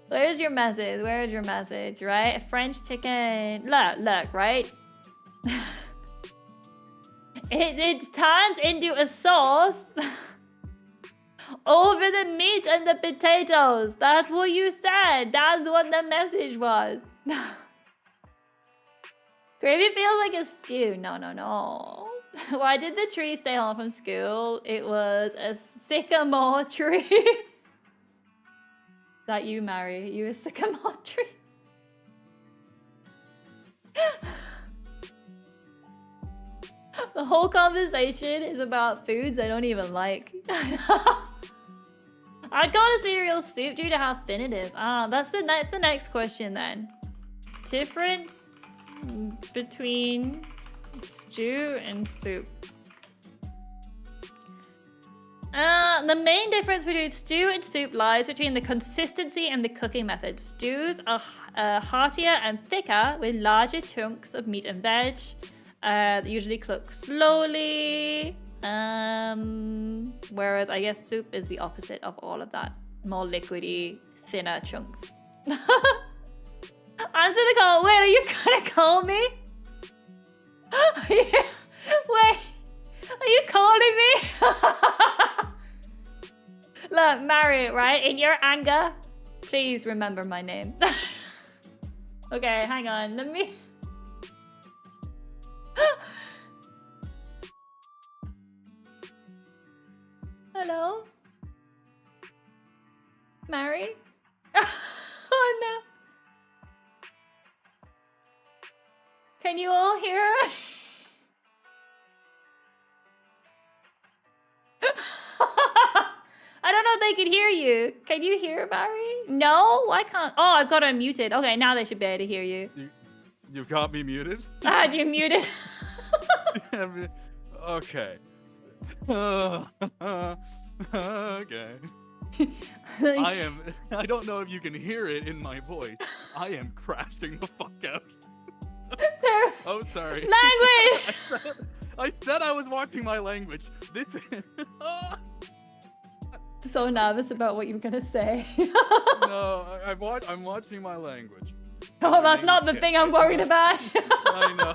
Where's your message? Where's your message, right? French chicken. Look, right? It turns into a sauce over the meat and the potatoes. That's what you said. That's what the message was. Gravy feels like a stew. No. Why did the tree stay home from school? It was a sycamore tree. That you, Mary. You a sycamore tree. The whole conversation is about foods I don't even like. I'd call a cereal soup due to how thin it is. That's the next question then. Difference between stew and soup. The main difference between stew and soup lies between the consistency and the cooking method. Stews are heartier and thicker with larger chunks of meat and veg. That usually cook slowly. Whereas I guess soup is the opposite of all of that. More liquidy, thinner chunks. Answer the call. Wait, are you gonna call me? Wait, are you calling me? Look, Mary, right? In your anger, please remember my name. Okay, hang on. Let me... Hello? Mary? Oh no. Can you all hear her? they could hear you. Can you hear Barry? No, I can't. Oh, I've got her muted. Okay, now they should be able to hear you. You got me muted? Ah, you're muted. Okay. Okay. I don't know if you can hear it in my voice. I am crashing the fuck out. Oh, sorry. Language! I said I was watching my language. This So nervous about what you were gonna say. No, I'm watching my language. Oh, that's not the thing I'm worried about. I know.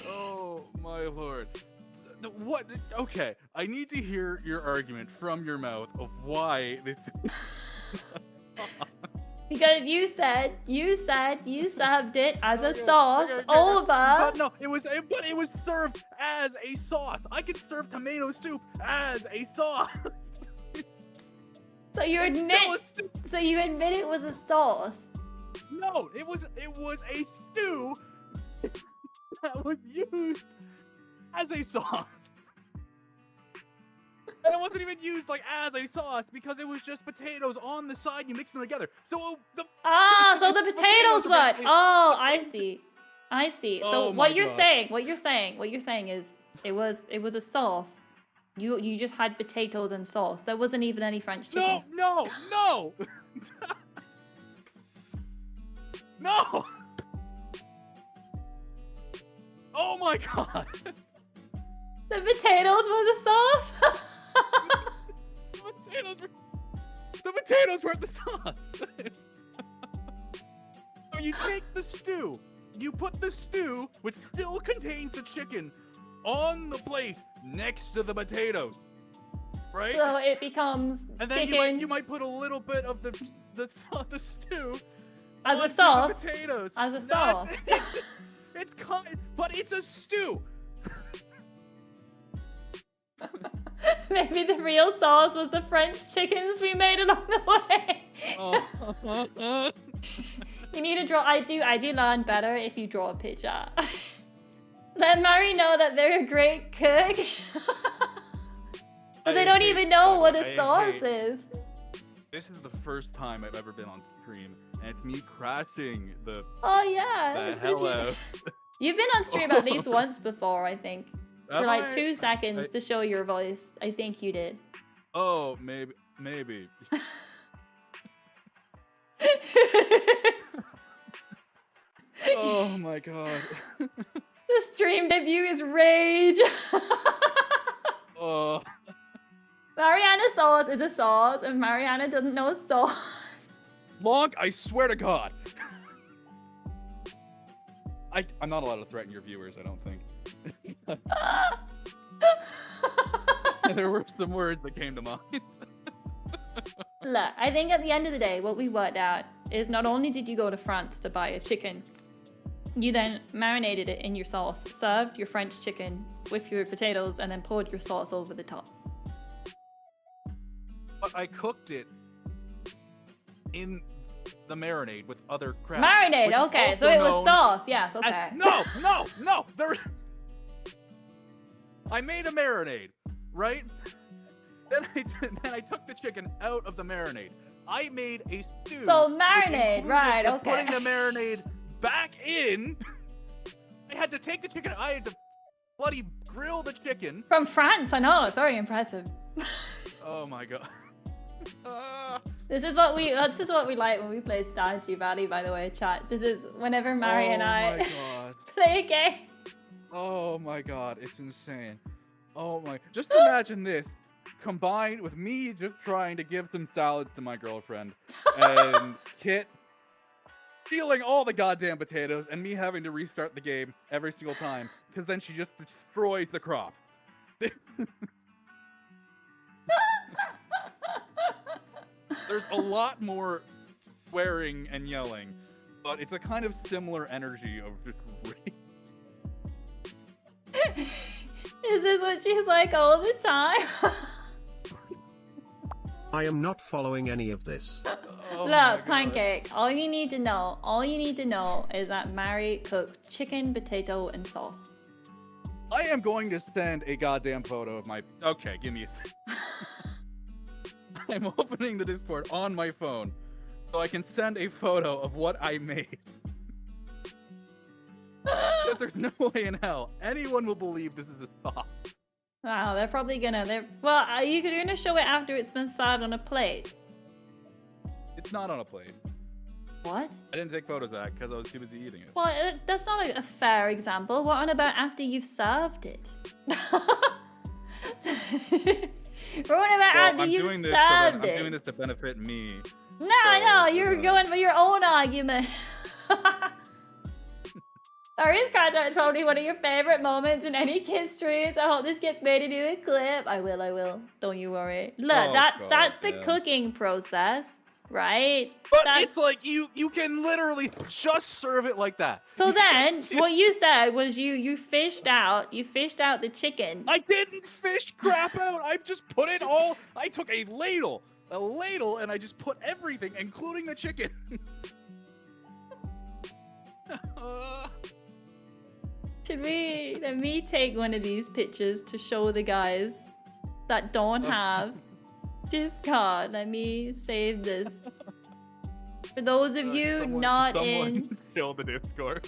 Oh my lord. What? Okay, I need to hear your argument from your mouth of why this. Because you said you served it as a sauce over. But no, it was served as a sauce. I could serve tomato soup as a sauce. So you admit it was a sauce. No, it was a stew that was used as a sauce. And it wasn't even used like as a sauce because it was just potatoes on the side. You mix them together. So so the potatoes were. Oh, I see. So Oh what my you're God. saying is it was a sauce. You just had potatoes and sauce. There wasn't even any French chicken. No. No. Oh my God. The potatoes were the sauce. The potatoes were the sauce. So you take the stew, you put the stew, which still contains the chicken, on the plate next to the potatoes, right? So it becomes and then chicken. you might put a little bit of the stew As a onto sauce. the potatoes. As a sauce. But it's a stew. Maybe the real sauce was the French chickens we made along the way. Oh. You need to draw. I do learn better if you draw a picture. Let Mari know that they're a great cook. But they don't even know what a sauce is. This is the first time I've ever been on stream, and it's me crashing the Oh yeah. hell out. You've been on stream at least once before, I think. For like Am I? 2 seconds to show your voice. I think you did. Oh, maybe. Oh my God. The stream debut is rage. Oh. Mariana sauce is a sauce, and Mariana doesn't know sauce. Lonk, I swear to God. I'm not allowed to threaten your viewers, I don't think. There were some words that came to mind. Look, I think at the end of the day, what we worked out is not only did you go to France to buy a chicken, you then marinated it in your sauce, served your French chicken with your potatoes, and then poured your sauce over the top. But I cooked it in the marinade with other crap. Marinade, okay, so it was sauce, yes, okay. No! I made a marinade, right? Then I took the chicken out of the marinade. I made a stew. So marinade, right, okay. Putting the marinade back in. I had to take the chicken. I had to bloody grill the chicken. From France, I know, it's very impressive. Oh my God. This is what we like when we play Stardew Valley, by the way, chat. This is whenever Mari and I play a game. Oh my God, it's insane. Oh my, just imagine this combined with me just trying to give some salads to my girlfriend and Kit stealing all the goddamn potatoes and me having to restart the game every single time because then she just destroys the crop. There's a lot more swearing and yelling, but it's a kind of similar energy of just rage. Is this what she's like all the time? I am not following any of this. Look, Pancake, all you need to know is that Mari cooked chicken, potato, and sauce. I am going to send a goddamn photo of my. Okay, give me a. I'm opening the Discord on my phone, so I can send a photo of what I made. Because there's no way in hell anyone will believe this is a sauce. Wow, they're probably gonna. Well, you're gonna show it after it's been served on a plate. It's not on a plate. What? I didn't take photos of that because I was too busy eating it. Well, that's not a fair example. What on about after you've served it? What about after you've served it? I'm doing this to benefit me. No, you're going for your own argument. Ari's crash out is probably one of your favorite moments in any kid streams. I hope this gets made into a clip. I will. Don't you worry. Look, that's the cooking process, right? But it's like you can literally just serve it like that. So then, what you said was you fished out the chicken. I didn't fish crap out. I just put it all. I took a ladle, and I just put everything, including the chicken. Let me take one of these pictures to show the guys that don't have Discord. Let me save this. For those of you not in... Kill the Discord.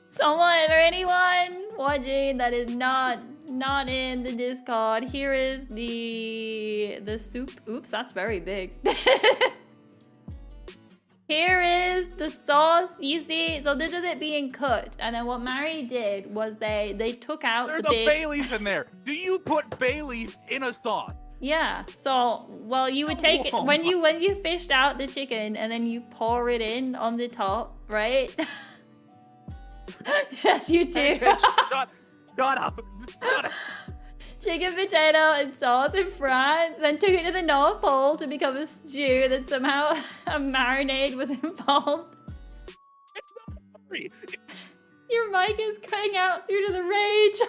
Someone or anyone watching that is not in the Discord, here is the soup. Oops, that's very big. Here is the sauce, you see? So this is it being cooked. And then what Mary did was they took out There's the big... a bay leaf in there. Do you put bay leaf in a sauce? Yeah. So, well, you would take it... When you fished out the chicken and then you pour it in on the top, right? Yes, you do. Hey, shut up. Chicken, potato, and sauce in France, then took it to the North Pole to become a stew that somehow a marinade was involved. It's not hungry. Your mic is cutting out due to the rage.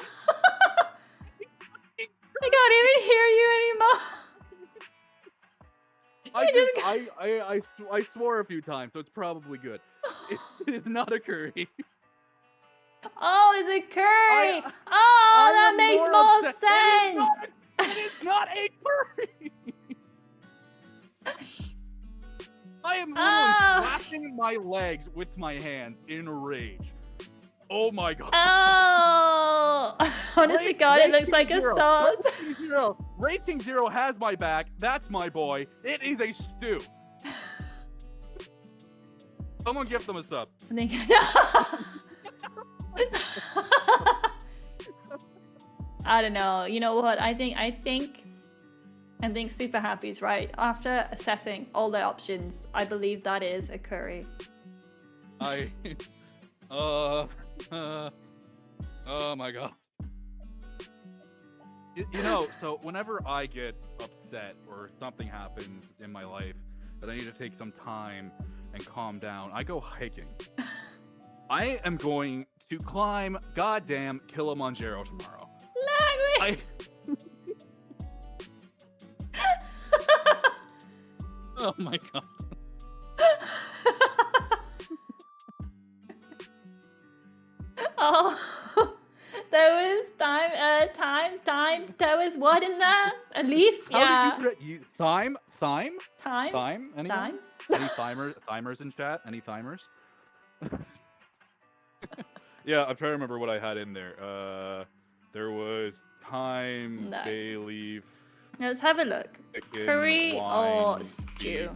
I can't even hear you anymore. I swore a few times, so it's probably good. It is not a curry. Oh, it's a curry! That makes more sense! It is not a curry! I am literally slapping my legs with my hands in rage. Oh my god. Oh! Honestly, God, it looks like a sauce. Racing Zero has my back. That's my boy. It is a stew. Someone give them a sub. I don't know. You know what? I think Super Happy's right. After assessing all the options, I believe that is a curry. Oh my god. You know, so whenever I get upset or something happens in my life that I need to take some time and calm down, I go hiking. I am going to climb goddamn Kilimanjaro tomorrow. Oh my god. Oh, there was time. There was what in there? A leaf? How did you put it? Thyme? Time? Anyone? Time? Any thymers in chat? Any thymers? Yeah, I'm trying to remember what I had in there. There was thyme, bay leaf. Let's have a look. Chicken, curry wine, or stew?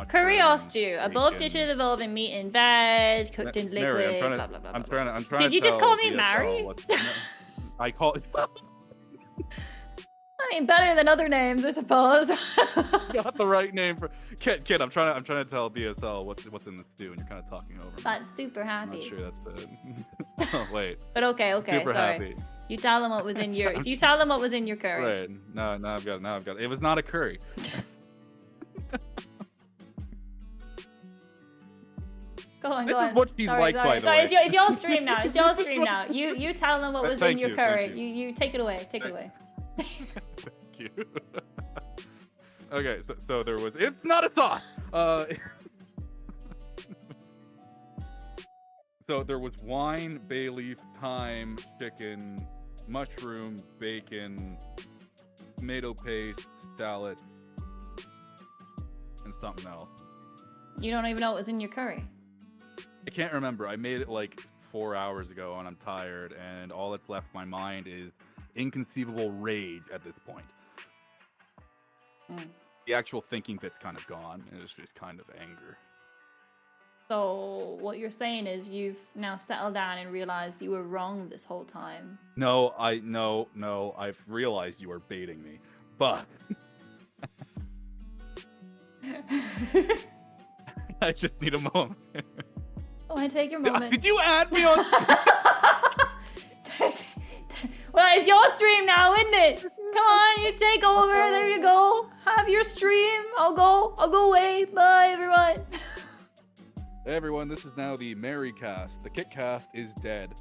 Curry or stew. Above dishes involving meat and veg, cooked in liquid, Mary, blah, blah, blah. I'm trying Did to you just call me Mary? I call it... I mean, better than other names, I suppose. Got the right name for kid. I'm trying to tell BSL what's in the stew, and you're kind of talking over me. That's Super Happy. I'm not sure that's the. Oh wait. But okay, Super sorry. Happy. You tell them what was in your. You tell them what was in your curry. Right. Now I've got it. It was not a curry. Go on. This is what she's like, by the way. It's your stream now. It's your stream now. You tell them what was in your curry. You take it away. Take it away. Thank you. Okay, so there was. It's not a sauce. So there was wine, bay leaf, thyme, chicken, mushroom, bacon, tomato paste, salad, and something else. You don't even know what was in your curry. I can't remember. I made it like 4 hours ago, and I'm tired, and all that's left in my mind is inconceivable rage at this point. Mm. The actual thinking bit's kind of gone, and it's just kind of anger. So what you're saying is you've now settled down and realized you were wrong this whole time. No, I've realized you are baiting me, but I just need a moment. Oh, I take your moment. Did you add me on? Well, it's your stream now, isn't it? Come on, you take over. There you go. Have your stream. I'll go away. Bye, everyone. Hey everyone, this is now the Mary cast. The Kit cast is dead.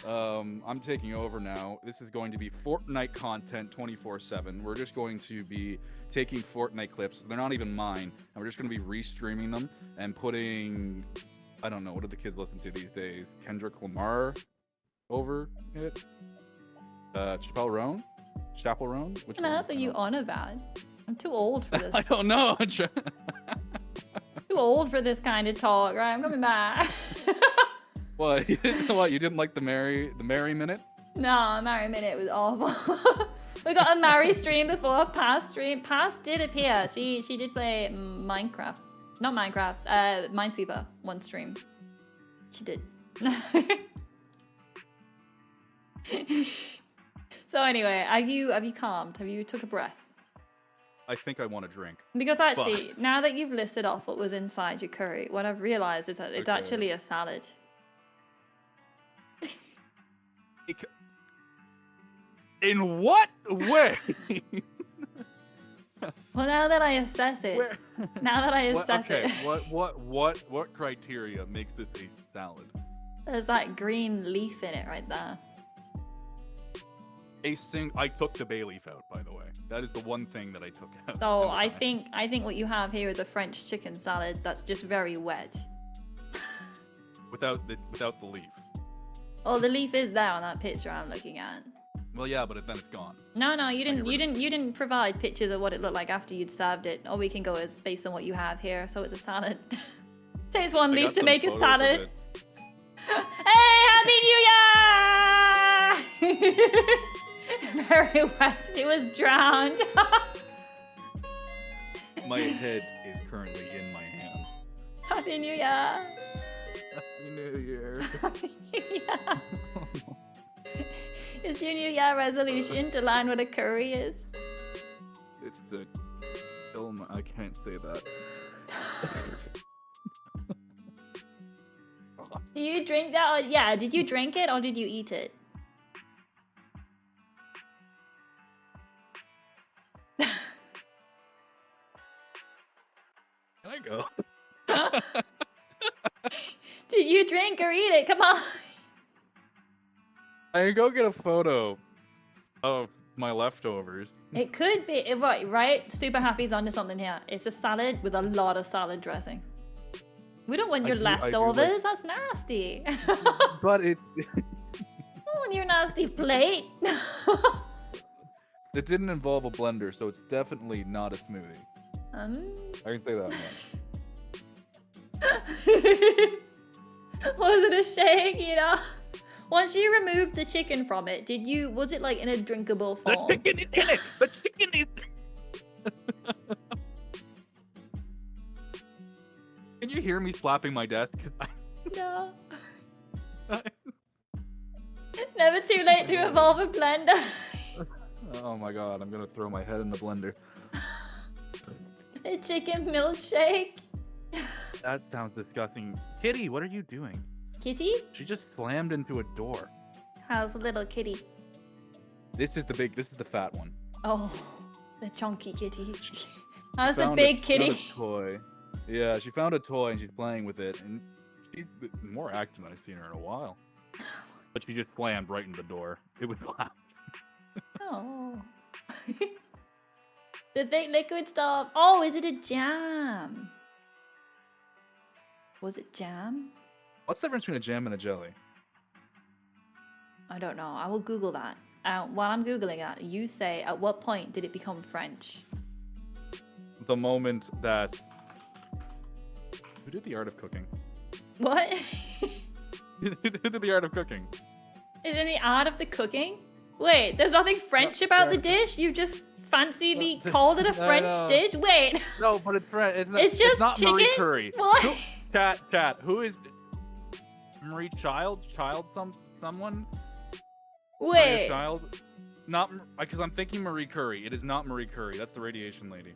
I'm taking over now. This is going to be Fortnite content 24/7. We're just going to be taking Fortnite clips. They're not even mine. And we're just going to be restreaming them and putting, I don't know, what do the kids listen to these days? Kendrick Lamar over it? Chappelle Roan? Which What are you on about? I'm too old for this. I don't know. Too old for this kind of talk, right? I'm coming back. What? You didn't like the Mary minute? No, Mary Minute was awful. We got a Mary stream before. Past did appear. She did play Minecraft. Not Minecraft. Minesweeper one stream. She did. So anyway, have you calmed? Have you took a breath? I think I want a drink. Because actually, now that you've listed off what was inside your curry, what I've realized is that it's actually a salad. In what way? Well, now that I assess it, What criteria makes this a salad? There's that green leaf in it right there. I took the bay leaf out, by the way. That is the one thing that I took out. So I think what you have here is a French chicken salad that's just very wet. Without the leaf. Oh, the leaf is there on that picture I'm looking at. Well, yeah, but then it's gone. No, you didn't provide pictures of what it looked like after you'd served it. All we can go is based on what you have here. So it's a salad. Takes one leaf to make a salad. Hey, Happy New Year! Very wet. It was drowned. My head is currently in my hands. Happy New Year. Happy New Year. Happy New Year. Is your New Year resolution to learn what a curry is? It's the film. I can't say that. Do you drink that? Yeah, did you drink it or did you eat it? Can I go? Did you drink or eat it? Come on. I can go get a photo of my leftovers. It could be, right? Super Happy's onto something here. It's a salad with a lot of salad dressing. We don't want your leftovers. That's nasty. But it... Oh, on your nasty plate. It didn't involve a blender, so it's definitely not a smoothie. I can say that much. Was it a shake, you know? Once you removed the chicken from it, was it like in a drinkable form? The chicken is in it! The chicken is... Can you hear me slapping my desk? No. Never too late to evolve a blender. Oh my god, I'm gonna throw my head in the blender. A chicken milkshake. That sounds disgusting. Kitty, what are you doing? Kitty? She just slammed into a door. How's a little kitty? This is the fat one. Oh, the chunky kitty. How's the big kitty? Found a toy. Yeah, she found a toy and she's playing with it, and she's more active than I've seen her in a while. But she just slammed right into the door. It was loud. Oh. The thick liquid stuff. Oh, is it a jam? Was it jam? What's the difference between a jam and a jelly? I don't know. I will Google that. While I'm Googling that, you say, at what point did it become French? The moment that... Who did the art of cooking? What? Who did the art of cooking? Is it the art of the cooking? Wait, there's nothing French about the dish? You just fancily called it a French dish? Wait. No, but it's French. It's just not chicken? Marie Curie. What? Chat. Who is Marie Child? Someone? Maria Wait. Child? Not because I'm thinking Marie Curie. It is not Marie Curie. That's the radiation lady.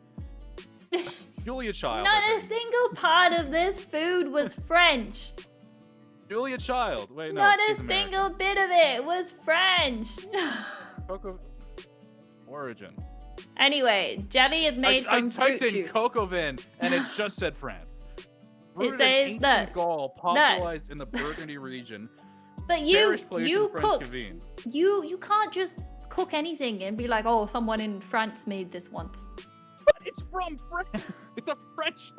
Julia Child. Not a single part of this food was French. Julia Child. Wait, no. Not a she's single bit of it was French. Cocoa origin. Anyway, jelly is made from fruit I typed in juice. Coco Vin and it just said France. It says that. Gaul, popularized in the Burgundy region. But you French cook. cuisine. You can't just cook anything and be like, oh, someone in France made this once. But it's from France. It's a French.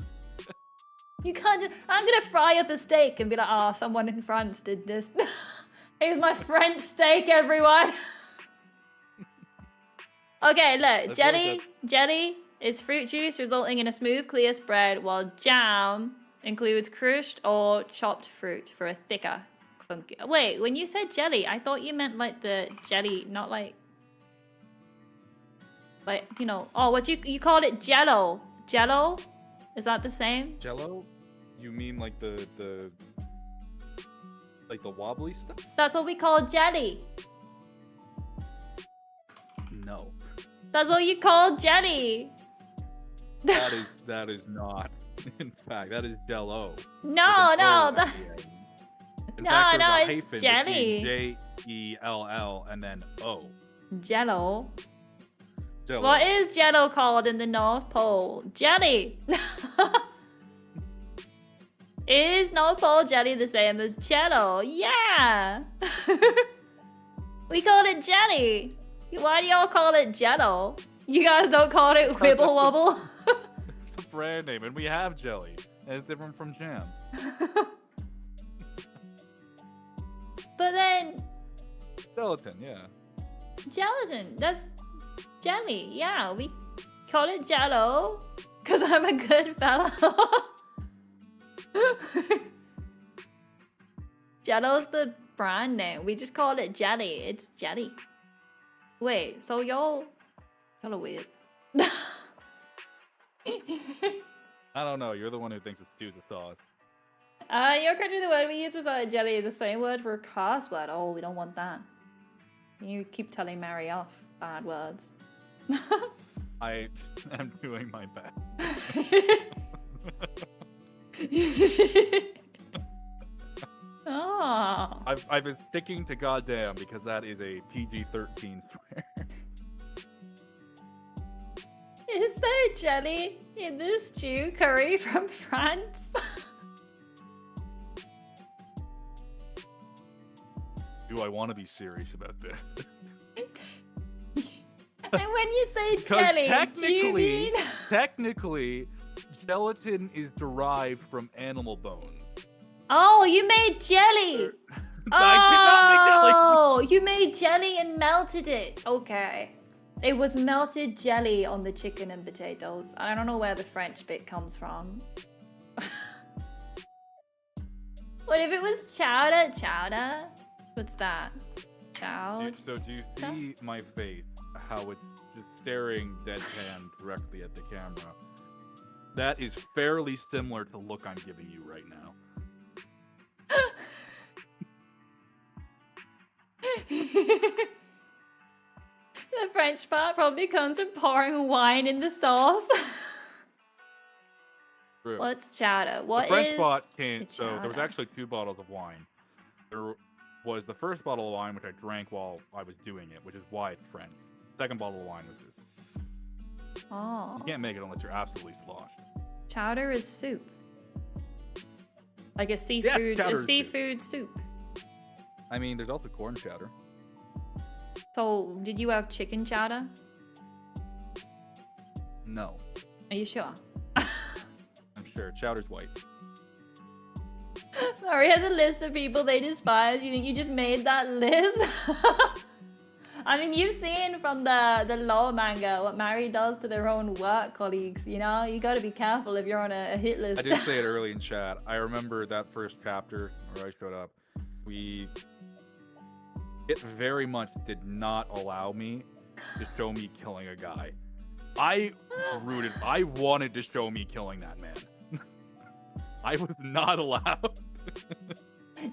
You can't just, I'm gonna fry up a steak and be like, oh, someone in France did this. Here's my French steak, everyone. Okay, look, jelly is fruit juice resulting in a smooth, clear spread, while jam includes crushed or chopped fruit for a thicker, clunky. Wait, when you said jelly, I thought you meant like the jelly, not like, you know, oh, what you called it jello. Jello? Is that the same? Jello? You mean like the wobbly stuff? That's what we call jelly. No. That's what you call jelly. That is not. In fact, that is Jello. No, it's hyphen jelly. Jell and then O. Jello. Jello. What is jello called in the North Pole? Jelly. Is North Pole jelly the same as jello? Yeah. We call it jelly. Why do y'all call it jello? You guys don't call it wibble wobble? It's the brand name, and we have jelly. And it's different from jam. But then... Gelatin, yeah. Gelatin, that's jelly. Yeah, we call it jello because I'm a good fella. Jello's the brand name. We just call it jelly. It's jelly. Wait, so y'all are weird. I don't know. You're the one who thinks it's too the sauce. Your country, the word we use was jelly is the same word for cuss word. Oh, we don't want that. You keep telling Mary off bad words. I am doing my best. Oh. I've been sticking to goddamn because that is a PG-13 swear. Is there jelly in this stew curry from France? Do I want to be serious about this? And when you say jelly, do you mean... Technically, gelatin is derived from animal bones. Oh, you made jelly! I did not make jelly! Oh, you made jelly and melted it. Okay. It was melted jelly on the chicken and potatoes. I don't know where the French bit comes from. What if it was chowder? Chowder? What's that? Chowder? So do you see my face? How it's just staring deadpan directly at the camera. That is fairly similar to the look I'm giving you right now. The French part probably comes from pouring wine in the sauce. True. What's chowder? What the French is pot came, the so there was chowder? actually 2 bottles of wine. There was the first bottle of wine, which I drank while I was doing it, which is why it's French. Second bottle of wine was this. Oh. You can't make it unless you're absolutely sloshed. Chowder is soup. Like a seafood, chowder a is soup. seafood soup. I mean, there's also corn chowder. So, did you have chicken chowder? No. Are you sure? I'm sure. Chowder's white. Mari has a list of people they despise. You think you just made that list? I mean, you've seen from the law manga what Mari does to their own work colleagues, you know? You gotta be careful if you're on a hit list. I did say it early in chat. I remember that first chapter where I showed up. It very much did not allow me to show me killing a guy. I wanted to show me killing that man. I was not allowed.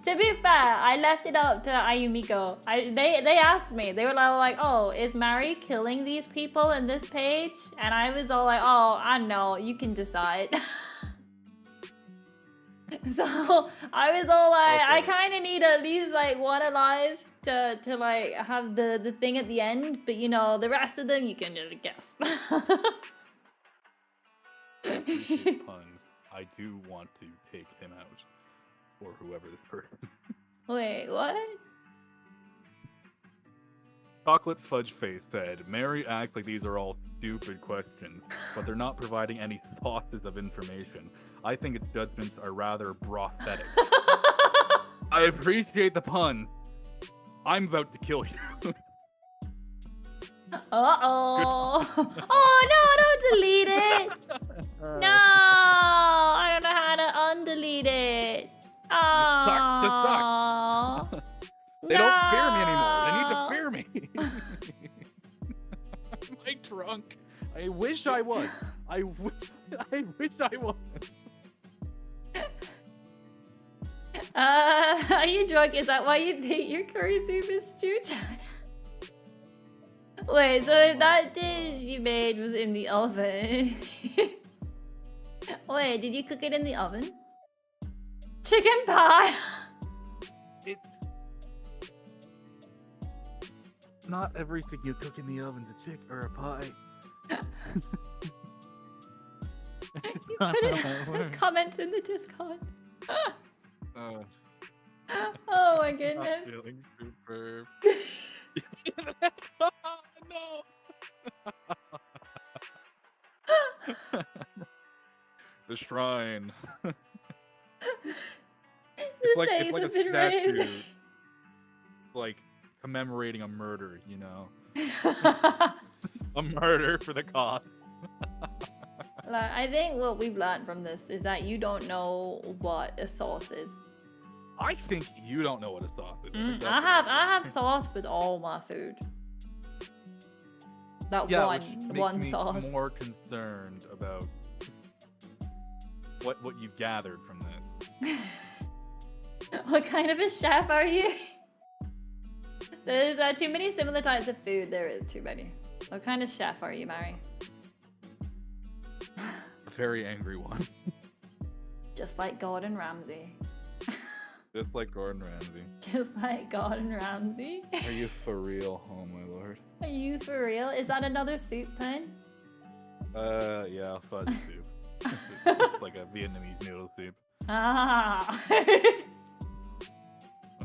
To be fair, I left it up to Ayumiko. They asked me. They were like, "Oh, is Mari killing these people in this page?" And I was all like, "Oh, I know. You can decide." So I was all like, Okay. I kind of need at least like one alive to like have the thing at the end. But you know, the rest of them you can just guess. Appreciate puns. I do want to take him out. Or whoever this person. Wait, what? Chocolate Fudge Face said, Mary acts like these are all stupid questions, but they're not providing any sources of information. I think its judgments are rather prosthetic. I appreciate the pun. I'm about to kill you. Uh-oh. Oh, no, don't delete it. No, I don't know how to undelete it. This Oh. They don't fear me anymore. They need to fear me. Am I drunk? I wish I was. I wish I was. Are you drunk? Is that why you think your curry soup is stew, Chad? Wait, so if that dish you made was in the oven... Wait, did you cook it in the oven? Chicken pie? Not everything you cook in the oven's a chick or a pie. You put it in the comments in the Discord. Oh my goodness. Not feeling super. No. The shrine. The stakes have been raised. Like commemorating a murder, you know. A murder for the cause. Like, I think what we've learned from this is that you don't know what a sauce is. I think you don't know what a sauce is. I have sauce with all my food. That which one makes me sauce. more concerned about what you've gathered from this. What kind of a chef are you? There's too many similar types of food. There is too many. What kind of chef are you, Mari? A very angry one. Just like Gordon Ramsay. Just like Gordon Ramsay. Just like Gordon Ramsay. Are you for real? Oh my lord. Are you for real? Is that another soup pun? Yeah, fudge soup. It's like a Vietnamese noodle soup. Ah.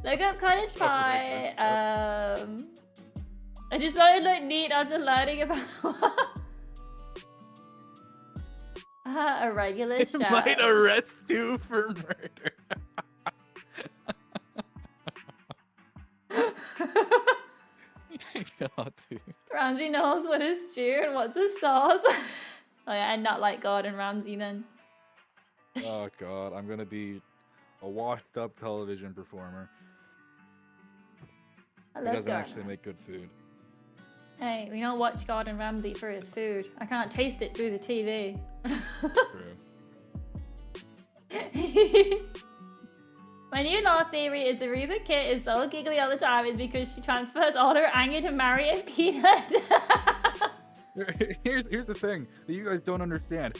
Look up cottage pie. I just thought it looked neat after learning about a regular It chef. might arrest you for murder. God, dude. Ramsay knows what is stew and what's a sauce. Oh yeah, and not like Gordon Ramsay then. Oh god, I'm gonna be a washed up television performer. I He love doesn't actually Gordon. make good food. Hey, we don't watch Gordon Ramsay for his food. I can't taste it through the TV. True. My new law theory is the reason Kit is so giggly all the time is because she transfers all her anger to Mari and Peanut. Here's the thing that you guys don't understand.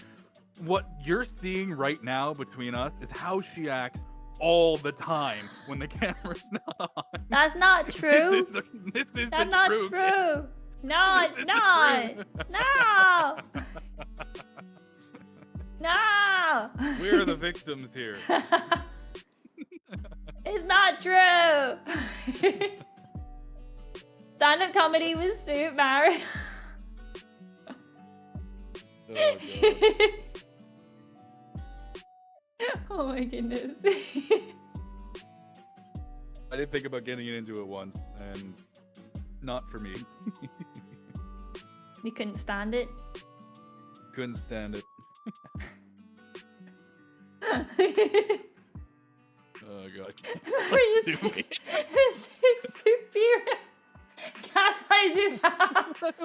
What you're seeing right now between us is how she acts all the time when the camera's not on. That's not true. This is That's the not truth. true. No, This it's is the not. truth. No. No. We're the victims here. It's not true. Stand-up comedy with Soup Mari. Oh, God. Oh my goodness. did think about getting into it once, and not for me. You couldn't stand it? Couldn't stand it. Oh god. Were you superior? Yes, I do.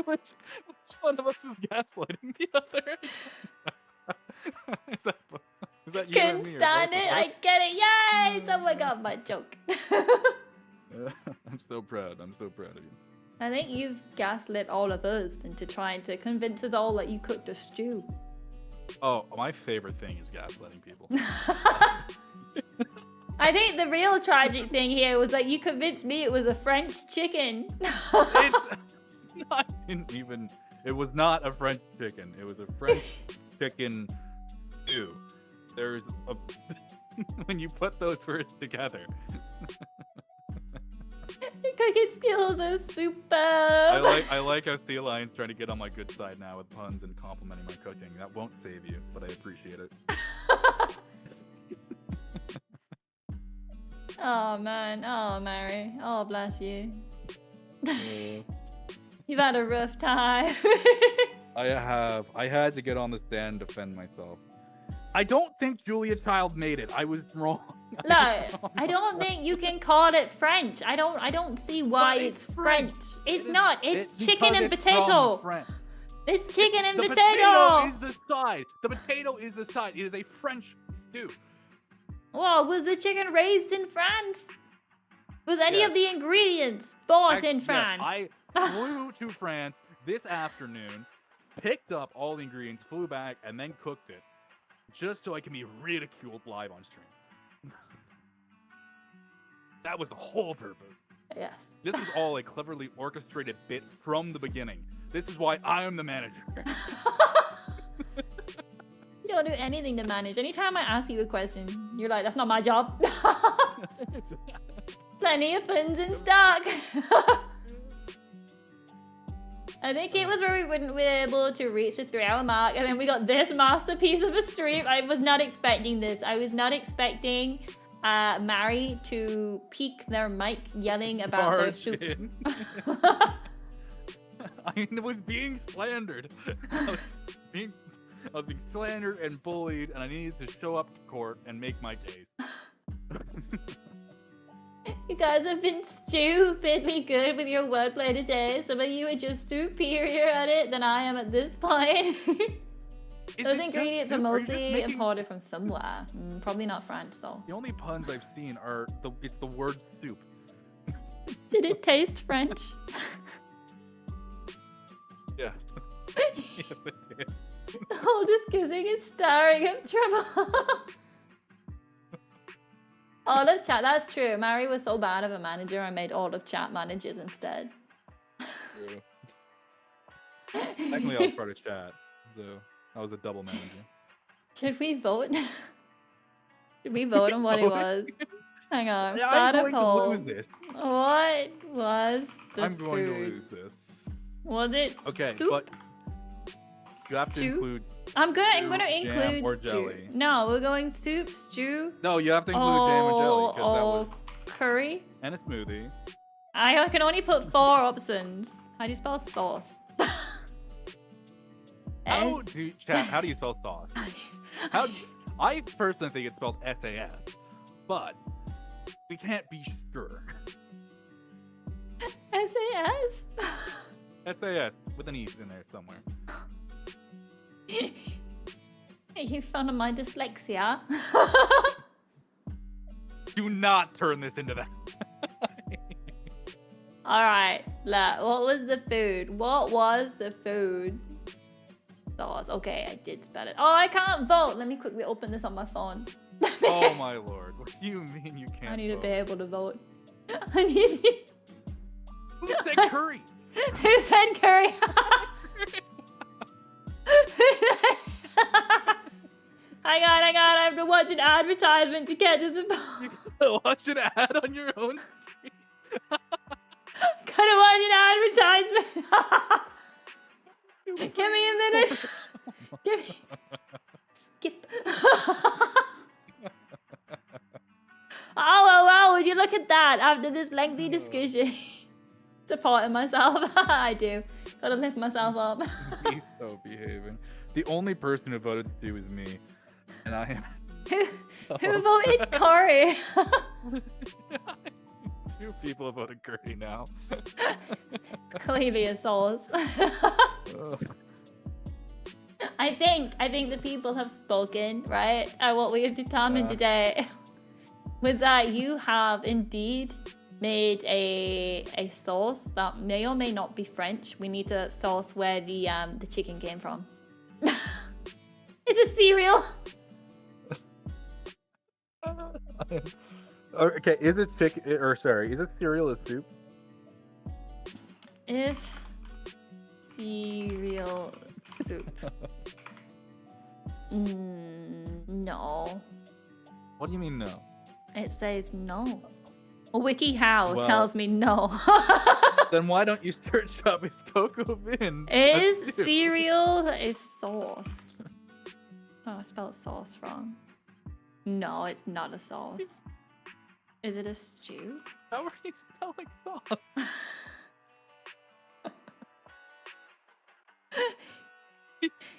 which one of us is gaslighting the other? is that you or Couldn't me? Or stand both it. of us? I get it. Yay! Someone got my joke. I'm so proud. I'm so proud of you. I think you've gaslit all of us into trying to convince us all that you cooked a stew. Oh, my favorite thing is gaslighting people. I think the real tragic thing here was that you convinced me it was a French chicken. It was not a French chicken. It was a French chicken stew. There's a when you put those words together. Your cooking skills are superb. I like how Sea Lion's trying to get on my good side now with puns and complimenting my cooking. That won't save you, but I appreciate it. Oh man, oh Mary, oh bless you. You've had a rough time. I had to get on the stand and defend myself. I don't think Julia Child made it. I was wrong. Look, I don't think you can call it French. I don't see why it's French. It's not. It's chicken and potato. It's chicken and potato. The potato is the side. The potato is the side. It is a French stew. Well, was the chicken raised in France? Was any Yes. of the ingredients bought in France? Yes, I flew to France this afternoon, picked up all the ingredients, flew back, and then cooked it, just so I can be ridiculed live on stream. That was the whole purpose. Yes. This is all a cleverly orchestrated bit from the beginning. This is why I am the manager. You don't do anything to manage. Anytime I ask you a question, you're like, that's not my job. Plenty of puns in stock. I think it was where we wouldn't be able to reach the 3-hour mark, and then we got this masterpiece of a stream. I was not expecting this. I was not expecting Mary to peak their mic yelling about their soup. I was being slandered. I was being slandered and bullied, and I needed to show up to court and make my case. You guys have been stupidly good with your wordplay today. Some of you are just superior at it than I am at this point. Those ingredients are mostly imported from somewhere. Probably not France, though. The only puns I've seen are it's the word soup. Did it taste French? Yeah. Yes, it did. All just kissing is stirring up trouble. All of chat, that's true. Mary was so bad of a manager, I made all of chat managers instead. True. Technically, I was part of chat, so I was a double manager. Should we vote? Should we vote on what it was? Hang on, Yeah, start I'm a going poll. to lose this. What was the I'm going to food? lose this. Was it Okay, soup? but you have to Stew? include. I'm gonna jam include or stew. jelly. No, we're going soup, stew. No, you have to include jam or jelly because that was curry. and a smoothie. I can only put 4 options. How do you spell sauce? How do you spell sauce? I personally think it's spelled SAS, but we can't be sure. SAS? SAS with an E in there somewhere. You fun of my dyslexia? Do not turn this into that. Alright, what was the food? What was the food? Sauce. Okay, I did spell it. Oh, I can't vote. Let me quickly open this on my phone. Oh my lord. What do you mean you can't I need to vote? be able to vote. I need... Who said curry? Who said curry? Hang on, I have to watch an advertisement to get to the phone. Watch an ad on your own screen. Gotta watch an advertisement. Give me a minute. Give me... Skip. Oh, well, would you you look at that after this lengthy discussion? Supporting myself. I do. Gotta lift myself up. Me so behaving. The only person who voted Stu is me. And I am... Who voted Corey? 2 people have voted Curry now. Clearly a source. I think the people have spoken, right? And what we have determined today was that you have indeed made a sauce that may or may not be French. We need to source where the chicken came from. It's a cereal. Okay, is it chicken or sorry, is it cereal a soup? Is cereal soup? No. What do you mean no? It says no. WikiHow Well, tells me no. Then why don't you search up is cocoa bean? Is cereal a sauce? Oh, I spelled sauce wrong. No, it's not a sauce. Is it a stew? How are you spelling sauce?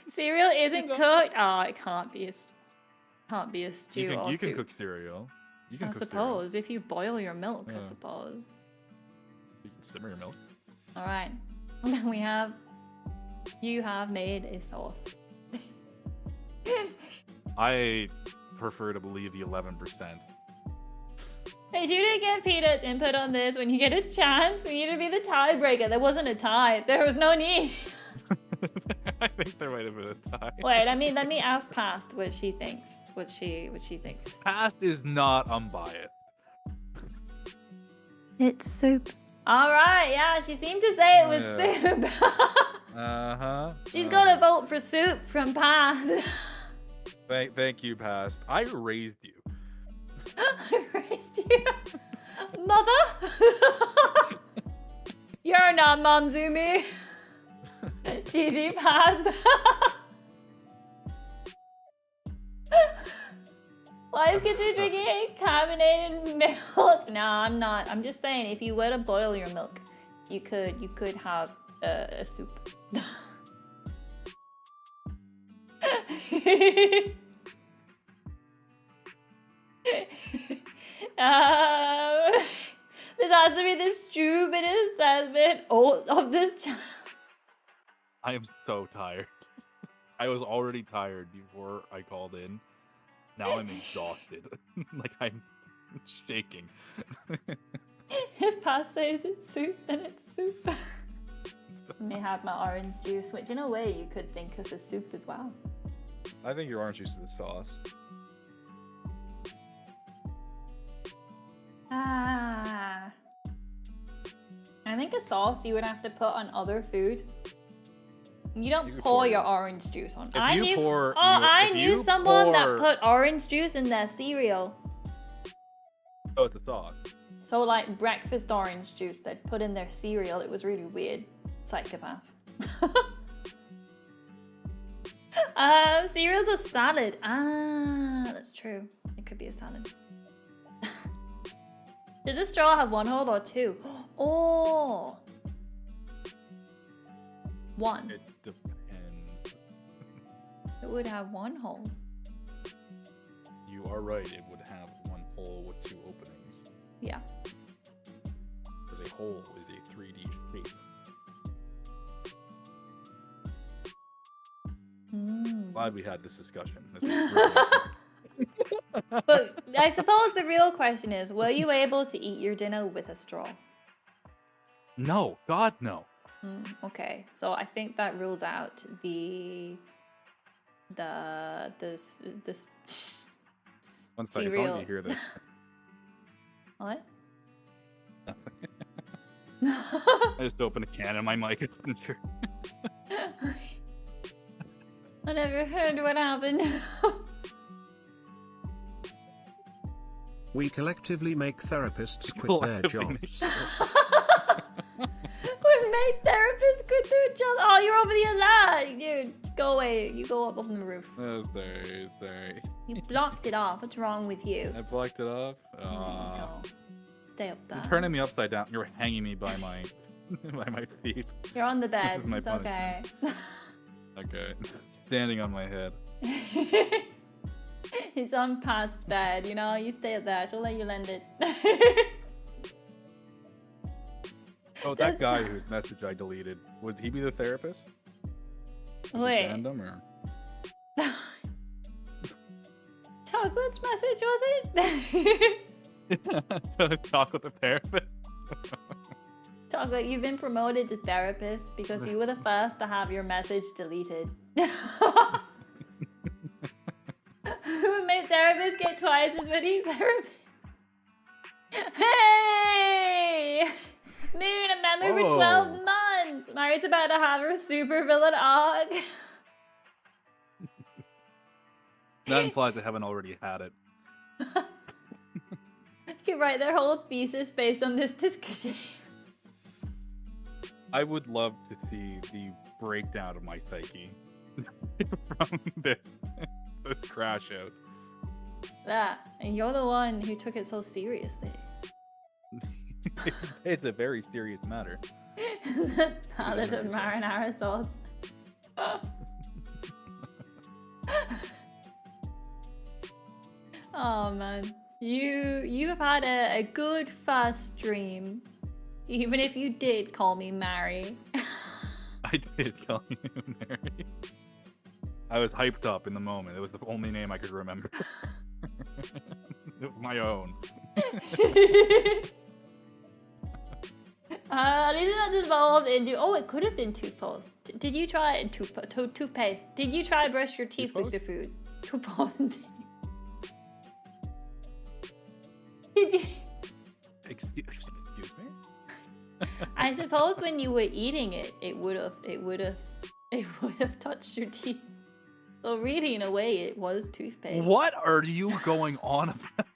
Cereal isn't cooked. Oh, it can't be a stew You or can soup. cook cereal. You can I cook suppose if you boil your milk, I Yeah. suppose. cereal. You can simmer your milk. All right. You have made a sauce. I prefer to believe the 11%. Hey, you didn't get Peanut's input on this. When you get a chance, we need to be the tiebreaker. There wasn't a tie. There was no need. I think there might have been a tie. Wait, let me ask Past what she thinks. What she thinks. Past is not unbiased. It's soup. All right, yeah, she seemed to say it was soup. She's gonna vote for soup from Past. Thank you, Past. I raised you. I raised you, mother. You're not Momzumi. GG Past. Why is Kitsu drinking carbonated milk? No, I'm not. I'm just saying, if you were to boil your milk, you could have a soup. This has to be the stupidest segment of this channel. I am so tired. I was already tired before I called in. Now I'm exhausted. Like I'm shaking. If Past says it's soup, then it's soup. I may have my orange juice, which in a way you could think of as soup as well. I think your orange juice is the sauce. I think a sauce you would have to put on other food. You don't You could pour pour your it. orange juice on. If I you knew. pour- Oh, you- I if knew you someone that pour- put orange juice in their cereal. Oh, it's a sauce. So like breakfast orange juice they'd put in their cereal. It was really weird. Psychopath. Cereal's a salad. Ah, that's true. It could be a salad. Does this straw have one hole or two? Oh, one. It depends. It would have one hole. You are right. It would have one hole with 2 openings. Yeah. Because a hole is a 3D shape. Glad we had this discussion. This was really- But I suppose the real question is, were you able to eat your dinner with a straw? No, God no. Okay, so I think that rules out this One second, cereal. how did you hear this? What? I just opened a can and my mic is sure. I never heard what happened. We collectively make therapists quit their Collectively jobs. We made therapists quit their job. Oh, you're over the alert, dude. Go away. You go up on the roof. Oh, sorry. You blocked it off. What's wrong with you? I blocked it off. There you go. Stay up there. You're turning me upside down. You're hanging me by my by my feet. You're on the This bed. is my It's okay. Okay. Standing on my head. It's on past bed, you know, you stay up there, she'll let you lend it. Oh, that guy whose message I deleted, would he be the therapist? Wait. Random or? Chocolate's message, was it? Talk with the therapist. Chocolate, you've been promoted to therapist because you were the first to have your message deleted. Who made therapists get twice as many therapists? Hey! Moon, a member for 12 months! Mari's about to have her super villain arc. That implies they haven't already had it. Could write their whole thesis based on this discussion. I would love to see the breakdown of my psyche from this crash out. Yeah, and you're the one who took it so seriously. It's a very serious matter. Salad and marinara sauce. Oh man, you have had a good first stream, even if you did call me Mary. I did call you Mary. I was hyped up in the moment. It was the only name I could remember. It was my own. At least it not evolved into. Oh, it could have been toothpaste. Did you try toothpaste? Did you try brush your teeth with your food? Toothpaste. Did you? Excuse me? I suppose when you were eating it, it would have touched your teeth. So really, in a way, it was toothpaste. What are you going on about?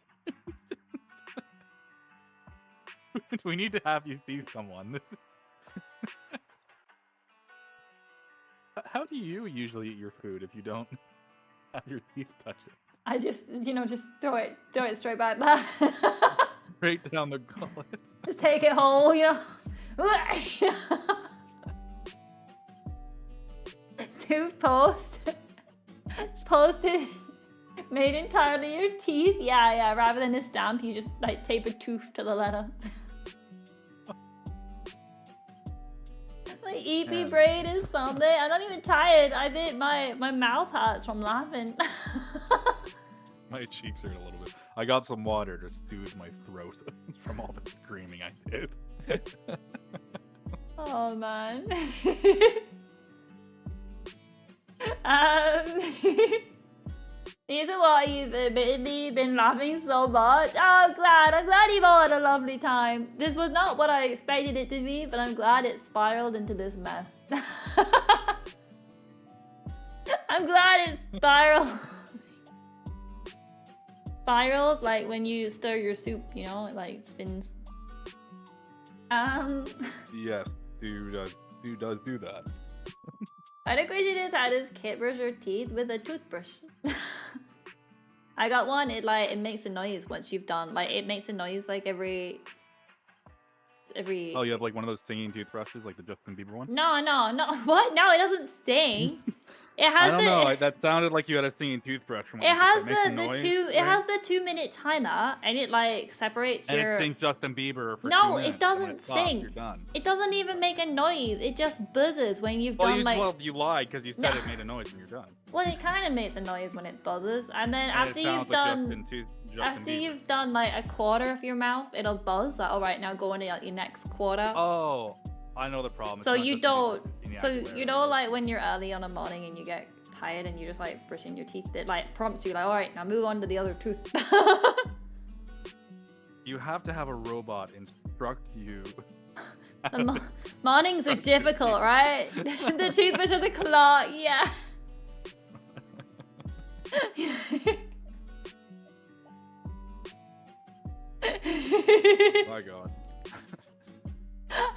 We need to have you see someone. How do you usually eat your food if you don't have your teeth touch it? I just throw it straight back there. Straight down the gullet. Just take it whole, Toothpaste. Posted. Made entirely your teeth. Yeah. Rather than a stamp, you just like tape a tooth to the letter. My EP brain is something. I'm not even tired. I think my mouth hurts from laughing. My cheeks hurt a little bit. I got some water to soothe my throat from all the screaming I did. Oh man. These are why you've admittedly been laughing so much. Oh, I'm glad you've all had a lovely time. This was not what I expected it to be, but I'm glad it spiraled into this mess. I'm glad it spiraled like when you stir your soup, it like spins. Yes, dude does do that. I'd agree to how does Kit brush her teeth with a toothbrush. I got one. It makes a noise once you've done. It makes a noise like every. Oh, you have like one of those singing toothbrushes, like the Justin Bieber one? No. What? No, it doesn't sing. It has I don't know. That sounded like you had a singing toothbrush. From it has it has the 2-minute timer, and it separates and your. It sings Justin Bieber for 2 minutes. It doesn't sing. You're done. It doesn't even make a noise. It just buzzes when you've done Well, you lied because you said it made a noise when you're done. Well, it kind of makes a noise when it buzzes, and then after you've done like a quarter of your mouth, it'll buzz. Like, all right, now go into your next quarter. Oh, I know the problem. So you don't. So like when you're early on a morning and you get tired and you're just brushing your teeth, it prompts you all right, now move on to the other tooth. You have to have a robot instruct you. Mornings are difficult, right? The toothbrush has a claw, yeah. My God.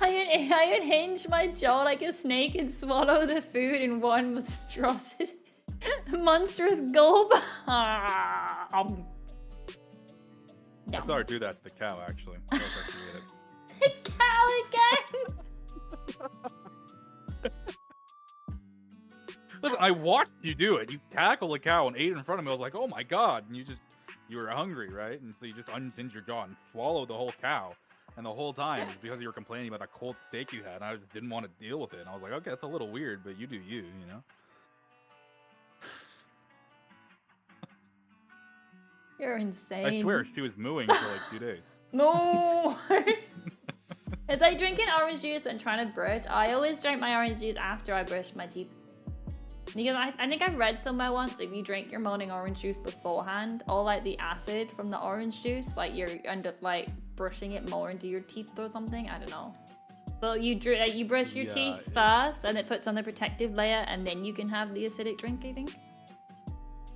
I unhinge my jaw like a snake and swallow the food in one monstrous gulp. I saw her do that to the cow, actually. again. Listen, I watched you do it. You tackled a cow and ate it in front of me. I was like, oh my god. And you were hungry, right? And so you just unhinged your jaw and swallowed the whole cow. And the whole time, it was because you were complaining about that cold steak you had. And I just didn't want to deal with it. And I was like, okay, that's a little weird, but you do you, you know? You're insane. I swear, she was mooing for like 2 days. No. It's like drinking orange juice and trying to brush. I always drink my orange juice after I brush my teeth. Because I think I've read somewhere once, if you drink your morning orange juice beforehand, all like the acid from the orange juice, like you end up like brushing it more into your teeth or something. I don't know. But you brush your teeth first, and it puts on the protective layer, and then you can have the acidic drink, I think.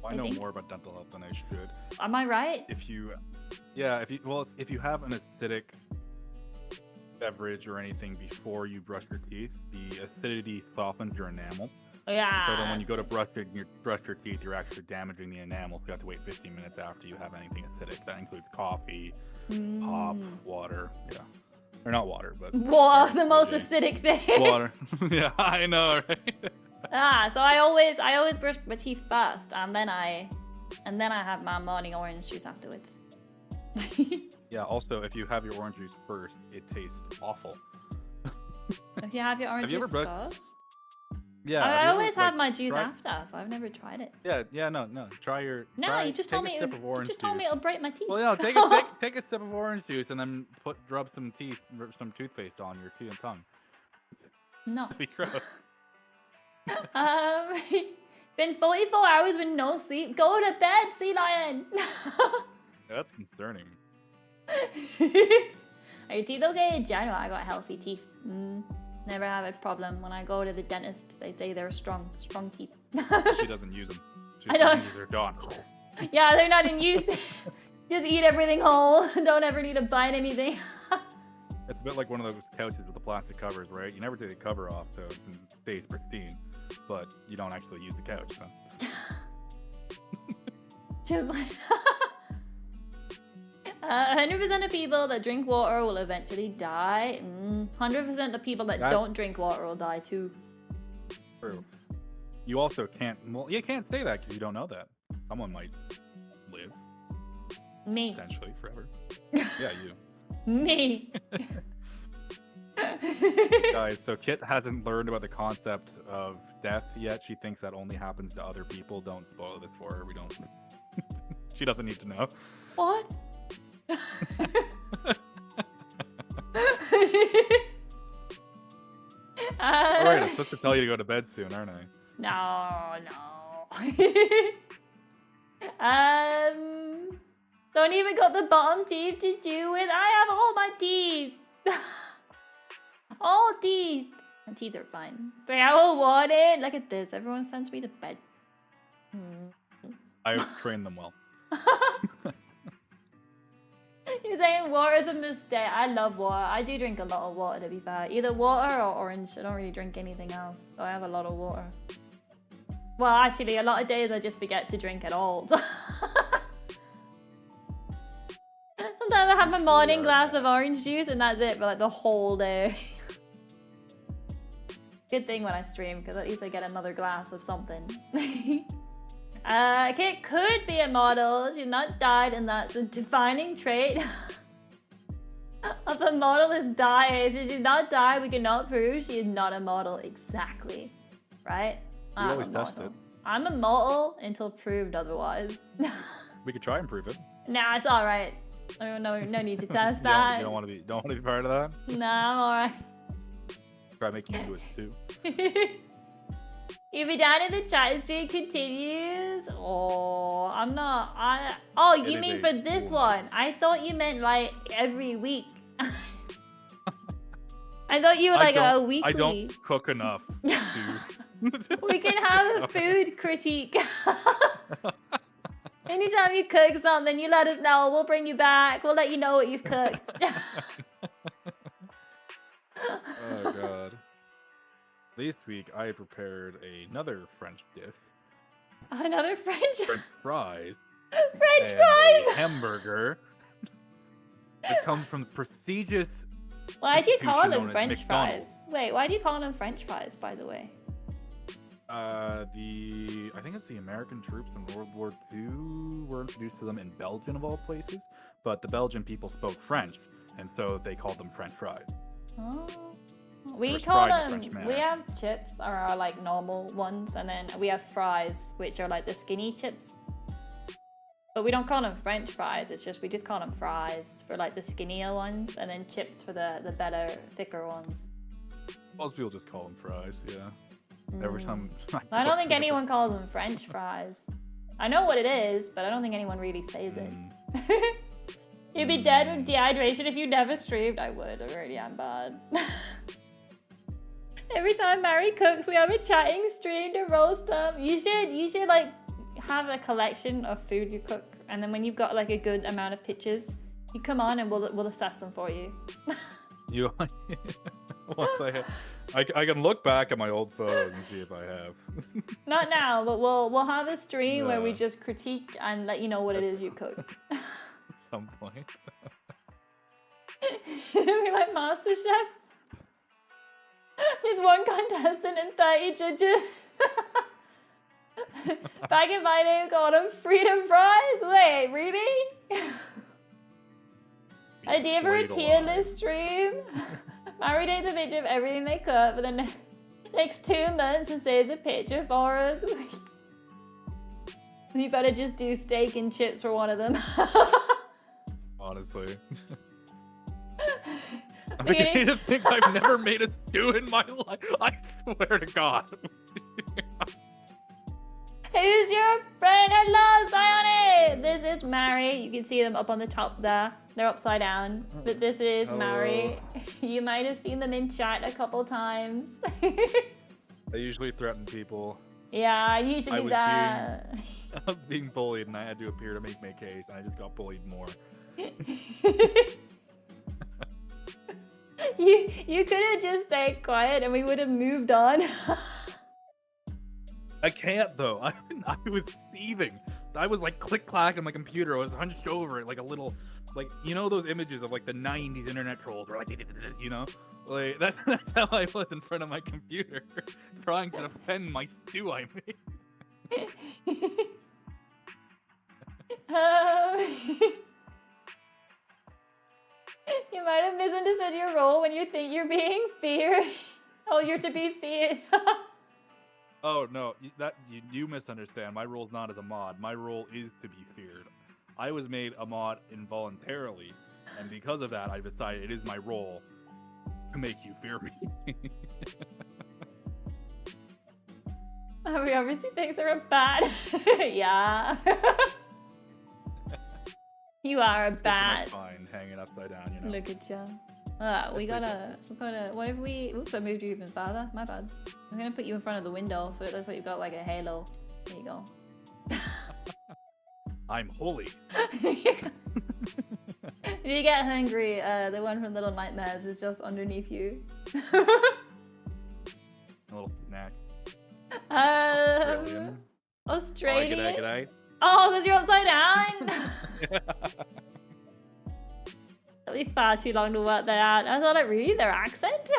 I know more about dental health than I should. Am I right? If you have an acidic beverage or anything before you brush your teeth, the acidity softens your enamel. Yeah. So then when you go to brush your teeth, you're actually damaging the enamel. So you have to wait 15 minutes after you have anything acidic. That includes coffee, pop, water. Yeah. Or not water, but water, the most acidic thing. Water. Yeah, I know, right? So I always brush my teeth first, and then I have my morning orange juice afterwards. Yeah, also if you have your orange juice first, it tastes awful. If you have your orange juice first? Yeah. I always have my juice after, so I've never tried it. Yeah, no. You just told me it'll break my teeth. Well, no, take a sip of orange juice and then rub some toothpaste on your teeth and tongue. No. It'd be gross. Been 44 hours with no sleep. Go to bed, sea lion. That's concerning. Are your teeth okay? In general, I got healthy teeth. Never have a problem. When I go to the dentist, they say they're strong teeth. She doesn't use them. I don't. They're gone. Yeah, they're not in use. Just eat everything whole. Don't ever need to bite anything. It's a bit like one of those couches with the plastic covers, right? You never take the cover off, so it stays pristine, but you don't actually use the couch. So. Just like 100% of people that drink water will eventually die. 100% of people that don't drink water will die too. True. You also can't. Well, you can't say that because you don't know that. Someone might live. Me. Potentially forever. Yeah, you. Me. Guys, so Kit hasn't learned about the concept of death yet. She thinks that only happens to other people. Don't spoil this for her. We don't. She doesn't need to know. What? Alright, I'm supposed to tell you to go to bed soon, aren't I? No. Don't even got the bottom teeth to chew with. I have all my teeth. All teeth. My teeth are fine. But I will want it. Look at this. Everyone sends me to bed. I've trained them well. You're saying water is a mistake. I love water. I do drink a lot of water, to be fair. Either water or orange. I don't really drink anything else. So I have a lot of water. Well, actually, a lot of days I just forget to drink at all. Sometimes I have a morning glass of orange juice and that's it for like the whole day. Good thing when I stream, because at least I get another glass of something. Kit could be a model. She's not died, and that's a defining trait of a model is dying. If she's not died, we cannot prove she is not a model. Exactly. Right? We always test it. I'm a model until proved otherwise. We could try and prove it. Nah, it's alright. No need to test that. You don't want to be part of that? Nah, I'm alright. Try making you do it too. You'll be down in the chat stream continues. Oh, I'm not. You mean for this one? I thought you meant like every week. I thought you were like a weekly. I don't cook enough to... We can have a food critique. Anytime you cook something, you let us know. We'll bring you back. We'll let you know what you've cooked. Oh, God. This week, I prepared another French dish. Another French fries. French fries! A hamburger. It comes from the prestigious Why do you call institution them known as French McDonald's. fries? Wait, why do you call them French fries, by the way? I think it's the American troops in World War II were introduced to them in Belgium of all places, but the Belgian people spoke French, and so they called them French fries. Oh. Or We it's call fried in them, French manner. we have chips, or our like normal ones, and then we have fries, which are like the skinny chips. But we don't call them French fries, it's just, we just call them fries for like the skinnier ones, and then chips for the better, thicker ones. Most people just call them fries, yeah. Every time. I don't think anyone calls them French fries. I know what it is, but I don't think anyone really says it. You'd be dead with dehydration if you never streamed. I would, I already am bad. Every time Mary cooks, we have a chatting stream to roast them. You should like have a collection of food you cook, and then when you've got like a good amount of pictures, you come on and we'll assess them for you. You. Once I can look back at my old photos and see if I have. Not now, but we'll have a stream where we No. just critique and let you know what it is you cook. At some point. We like MasterChef. Just one contestant and 30 judges. Back in my day, we called them freedom fries. Wait, really? Idea for a Played tier alive. list stream. Mary takes a picture of everything they cook, but then takes 2 months and saves a picture for us. You better just do steak and chips for one of them. Honestly. I'm beginning to think I've never made a stew in my life. I swear to God. Who's your friend? Hello, Sayane! This is Mary. You can see them up on the top there. They're upside down. But this is Mary. You might have seen them in chat a couple times. I usually threaten people. Yeah, I usually do that. I was being bullied and I had to appear to make my case, and I just got bullied more. You could have just stayed quiet and we would have moved on. I can't though. I was thieving. I was like click clack on my computer. I was hunched over it like a little, like, you know those images of like the 90s internet trolls where like, you know, like that's how I was in front of my computer, trying to defend my stew I made. You might have misunderstood your role when you think you're being feared. Oh, you're to be feared. Oh no, you misunderstand. My role's not as a mod. My role is to be feared. I was made a mod involuntarily, and because of that, I decided it is my role to make you fear me. We obviously think they're a bat. Yeah. You are a bat. Fine, hanging upside down, you know. Look at you. We gotta, what if we, oops, I moved you even farther, my bad. I'm gonna put you in front of the window so it looks like you've got like a halo. There you go. I'm holy. If you get hungry, the one from Little Nightmares is just underneath you. A little snack. Australian. Australian? Oh, g'day. Oh, because you're upside down? That'll be far too long to work that out. I thought, really? Their accent?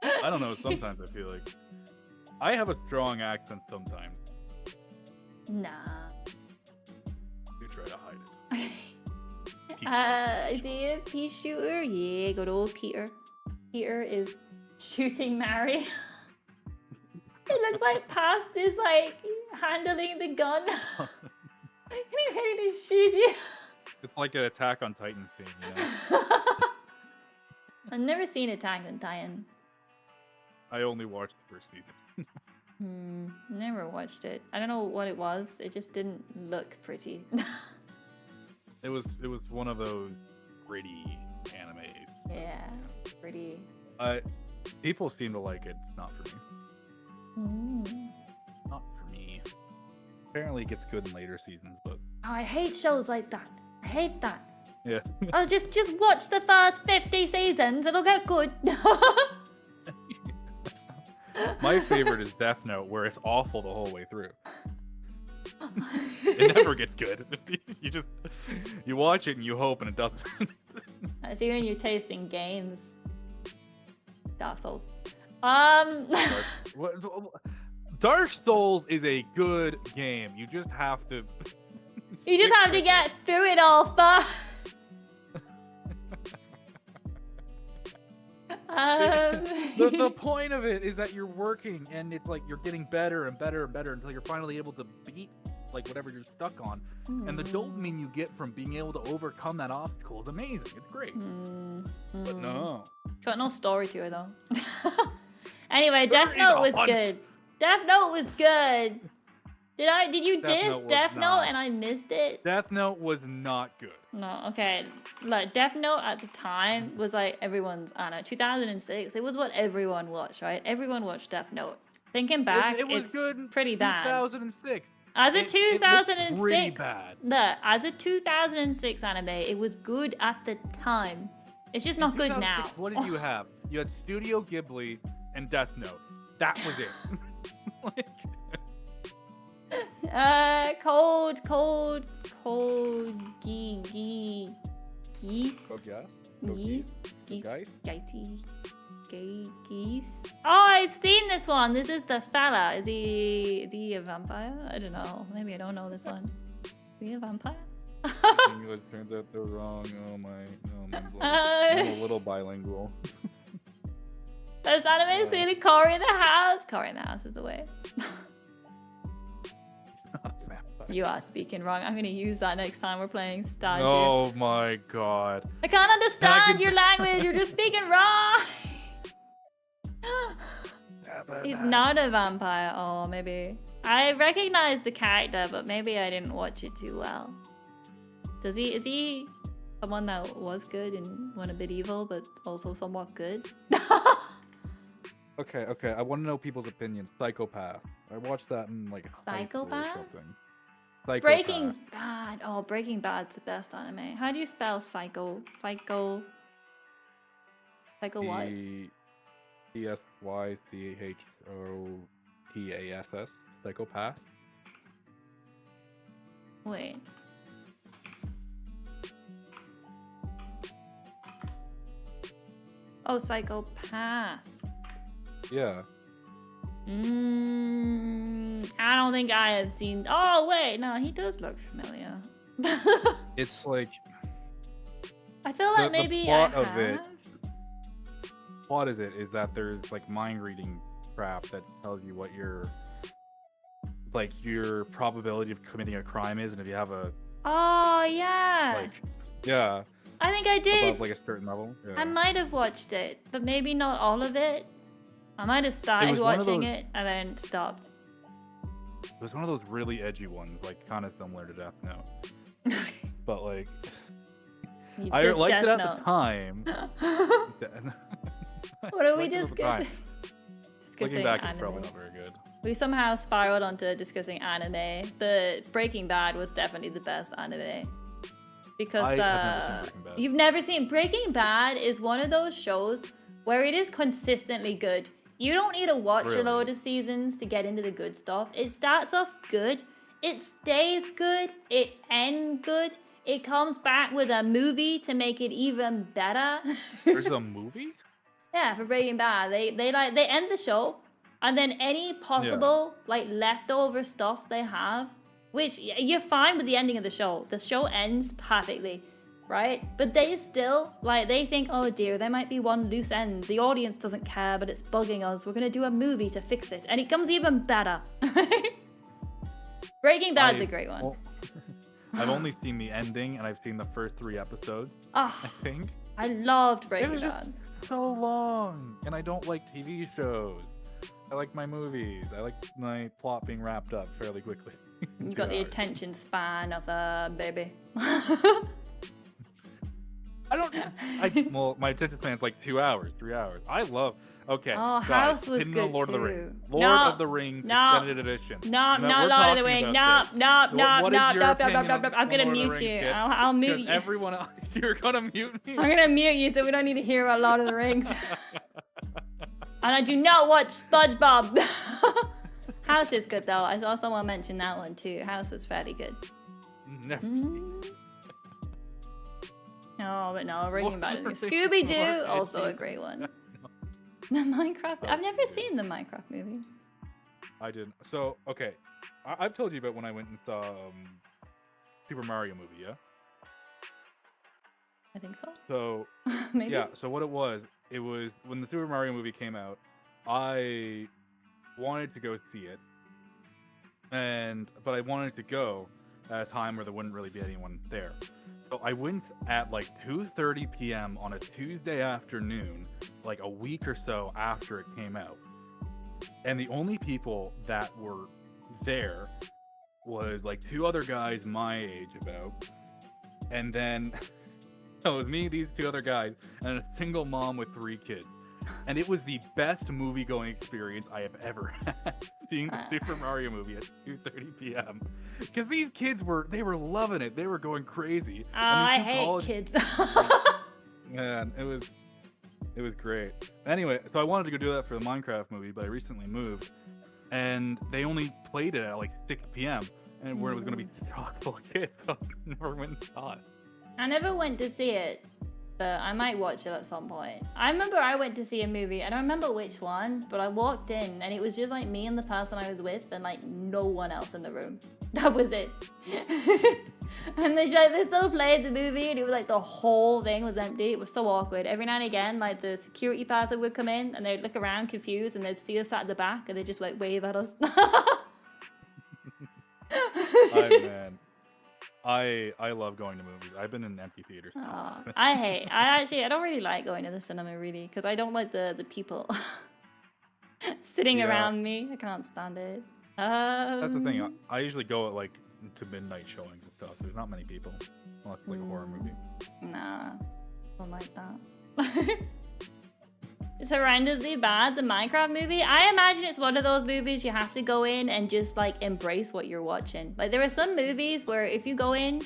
I don't know, sometimes I feel like I have a strong accent sometimes. Nah. You try to hide it. Is he a pea shooter? Yeah, good old Peter. Peter is shooting Mary. It looks like past is like handling the gun. He's ready to shoot you. It's like an Attack on Titan scene, you know? I've never seen Attack on Titan. I only watched the first season. Never watched it. I don't know what it was. It just didn't look pretty. It was one of those gritty animes. Yeah, pretty. People seem to like it. It's not for me. Not for me. Apparently it gets good in later seasons, but Oh, I hate shows like that. I hate that. yeah. Oh, just watch the first 50 seasons. It'll get good. My favorite is Death Note, where it's awful the whole way through. It never gets good. You watch it and you hope, and it doesn't. I see when you taste in games. Dark Souls. Dark Souls is a good game. You just have to. You just have to get through it all first. The point of it is that you're working and it's like you're getting better and better and better until you're finally able to beat like whatever you're stuck on. And the dopamine you get from being able to overcome that obstacle is amazing. It's great. But no. Got no story to it though. Anyway, Death Note was good. Death Note was good. Did you diss Death Note and I missed it? Death Note was not good. No, okay. Like Death Note at the time was like everyone's, I don't know, 2006. It was what everyone watched, right? Everyone watched Death Note. Thinking back, it was it's good. pretty bad. 2006. As a 2006, it pretty bad. Look, as a 2006 anime, it was good at the time. It's just not good now. What did you have? You had Studio Ghibli and Death Note. That was it. Cold geese. Geese. Oh, I've seen this one. This is the fella. Is he a vampire? I don't know. Maybe I don't know this one. Is he a vampire? English turns out they're wrong. Oh my. I'm a little bilingual. Best anime scene, Cory in the house. Cory in the house is the way. You are speaking wrong. I'm gonna use that next time we're playing Stardew. Oh my god. I can't understand your language. You're just speaking wrong. He's not a vampire. Oh, maybe. I recognize the character, but maybe I didn't watch it too well. Is he someone that was good and went a bit evil, but also somewhat good? Okay. I want to know people's opinions. Psychopath. I watched that in like high school or something. Psychopath. Breaking Bad. Oh, Breaking Bad's the best anime. How do you spell psycho? Psycho what? Psychopaths. Psychopath. Wait. Oh, Psychopaths. Yeah. I don't think I have seen. Oh wait, no, he does look familiar. It's like. I feel like maybe the plot I have. of it. Plot of it is that there's like mind reading crap that tells you what your probability of committing a crime is, and if you have a. Oh yeah. Like, yeah. I think I did. Above like a certain level. Yeah. I might have watched it, but maybe not all of it. I might have started watching it and then stopped. It was one of those really edgy ones, like kind of similar to Death Note. But like, I liked it at the time. What are we discussing? Looking back, it's probably not very good. We somehow spiraled onto discussing anime, but Breaking Bad was definitely the best anime. Because you've never seen Breaking Bad is one of those shows where it is consistently good. You don't need to watch a load of seasons to get into the good stuff. It starts off good, it stays good, it ends good, it comes back with a movie to make it even better. There's a movie? Yeah, for Breaking Bad. They end the show, and then any possible like leftover stuff they have, which you're fine with the ending of the show. The show ends perfectly. Right? But they still, like, they think, oh dear, there might be one loose end. The audience doesn't care, but it's bugging us. We're gonna do a movie to fix it. And it comes even better. Breaking Bad's a great one. Well, I've only seen the ending, and I've seen the first 3 episodes, I think. I loved Breaking Bad. It was just so long, and I don't like TV shows. I like my movies. I like my plot being wrapped up fairly quickly. You got the attention span of a baby. Well, my attention span is like 2 hours, 3 hours. I love. Okay. Oh, guys, House was good Lord too. of the Rings. Lord of the Rings extended edition. No, not Lord of the Rings. No. I'm gonna mute you. I'll mute you. Everyone else, you're gonna mute me. I'm gonna mute you so we don't need to hear about Lord of the Rings. And I do not watch SpongeBob. House is good though. I saw someone mention that one too. House was fairly good. Never. No, Oh, but no, Breaking Bad. Wolverine Scooby-Doo, more also a edgy. great one. The Minecraft. I've never seen the Minecraft movie. I didn't. So, okay. I've told you about when I went and saw Super Mario movie, yeah? I think so. So, Maybe. yeah, so what it was when the Super Mario movie came out, I wanted to go see it. But I wanted to go at a time where there wouldn't really be anyone there. So I went at like 2:30 p.m. on a Tuesday afternoon, like a week or so after it came out. And the only people that were there was like two other guys my age about. And then so it was me, these two other guys, and a single mom with 3 kids. And it was the best movie-going experience I have ever had, seeing the Super Mario movie at 2:30 p.m. Because these kids were loving it. They were going crazy. Oh, I hate kids. Man, it was great. Anyway, so I wanted to go do that for the Minecraft movie, but I recently moved, and they only played it at like 6 p.m. and where it was going to be chock full of kids, so I never went and saw it. I never went to see it, but I might watch it at some point. I remember I went to see a movie. I don't remember which one, but I walked in and it was just like me and the person I was with and like no one else in the room. That was it. And they still played the movie and it was like the whole thing was empty. It was so awkward. Every now and again, like the security person would come in and they'd look around confused and they'd see us at the back and they'd just like wave at us. Man. I love going to movies. I've been in empty theaters. Oh, I don't really like going to the cinema really because I don't like the people sitting around me. I can't stand it. That's the thing. I usually go at like to midnight showings and stuff. There's not many people unless it's like a horror movie. Nah, don't like that. It's horrendously bad, the Minecraft movie. I imagine it's one of those movies you have to go in and just like embrace what you're watching. Like there are some movies where if you go in,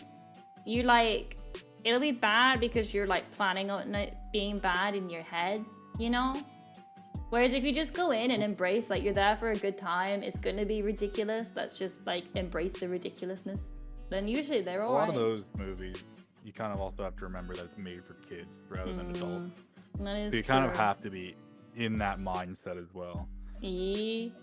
you like, it'll be bad because you're like planning on it being bad in your head, you know? Whereas if you just go in and embrace, like you're there for a good time, it's gonna be ridiculous. Let's just like embrace the ridiculousness. Then usually they're all right. A lot of those movies, you kind of also have to remember that it's made for kids rather than adults. That is so you kind of have to be in that mindset as well.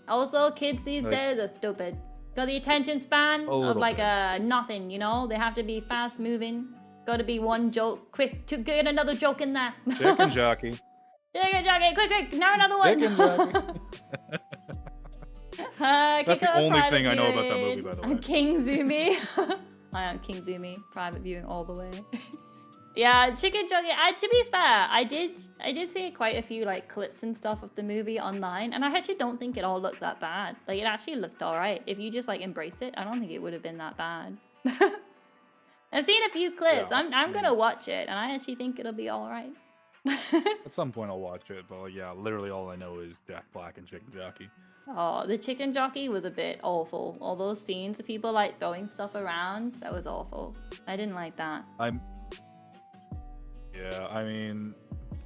Also, kids these days are stupid. Got the attention span of like nothing, you know? They have to be fast moving. Got to be one joke, quick, to get another joke in there. Chicken jockey. Chicken jockey, quick, now another one. Chicken jockey. That's the only thing I know about that movie, by the way. Kitzumii. I am Kitzumii, private viewing all the way. Yeah, Chicken Jockey. To be fair, I did see quite a few like clips and stuff of the movie online, and I actually don't think it all looked that bad. Like it actually looked alright. If you just like embrace it, I don't think it would have been that bad. I've seen a few clips. Yeah, I'm gonna watch it, and I actually think it'll be alright. At some point I'll watch it, but yeah, literally all I know is Jack Black and Chicken Jockey. Oh, the Chicken Jockey was a bit awful. All those scenes of people like throwing stuff around, that was awful. I didn't like that. Yeah, I mean,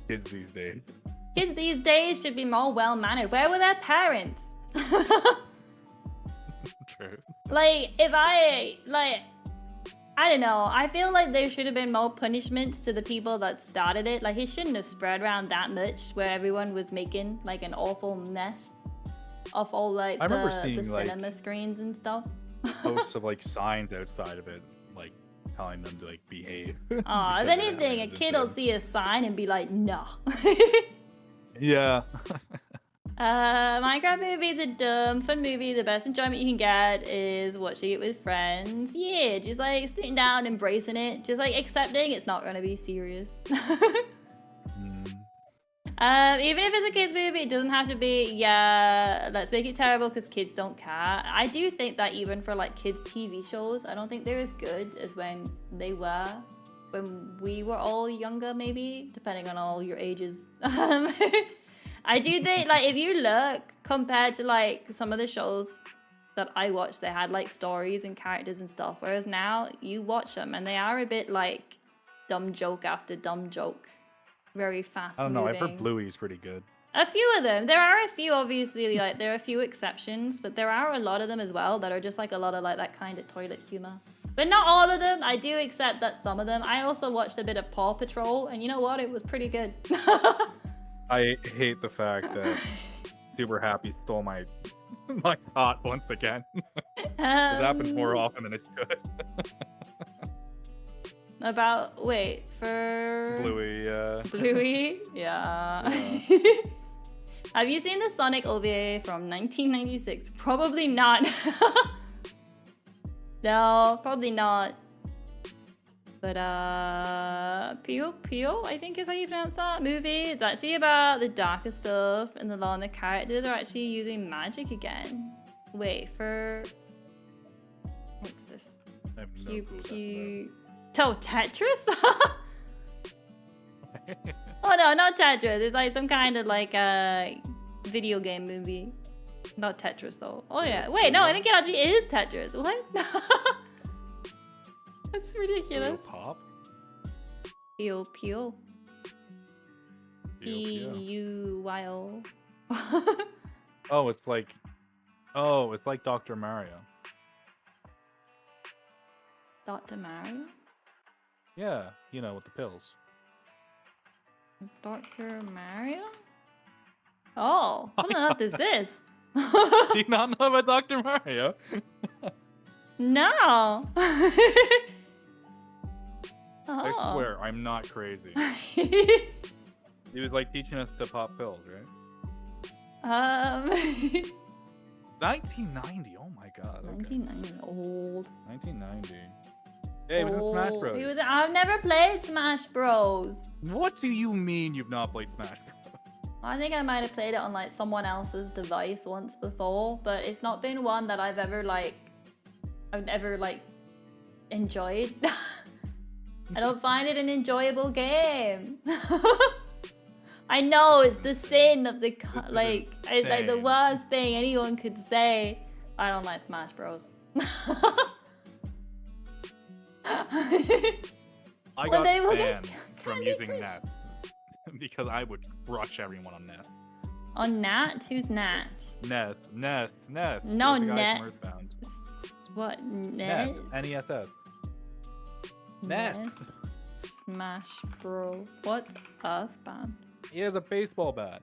kids these days. Kids these days should be more well-mannered. Where were their parents? True. Like, I don't know. I feel like there should have been more punishments to the people that started it. Like, it shouldn't have spread around that much where everyone was making, like, an awful mess of all, like, the cinema screens and stuff. Posts of, like, signs outside of it, like, telling them to like behave. Oh, if anything, a kid will see a sign and be like, no. Yeah. Minecraft movies are dumb. Fun movie. The best enjoyment you can get is watching it with friends. Yeah, just like sitting down, embracing it, just like accepting it's not gonna be serious. Even if it's a kids movie, it doesn't have to be, yeah, let's make it terrible because kids don't care. I do think that even for like kids TV shows, I don't think they're as good as when they were, when we were all younger maybe, depending on all your ages. I do think like if you look compared to like some of the shows that I watched, they had like stories and characters and stuff. Whereas now you watch them and they are a bit like dumb joke after dumb joke. Very fast moving. I don't know, I've heard Bluey's pretty good. A few of them. There are a few, obviously, like, there are a few exceptions, but there are a lot of them as well that are just, like, a lot of, like, that kind of toilet humor. But not all of them. I do accept that some of them. I also watched a bit of Paw Patrol, and you know what? It was pretty good. I hate the fact that Super Happy stole my my thought once again. It happens more often than it should. About wait for Bluey, Bluey, yeah. Have you seen the Sonic OVA from 1996? Probably not. No, probably not. But Pio Pio, I think is how you pronounce that movie. It's actually about the darker stuff and the characters are actually using magic again. Wait for what's this? I have no Pew clue Pew. Oh, Tetris? Oh no, not Tetris. It's like some kind of like video game movie. Not Tetris though. Oh yeah. Wait, no, I think it actually is Tetris. What? That's ridiculous. Pop? Pio Pio. Pio. P-U-Y-O. Oh, it's like Dr. Mario. Dr. Mario? Yeah, you know, with the pills. Dr. Mario? Oh, what on earth is this? Do you not know about Dr. Mario? No. I Oh. swear, I'm not crazy. He was like teaching us to pop pills, right? 1990. Oh my god. Okay. 1990, old. 1990. Yeah, he was in Smash Old. Bros. I've never played Smash Bros. What do you mean you've not played Smash Bros? I think I might have played it on like someone else's device once before, but it's not been one that I've ever enjoyed. I don't find it an enjoyable game. I know it's the sin of the like the worst thing anyone could say. I don't like Smash Bros. I When got they were banned from Candy using Crush. Nat because I would crush everyone on Nat. On Nat? Who's Nat? Ness. No, The guy Net. from Earthbound. What? Ness. Net? N-E-S-S. Ness. Smash Bro. What's Earthbound? He has a baseball bat.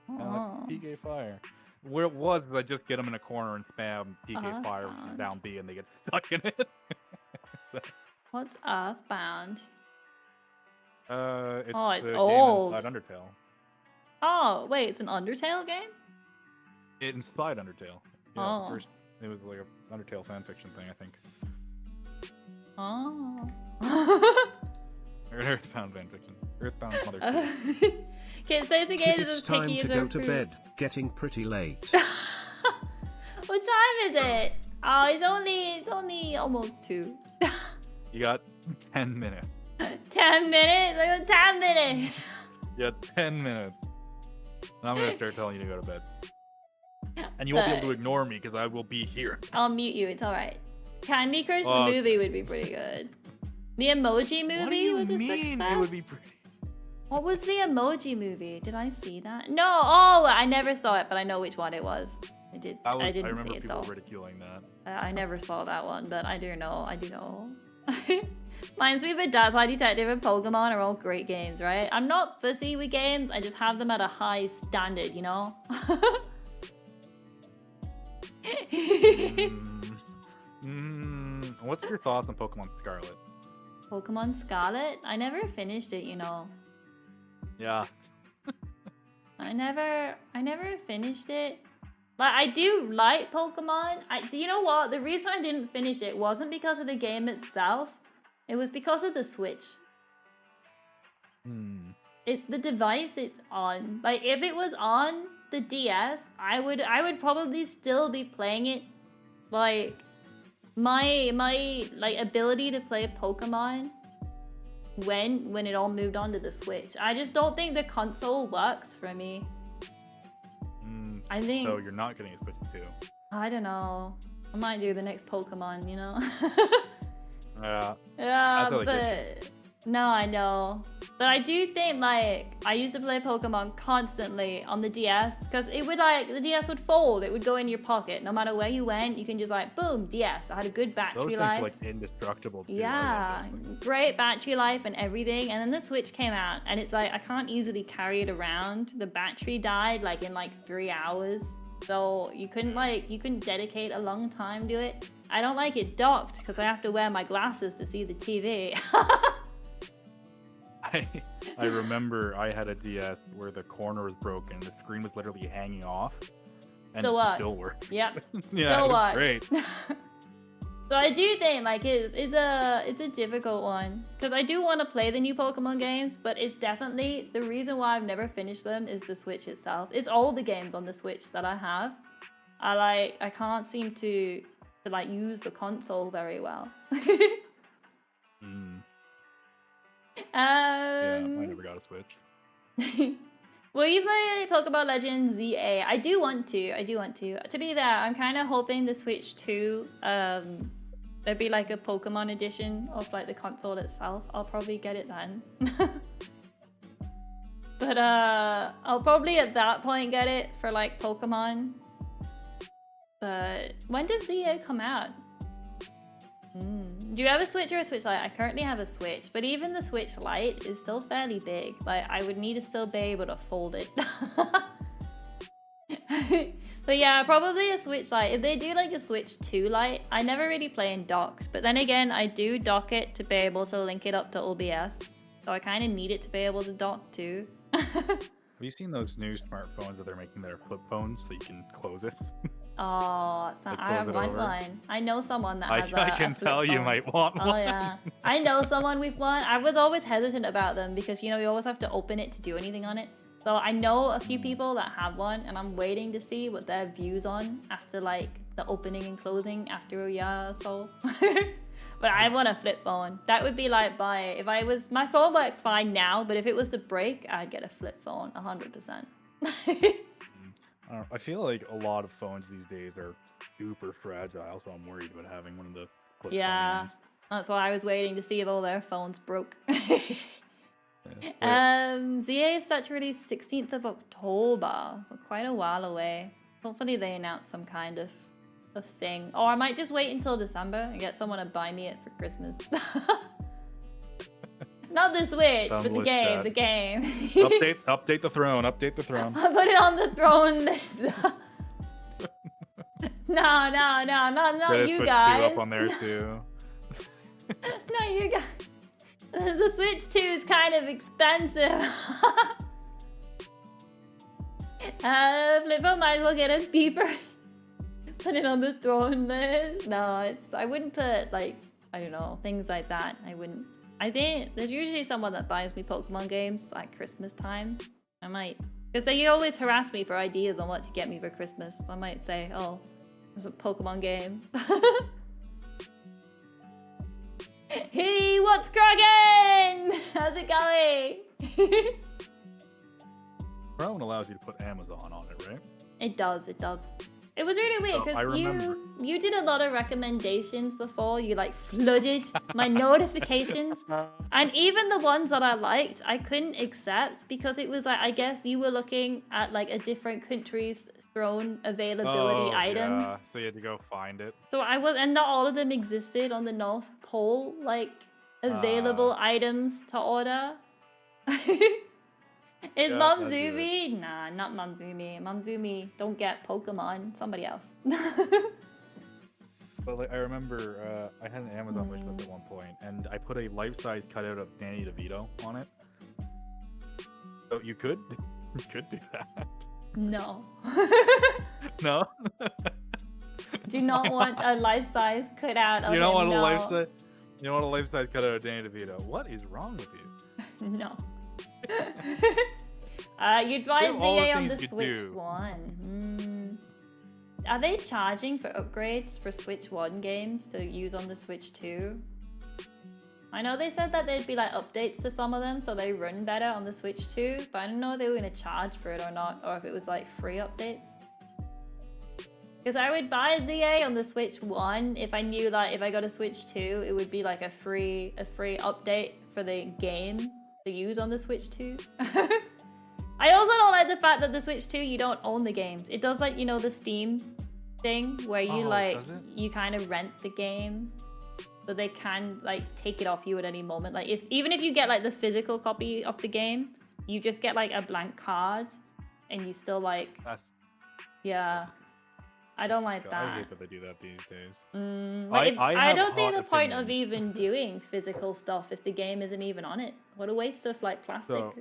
And Oh. like PK Fire. Where it was is I just get them in a corner and spam PK Fire Earthbound. down B and they get stuck in it. What's Earthbound? It's Oh, it's the game old. inside Undertale. Oh, wait, it's an Undertale game? Inside Undertale. Yeah, Oh. first it was like a Undertale fanfiction thing, I think. Oh. Or an Earthbound fanfiction. Earthbound's mother. Okay, Stacey Kid, Gage is it's as time picky to as go her to food. bed. Getting pretty late. What time is it? Oh, it's only almost 2. You got 10 minutes. 10 minutes? I got 10 minutes. You got 10 minutes. And I'm gonna start telling you to go to bed. And you won't be able to ignore me because I will be here. I'll mute you, it's alright. Candy Crush the Okay. movie would be pretty good. The Emoji What do movie you was a mean success. it would be pretty? What was the Emoji movie? Did I see that? No, oh, I never saw it, but I know which one it was. I did. I I didn't remember see it people though. ridiculing that. I never saw that one, but I do know. I do know. Minesweeper, Dazzle Detective, and Pokemon are all great games, right? I'm not fussy with games. I just have them at a high standard, you know. What's your thoughts on Pokemon Scarlet? Pokemon Scarlet? I never finished it, you know. Yeah. I never finished it. But I do like Pokemon. You know what? The reason I didn't finish it wasn't because of the game itself. It was because of the Switch. It's the device it's on. Like if it was on the DS, I would probably still be playing it. Like my like ability to play Pokemon when it all moved on to the Switch. I just don't think the console works for me. I think. So you're not getting a Switch 2. I don't know. I might do the next Pokemon, you know? Yeah. Yeah, totally but no, I know. But I do think, like, I used to play Pokemon constantly on the DS because it would, like, the DS would fold. It would go in your pocket. No matter where you went, you can just, like, boom, DS. I had a good battery Those life. things are, like, indestructible, too. Yeah, great battery life and everything. And then the Switch came out, and it's like, I can't easily carry it around. The battery died, like, in, like, 3 hours. So you couldn't dedicate a long time to it. I don't like it docked because I have to wear my glasses to see the TV. I remember I had a DS where the corner was broken. The screen was literally hanging off. And Still works. Still worked. Yep. Yeah, Still it was works. great. So I do think like it's a difficult one because I do want to play the new Pokemon games, but it's definitely the reason why I've never finished them is the Switch itself. It's all the games on the Switch that I have. I can't seem to like use the console very well. Yeah, I never got a Switch. Will you play Pokemon Legends ZA? I do want to. To be there, I'm kind of hoping the Switch 2, there'd be like a Pokemon edition of like the console itself. I'll probably get it then. But I'll probably at that point get it for like Pokemon. But when does ZA come out? Do you have a Switch or a Switch Lite? I currently have a Switch, but even the Switch Lite is still fairly big. Like, I would need to still be able to fold it. But yeah, probably a Switch Lite. If they do like a Switch 2 Lite, I never really play in docked. But then again, I do dock it to be able to link it up to OBS. So I kind of need it to be able to dock too. Have you seen those new smartphones that they're making their flip phones so you can close it? Oh, so I want one. I know someone that has I can tell you might want one. Oh yeah, I know someone with one. I was always hesitant about them because, you know, you always have to open it to do anything on it. So I know a few people that have one, and I'm waiting to see what their views on after like the opening and closing after a year or so. But I want a flip phone. That would be like my phone works fine now, but if it was to break, I'd get a flip phone 100%. I feel like a lot of phones these days are super fragile, so I'm worried about having one of the flip phones. That's why I was waiting to see if all their phones broke. ZA is set to release 16th of October, so quite a while away. Hopefully they announce some kind of thing. Or I might just wait until December and get someone to buy me it for Christmas. Not the Switch, but the game, the game. Update the throne, update the throne. I'll put it on the throne list. No, not you guys. Put 2 up on there too. No, you guys. The Switch 2 is kind of expensive. Flip phone might as well get a beeper. Put it on the throne list. No, I wouldn't put like, I don't know, things like that. I wouldn't. I think there's usually someone that buys me Pokemon games like Christmas time. I might, because they always harass me for ideas on what to get me for Christmas. So I might say, oh, there's a Pokemon game. Hey, what's cracking? How's it going? Chrome allows you to put Amazon on it, right? It does. It was really weird because you did a lot of recommendations before. You like flooded my notifications, and even the ones that I liked, I couldn't accept because it was like, I guess you were looking at like a different country's throne availability items. Yeah, so you had to go find it. So and not all of them existed on the North Pole, like available items to order. Is Momzumi? Nah, not Momzumi. Momzumi, don't get Pokemon. Somebody else. But like, I remember I had an Amazon wish list at one point, and I put a life-size cutout of Danny DeVito on it. So you could do that. No. No. Do not want a life-size cutout of You don't him, want no. You don't want a life-size cutout of Danny DeVito. What is wrong with you? No. You'd buy They're all ZA on the things you Switch do. 1. Are they charging for upgrades for Switch 1 games to use on the Switch 2? I know they said that there'd be like updates to some of them so they run better on the Switch 2, but I don't know if they were going to charge for it or not, or if it was like free updates. Because I would buy ZA on the Switch 1 if I knew that if I got a Switch 2, it would be like a free update for the game. to use on the Switch 2. I also don't like the fact that the Switch 2, you don't own the games. It does like, you know, the Steam thing where you you kind of rent the game. So they can like take it off you at any moment. Like it's even if you get like the physical copy of the game, you just get like a blank card and you still like yeah. I don't like that. I hate that they do that these days. I don't see the point of even doing physical stuff if the game isn't even on it. What a waste of like plastic. So,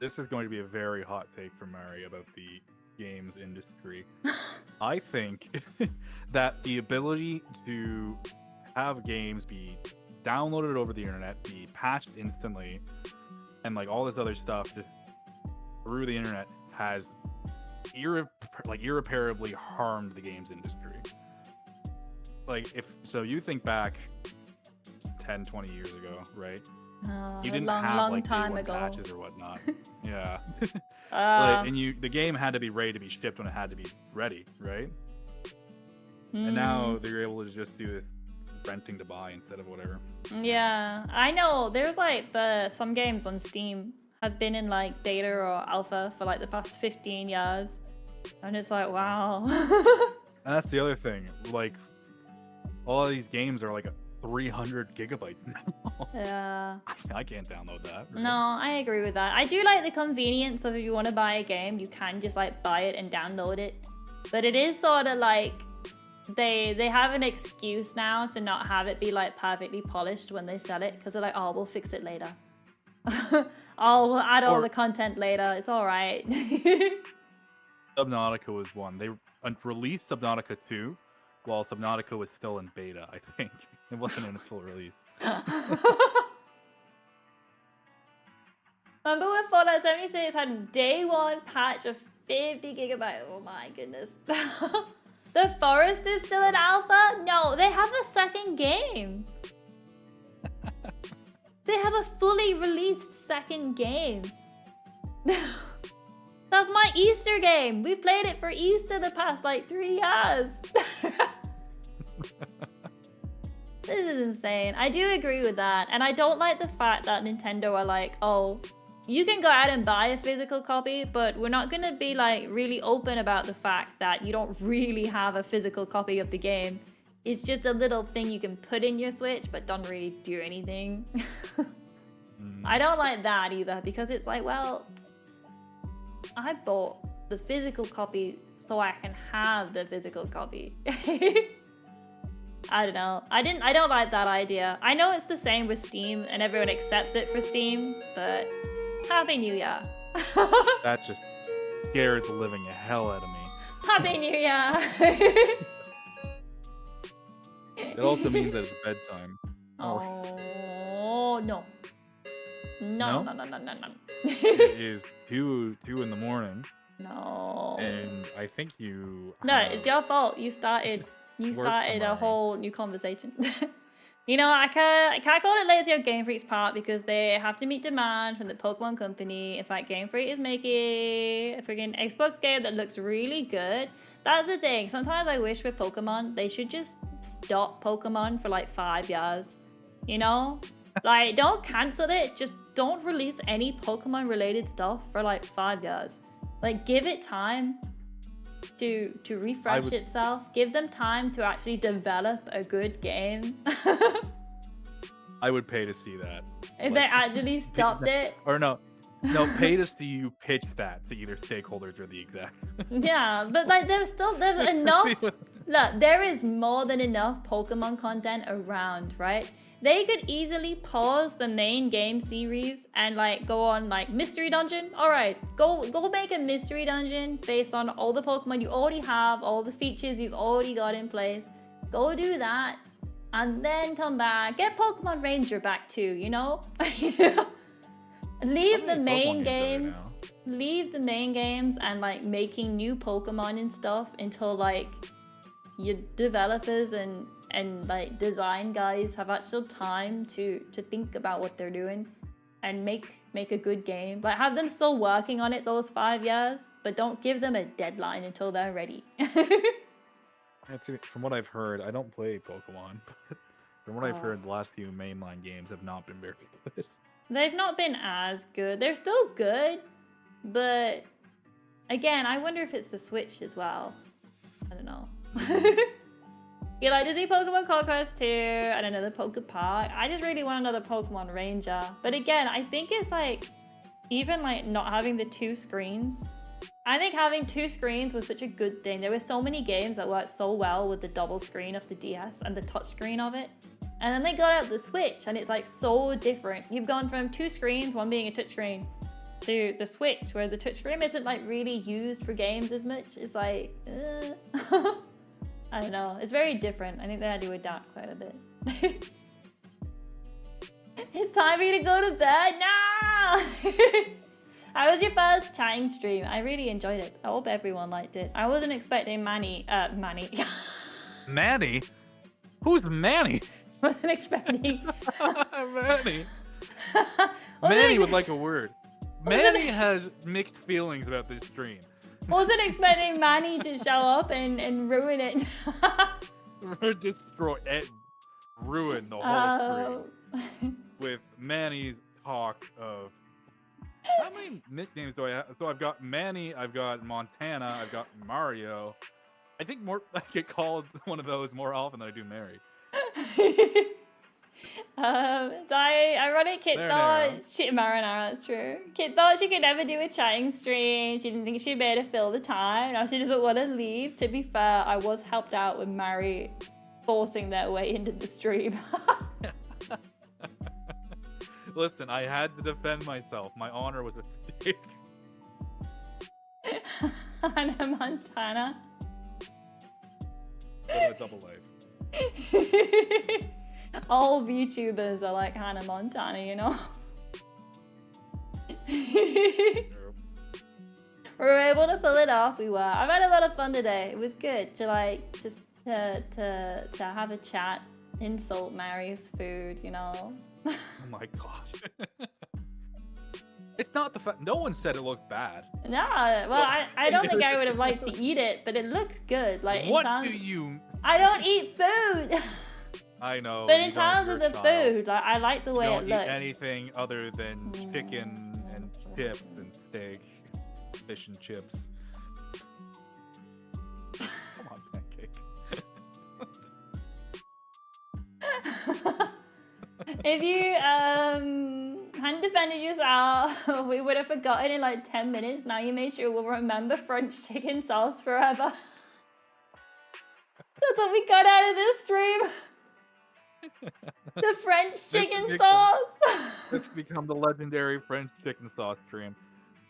this is going to be a very hot take from Mari about the games industry. I think that the ability to have games be downloaded over the internet, be patched instantly, and like all this other stuff just through the internet has irreparably harmed the games industry. Like so you think back 10, 20 years ago, right? You didn't have long like time day one ago. patches or whatnot. Yeah. And the game had to be ready to be shipped when it had to be ready, right? And now they're able to just do this renting to buy instead of whatever. Yeah, I know. There's like some games on Steam have been in like beta or alpha for like the past 15 years, and it's like wow. And that's the other thing. Like, all of these games are like 300 gigabytes now. Yeah. I can't download that. Right? No, I agree with that. I do like the convenience of if you want to buy a game, you can just like buy it and download it. But it is sort of like they have an excuse now to not have it be like perfectly polished when they sell it because they're like, oh, we'll fix it later. Oh, we'll add all the content later. It's all right. Subnautica was one. They released Subnautica 2 while Subnautica was still in beta, I think. It wasn't in its full release. Remember when Fallout 76 had day one patch of 50 gigabytes? Oh my goodness. The Forest is still in alpha? No, they have a second game. They have a fully released second game. That's my Easter game. We've played it for Easter the past like 3 years. This is insane. I do agree with that. And I don't like the fact that Nintendo are like, oh, you can go out and buy a physical copy, but we're not going to be like really open about the fact that you don't really have a physical copy of the game. It's just a little thing you can put in your Switch, but don't really do anything. I don't like that either because it's like, well, I bought the physical copy so I can have the physical copy. I don't know. I don't like that idea. I know it's the same with Steam and everyone accepts it for Steam, but Happy New Year. That just scared the living hell out of me. Happy New Year. It also means that it's bedtime. Oh, no. No. It is 2 in the morning. No. And I think you... No, it's your fault. You started a whole new conversation. You know, I can't call it lazy on Game Freak's part because they have to meet demand from the Pokemon company. In fact, Game Freak is making a freaking Xbox game that looks really good. That's the thing. Sometimes I wish with Pokemon, they should just stop Pokemon for like 5 years. You know? Like, don't cancel it. Just don't release any Pokemon related stuff for like 5 years. Like, give it time to refresh itself. Give them time to actually develop a good game. I would pay to see that. If they actually stopped it. Or no, pay to see you pitch that to either stakeholders or the execs. Yeah, but like there's enough. Look, there is more than enough Pokemon content around, right? They could easily pause the main game series and like go on like mystery dungeon. All right, go make a mystery dungeon based on all the Pokemon you already have, all the features you've already got in place. Go do that, and then come back. Get Pokemon Ranger back too. You know, leave the main games. Leave the main games and like making new Pokemon and stuff until like your developers and like design guys have actual time to think about what they're doing and make a good game. Like have them still working on it those 5 years, but don't give them a deadline until they're ready. From what I've heard, I don't play Pokemon, From what I've heard, the last few mainline games have not been very good. They've not been as good. They're still good, but again, I wonder if it's the Switch as well. I don't know. You like Disney Pokemon Conquest 2 and another Pokepark. I just really want another Pokemon Ranger. But again, I think it's like, even like not having the 2 screens. I think having 2 screens was such a good thing. There were so many games that worked so well with the double screen of the DS and the touch screen of it. And then they got out the Switch and it's like so different. You've gone from 2 screens, one being a touchscreen, to the Switch, where the touchscreen isn't like really used for games as much. It's like, I don't know. It's very different. I think they had to adapt quite a bit. It's time for you to go to bed now. How was your first chatting stream? I really enjoyed it. I hope everyone liked it. I wasn't expecting Manny. Manny? Who's Manny? Wasn't expecting. Manny. Manny would like a word. Manny has mixed feelings about this stream. Wasn't expecting Manny to show up and ruin it. Destroy it. Ruin the whole stream. With Manny's talk of... How many nicknames do I have? So I've got Manny, I've got Montana, I've got Mario. I think I get called one of those more often than I do Mary. So I run it. Kit thought she Marinara, that's true. Kit thought she could never do a chatting stream. She didn't think she'd be able to fill the time. Now she doesn't want to leave. To be fair, I was helped out with Mary forcing their way into the stream. Listen, I had to defend myself. My honor was at stake. Hannah Montana. A double life. All VTubers are like Hannah Montana, you know? We were able to pull it off, we were. I've had a lot of fun today. It was good to like, just to have a chat, insult Mary's food, you know? Oh my gosh. It's not the fact, no one said it looked bad. No, well, I don't think I would have liked to eat it, but it looks good. Like, what do you... I don't eat food! I know. But in terms of the food, like, I like the way it looks. You don't eat anything other than chicken and chips and steak, fish and chips. Come on, pancake. If you hadn't defended yourself, we would have forgotten in like 10 minutes. Now you made sure we'll remember French chicken sauce forever. That's what we got out of this stream. The French chicken sauce. It's become the legendary French chicken sauce stream.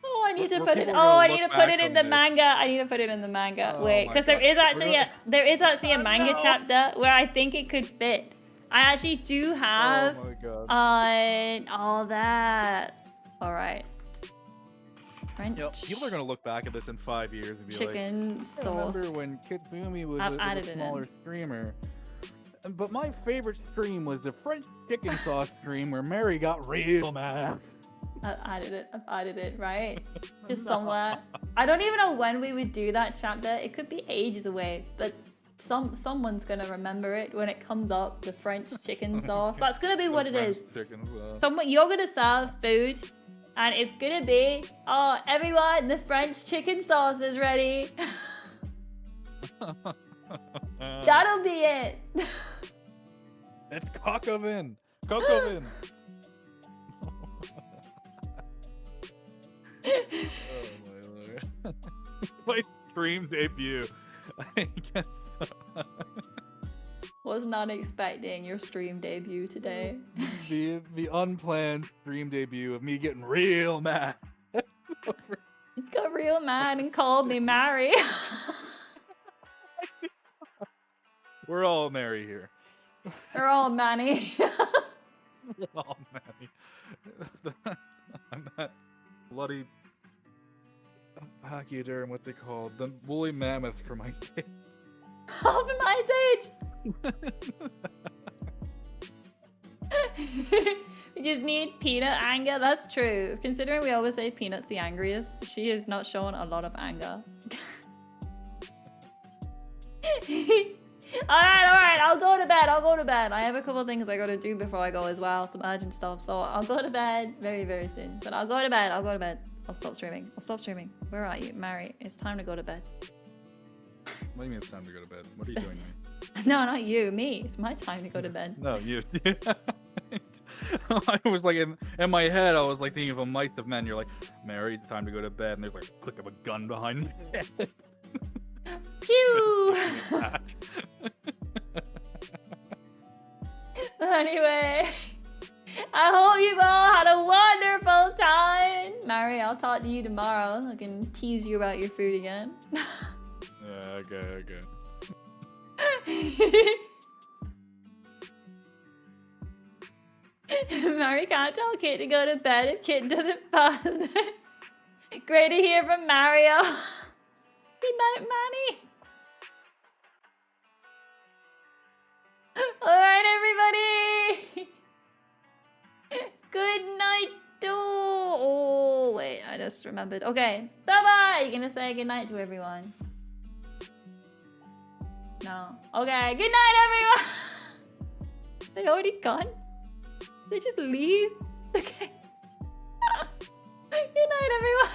Oh, I need to put it. Oh, I need to put it in the manga. I need to put it in the manga. Wait, because there is actually a manga chapter where I think it could fit. I actually do have all that. All right. French people are gonna look back at this in 5 years and be chicken sauce. I remember when Kitzumii was a smaller streamer. But my favorite stream was the French chicken sauce stream where Mary got real mad. I've added it, right? Just somewhere. I don't even know when we would do that chapter. It could be ages away, but someone's gonna remember it when it comes up. The French chicken sauce. That's gonna be what it is. You're gonna serve food, and it's gonna be, oh, everyone, the French chicken sauce is ready. That'll be it. It's Cocovin. Cocovin. Oh my lord. My stream debut. I guess so. Was not expecting your stream debut today. The unplanned stream debut of me getting real mad. Got real mad and called me Mary. We're all merry here. We're all Manny. We're all Manny. I'm that bloody pachyderm, what's it called? The woolly mammoth for my kids. Oh, for my age! We just need Peanut anger. That's true. Considering we always say Peanut's the angriest, she has not shown a lot of anger. Alright, I'll go to bed. I have a couple things I gotta do before I go as well, some urgent stuff, so I'll go to bed very, very soon. But I'll go to bed. I'll stop streaming. Where are you? Mary, it's time to go to bed. What do you mean it's time to go to bed? What are you doing to me? No, not you, me. It's my time to go to bed. No, you. I was like, in my head, I was like thinking of a might of men. You're like, Mary, it's time to go to bed. And there's like a click of a gun behind me. Pew! Anyway, I hope you all had a wonderful time. Mary, I'll talk to you tomorrow. I can tease you about your food again. Yeah, okay. Mary can't tell Kit to go to bed if Kit doesn't pass. Great to hear from Mario. Good night, Manny. Alright, everybody. Good night. Oh, wait, I just remembered. Okay, bye-bye. You're gonna say goodnight to everyone. No. Okay, good night, everyone. They already gone? They just leave? Okay. Good night, everyone.